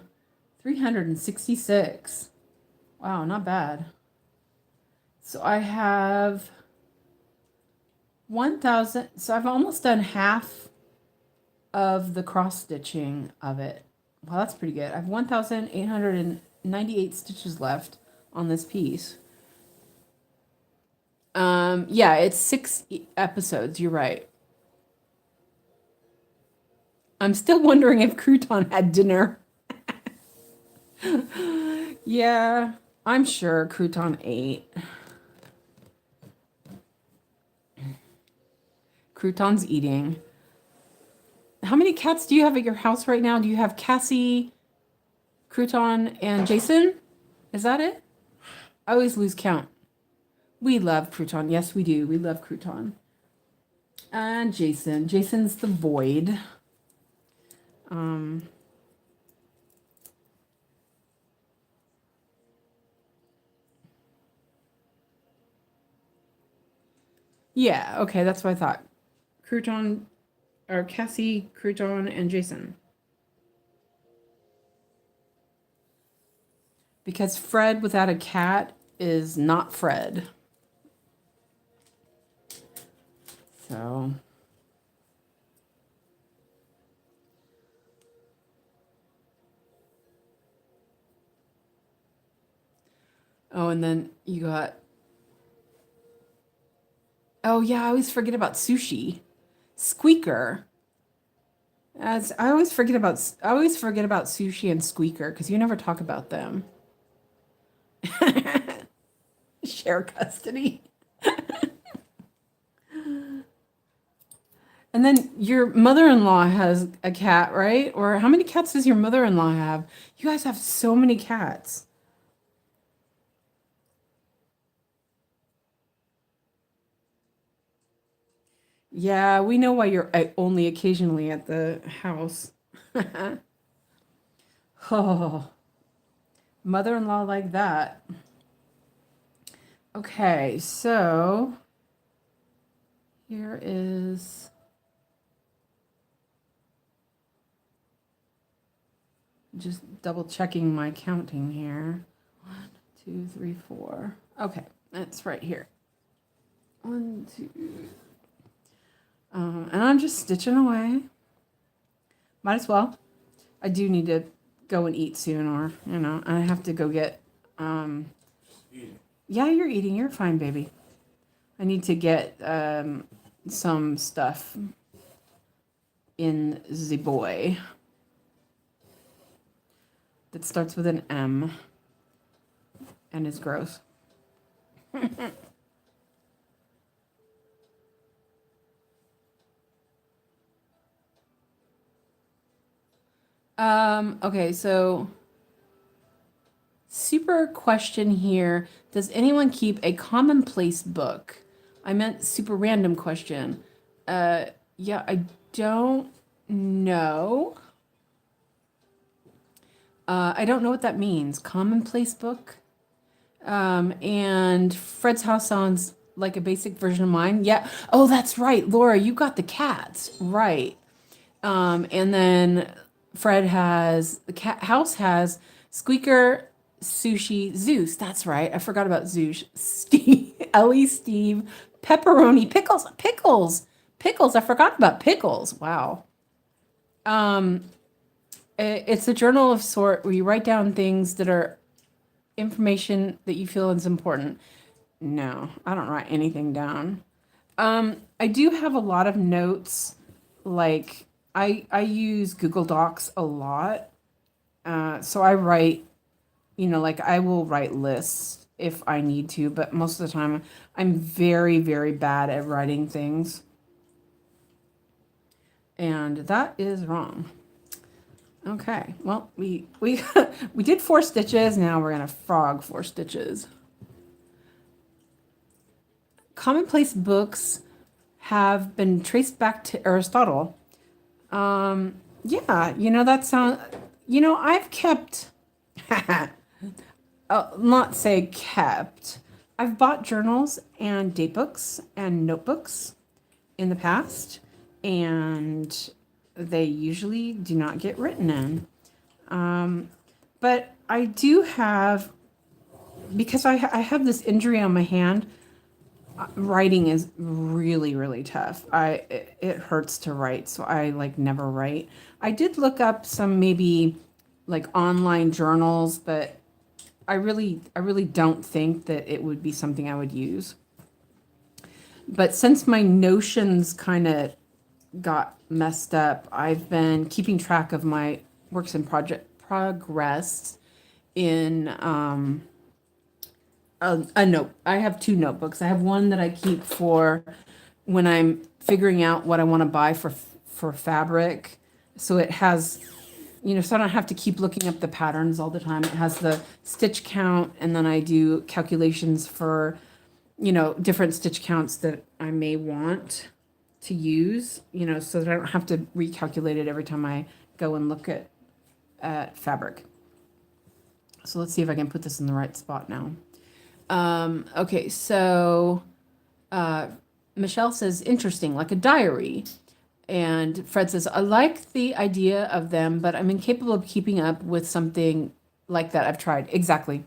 366. Wow, not bad. So I have 1,000. So I've almost done half of the cross stitching of it. Wow, that's pretty good. I have 1,898 stitches left on this piece. Yeah, it's 6 episodes. You're right. I'm still wondering if Crouton had dinner. Yeah, I'm sure Crouton ate. Crouton's eating. How many cats do you have at your house right now? Do you have Cassie, Crouton, and Jason? Is that it? I always lose count. We love Crouton. Yes, we do. We love Crouton. And Jason. Jason's the void. Yeah, okay, that's what I thought. Crouton, or Cassie, Crouton, and Jason. Because Fred without a cat is not Fred. So. Oh, and then you got. Oh, yeah, I always forget about Sushi. Squeaker. As I always forget about Sushi and Squeaker because you never talk about them. Share custody. And then your mother-in-law has a cat, right? Or how many cats does your mother-in-law have? You guys have so many cats. Yeah, we know why you're only occasionally at the house. Oh, mother-in-law like that. Okay, so here is just double checking my counting here. 1, 2, 3, 4. Okay, that's right here. 1, 2. And I'm just stitching away. Might as well. I do need to go and eat soon, or I have to go get. Yeah, you're eating. You're fine, baby. I need to get some stuff in the boy that starts with an M and is gross. Okay, so super question here. Does anyone keep a commonplace book? I meant super random question. Yeah, I don't know. I don't know what that means. Commonplace book? And Fred's house sounds like a basic version of mine. Yeah. Oh, that's right. Laura, you got the cats. Right. And then Fred has the cat house has Squeaker, Sushi, Zeus. That's right. I forgot about Zeus. Steve, Ellie, Steve, Pepperoni, Pickles. I forgot about Pickles. Wow. It's a journal of sort where you write down things that are information that you feel is important. No, I don't write anything down. I do have a lot of notes. Like I use Google Docs a lot. So I write, like I will write lists if I need to, but most of the time I'm very, very bad at writing things. And that is wrong. Okay, well, we we did 4 stitches. Now we're gonna frog 4 stitches. Commonplace books have been traced back to Aristotle. Yeah, that sound. I've kept, not say kept. I've bought journals and date books and notebooks in the past, and they usually do not get written in. But I do have, because I have this injury on my hand, writing is really, really tough. It hurts to write, so I never write. I did look up some maybe online journals, but I really don't think that it would be something I would use. But since my notions kind of got messed up, I've been keeping track of my works in progress, in a note. I have two notebooks. I have one that I keep for when I'm figuring out what I want to buy for fabric. So it has, so I don't have to keep looking up the patterns all the time. It has the stitch count, and then I do calculations for, different stitch counts that I may want to use, so that I don't have to recalculate it every time I go and look at fabric. So let's see if I can put this in the right spot now. Okay, so Michelle says, interesting, like a diary. And Fred says, I like the idea of them, but I'm incapable of keeping up with something like that. I've tried. Exactly.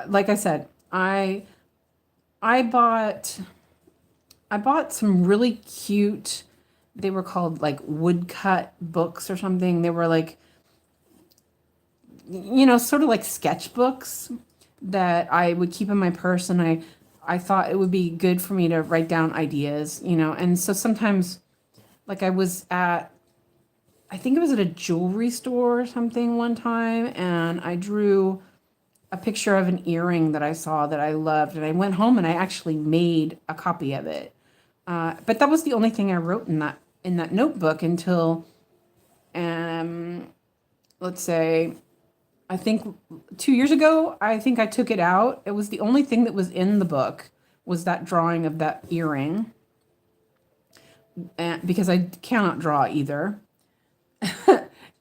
Like I said, I bought some really cute, they were called like woodcut books or something. They were like, sort of like sketchbooks that I would keep in my purse, and I thought it would be good for me to write down ideas, and so sometimes, like I think it was at a jewelry store or something one time, and I drew a picture of an earring that I saw that I loved, and I went home and I actually made a copy of it. But that was the only thing I wrote in that notebook until, let's say, I think 2 years ago, I think I took it out. It was the only thing that was in the book was that drawing of that earring. And because I cannot draw either.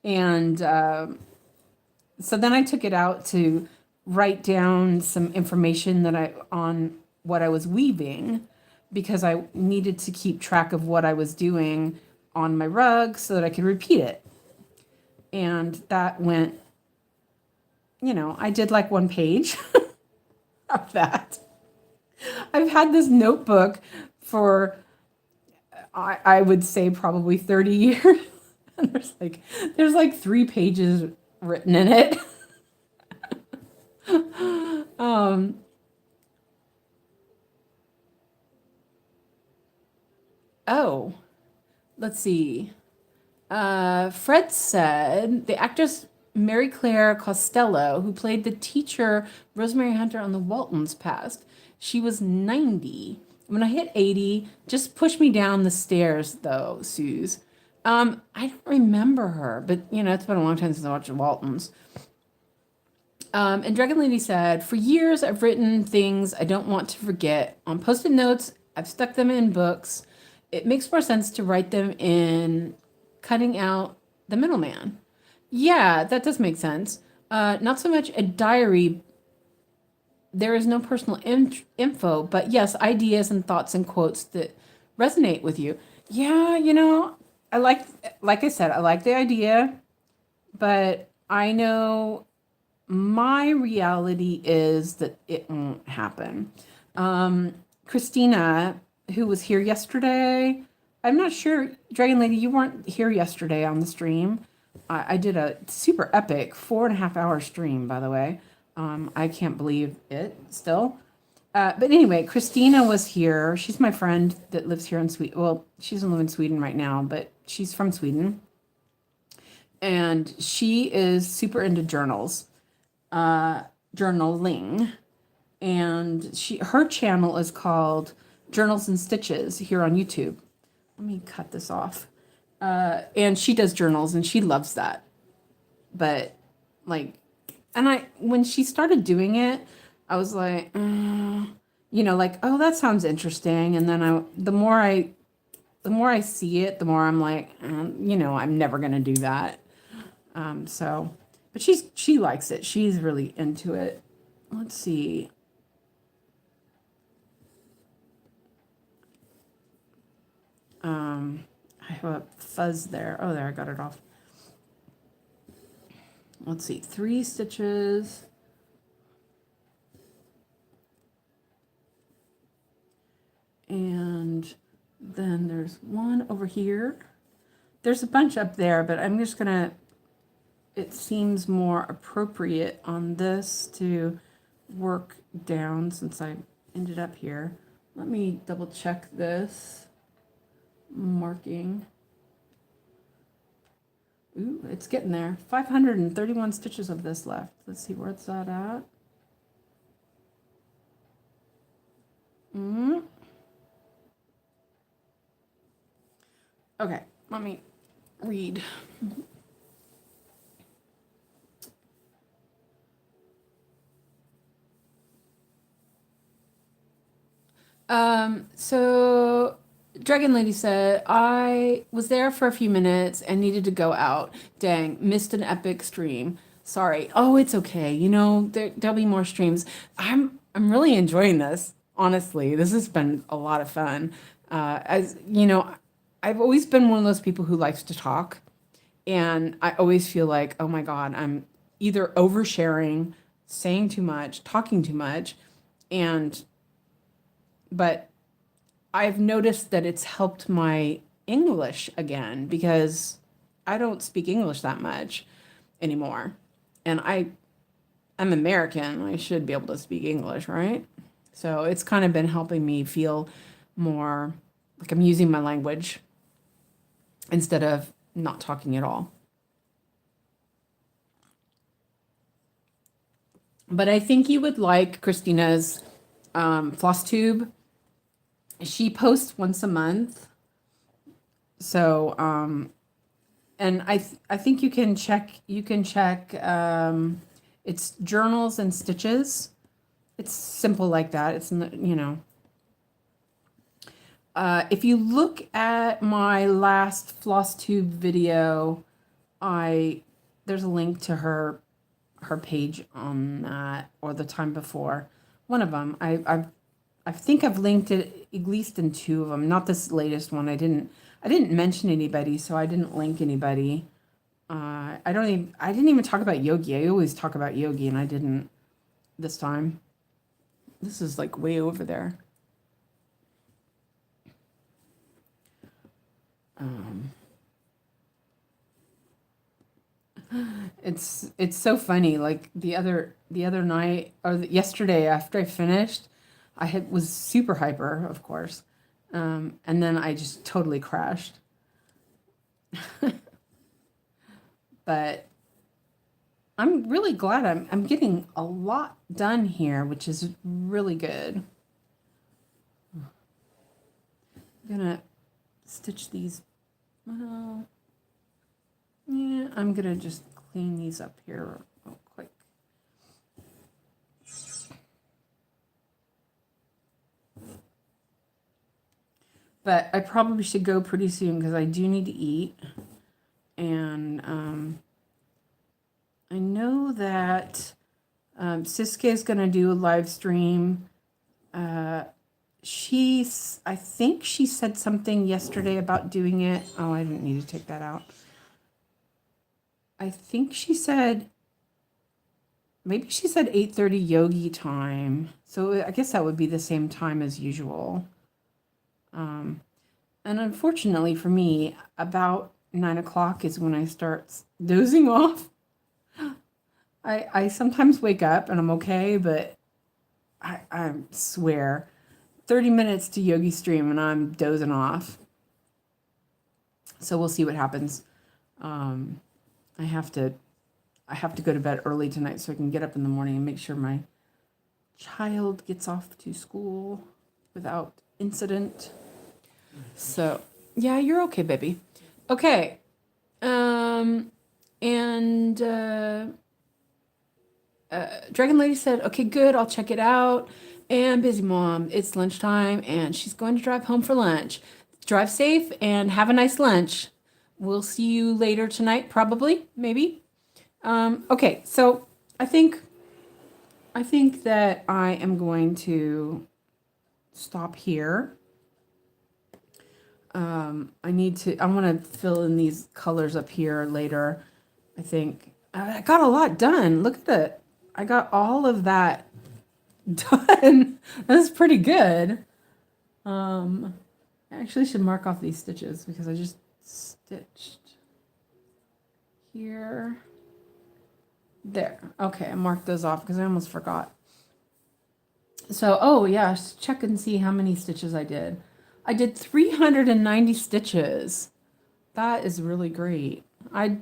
And so then I took it out to write down some information on what I was weaving, because I needed to keep track of what I was doing on my rug so that I could repeat it. And that went, I did like one page of that. I've had this notebook for, I would say, probably 30 years. And there's like 3 pages written in it. Oh, let's see. Fred said the actress Mary Claire Costello, who played the teacher Rosemary Hunter on The Waltons, passed. She was 90. When I hit 80, just push me down the stairs, though, Suze. I don't remember her, but, it's been a long time since I watched The Waltons. And Dragon Lady said, for years I've written things I don't want to forget on Post-it notes. I've stuck them in books. It makes more sense to write them in, cutting out the middleman. Yeah, that does make sense. Not so much a diary. There is no personal info, but yes, ideas and thoughts and quotes that resonate with you. Yeah, I like I said, I like the idea, but I know my reality is that it won't happen. Christina, who was here yesterday, I'm not sure, Dragon Lady, you weren't here yesterday on the stream. I did a super epic 4.5-hour stream, by the way. I can't believe it still. But anyway, Christina was here. She's my friend that lives here in Sweden. Well, she doesn't live in Sweden right now, but she's from Sweden. And she is super into journals, journaling. And her channel is called Journals and Stitches here on YouTube. Let me cut this off. And she does journals and she loves that. But when she started doing it, I was like, oh, that sounds interesting. And then the more I see it, the more I'm like, I'm never going to do that. But she likes it. She's really into it. Let's see. I have a fuzz there. Oh, there, I got it off. Let's see, 3 stitches. And then there's one over here. There's a bunch up there, but I'm just gonna, it seems more appropriate on this to work down since I ended up here. Let me double check this marking. Ooh, it's getting there. 531 stitches of this left. Let's see, where's that at? Okay, let me read. So Dragon Lady said, I was there for a few minutes and needed to go out. Dang, missed an epic stream. Sorry. Oh, it's okay. You know, there'll be more streams. I'm really enjoying this. Honestly, this has been a lot of fun. As you know, I've always been one of those people who likes to talk, and I always feel like, oh my God, I'm either oversharing, saying too much, talking too much, and but I've noticed that it's helped my English again because I don't speak English that much anymore. And I'm American. I should be able to speak English, right? So it's kind of been helping me feel more like I'm using my language instead of not talking at all. But I think you would like Christina's floss tube. She posts once a month. So, and I think you can check, it's journals and stitches. It's simple like that. It's not, you know. If you look at my last floss tube video, there's a link to her page on that, or the time before. One of them. I think I've linked it at least in two of them. Not this latest one. I didn't mention anybody, so I didn't link anybody. I didn't even talk about Yogi. I always talk about Yogi, and I didn't this time. This is like way over there. It's so funny. Like the other night or yesterday after I finished, I was super hyper, of course, and then I just totally crashed. But I'm really glad I'm getting a lot done here, which is really good. I'm gonna stitch these. Well, yeah, I'm gonna just clean these up here real quick. But I probably should go pretty soon because I do need to eat. And I know that Siska is going to do a live stream. I think she said something yesterday about doing it. Oh, I didn't need to take that out. I think she said, maybe she said 8:30 Yogi time. So I guess that would be the same time as usual. And unfortunately for me, about 9 o'clock is when I start dozing off. I sometimes wake up and I'm okay, but I swear 30 minutes to Yogi stream and I'm dozing off. So we'll see what happens. I have to go to bed early tonight so I can get up in the morning and make sure my child gets off to school without incident. So, yeah, you're okay, baby. Okay. Dragon Lady said, okay, good, I'll check it out. And Busy Mom, it's lunchtime and she's going to drive home for lunch. Drive safe and have a nice lunch. We'll see you later tonight, probably, maybe. Okay, so I think that I am going to stop here. I want to fill in these colors up here later. I think I got a lot done. Look at it. I got all of that done. That's pretty good. I actually should mark off these stitches because I just stitched here. There. Okay, I marked those off because I almost forgot. So, oh yeah, check and see how many stitches I did. I did 390 stitches. That is really great. I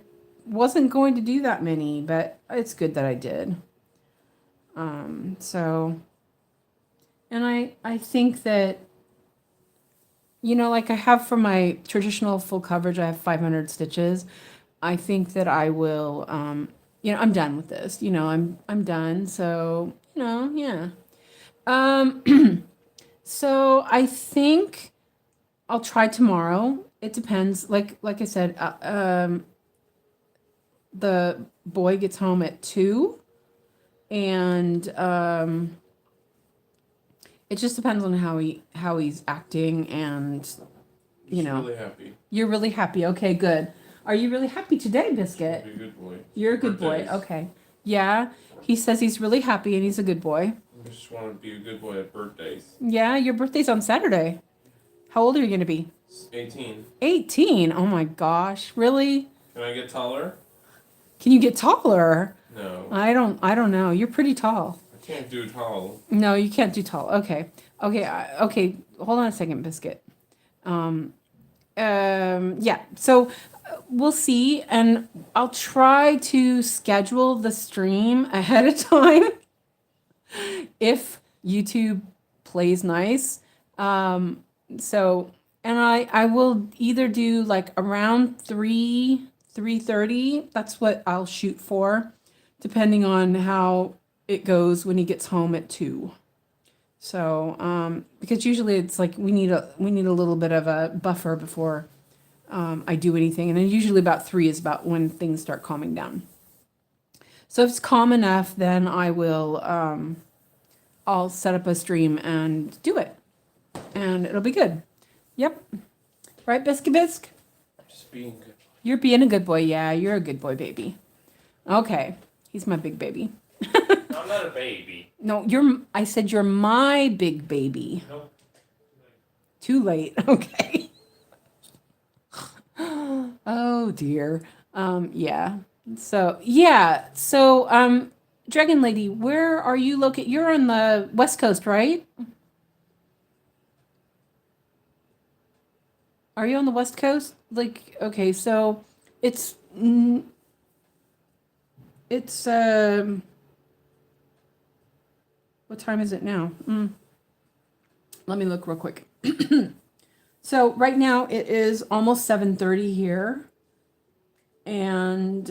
wasn't going to do that many, but it's good that I did. So, and I think that, you know, like I have for my traditional full coverage, I have 500 stitches. I think that I will, you know, I'm done with this. You know, I'm done. So, you know, yeah. So I think I'll try tomorrow. It depends. Like I said, the boy gets home at 2, and it just depends on how he's acting, and you know. Really happy. You're really happy. Okay, good. Are you really happy today, Biscuit? Be a good boy. You're a good boy. Okay. Yeah. He says he's really happy and he's a good boy. I just want to be a good boy at birthdays. Yeah, your birthday's on Saturday. How old are you going to be? 18. 18. Oh my gosh. Really? Can I get taller? Can you get taller? No. I don't know. You're pretty tall. I can't do tall. No, you can't do tall. Okay. Okay. Hold on a second, Biscuit. Yeah. So we'll see, and I'll try to schedule the stream ahead of time if YouTube plays nice. So, and I will either do like around 3:30. That's what I'll shoot for, depending on how it goes when he gets home at 2. So, because usually it's like we need a little bit of a buffer before I do anything, and then usually about 3 is about when things start calming down. So if it's calm enough, then I will I'll set up a stream and do it, and it'll be good. Yep. Right, Biscuit Bisc? Just being good. You're being a good boy. Yeah, you're a good boy, baby. Okay. He's my big baby. I'm not a baby. No, I said you're my big baby. Nope. Too late. Okay. Oh dear. Yeah. So, Dragon Lady, where are you located? You're on the West Coast, right? Are you on the West Coast? Like, okay, so it's what time is it now? Let me look real quick. So right now it is almost 7:30 here. And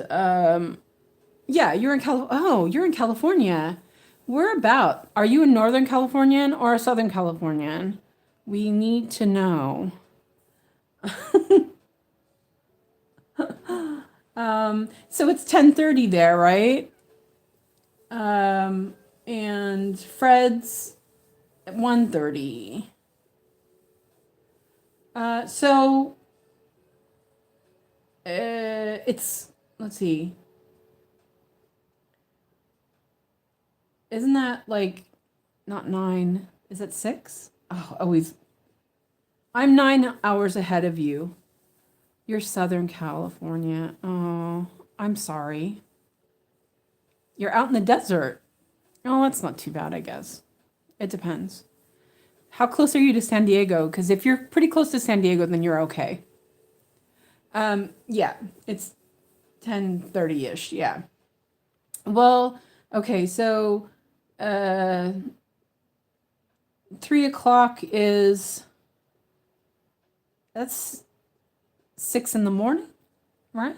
yeah, you're in you're in California. Where about? Are you a Northern Californian or a Southern Californian? We need to know. So it's 10:30 there, right? And Fred's at 1:30. So it's, let's see. Isn't that like not 9? Is it 6? Oh, always. I'm 9 hours ahead of you. You're Southern California. Oh, I'm sorry. You're out in the desert. Oh, that's not too bad, I guess. It depends. How close are you to San Diego? Because if you're pretty close to San Diego, then you're okay. Yeah, it's 10:30-ish. Yeah. Well, okay, so 3 o'clock is, that's 6 in the morning, right?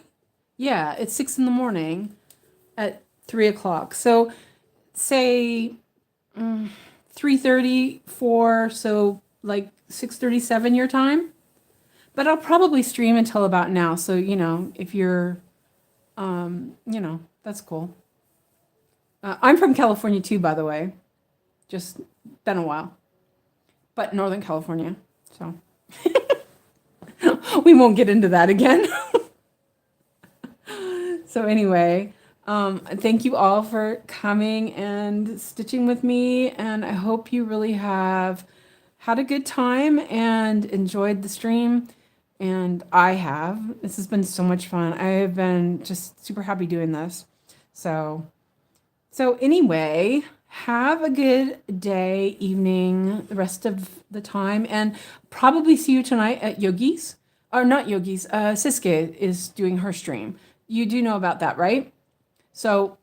Yeah, it's 6 in the morning at 3 o'clock. So say 3:30, 4, so like 6:37 your time. But I'll probably stream until about now. So, you know, if you're, you know, that's cool. I'm from California too, by the way. Just been a while. But Northern California, so. We won't get into that again. So anyway, thank you all for coming and stitching with me. And I hope you really have had a good time and enjoyed the stream. And I have. This has been so much fun. I have been just super happy doing this. So anyway, have a good day, evening, the rest of the time, and probably see you tonight at Yogi's. Or not Yogi's, 𝐒𝐓𝐈𝐓𝐂𝐇 is doing her stream. You do know about that, right? So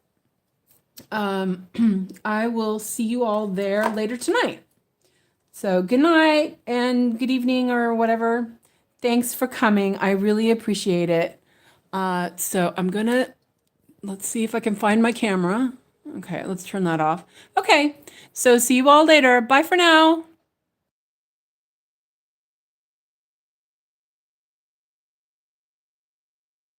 I will see you all there later tonight. So good night and good evening or whatever. Thanks for coming. I really appreciate it. So I'm gonna, let's see if I can find my camera. Okay, let's turn that off. Okay, so see you all later. Bye for now.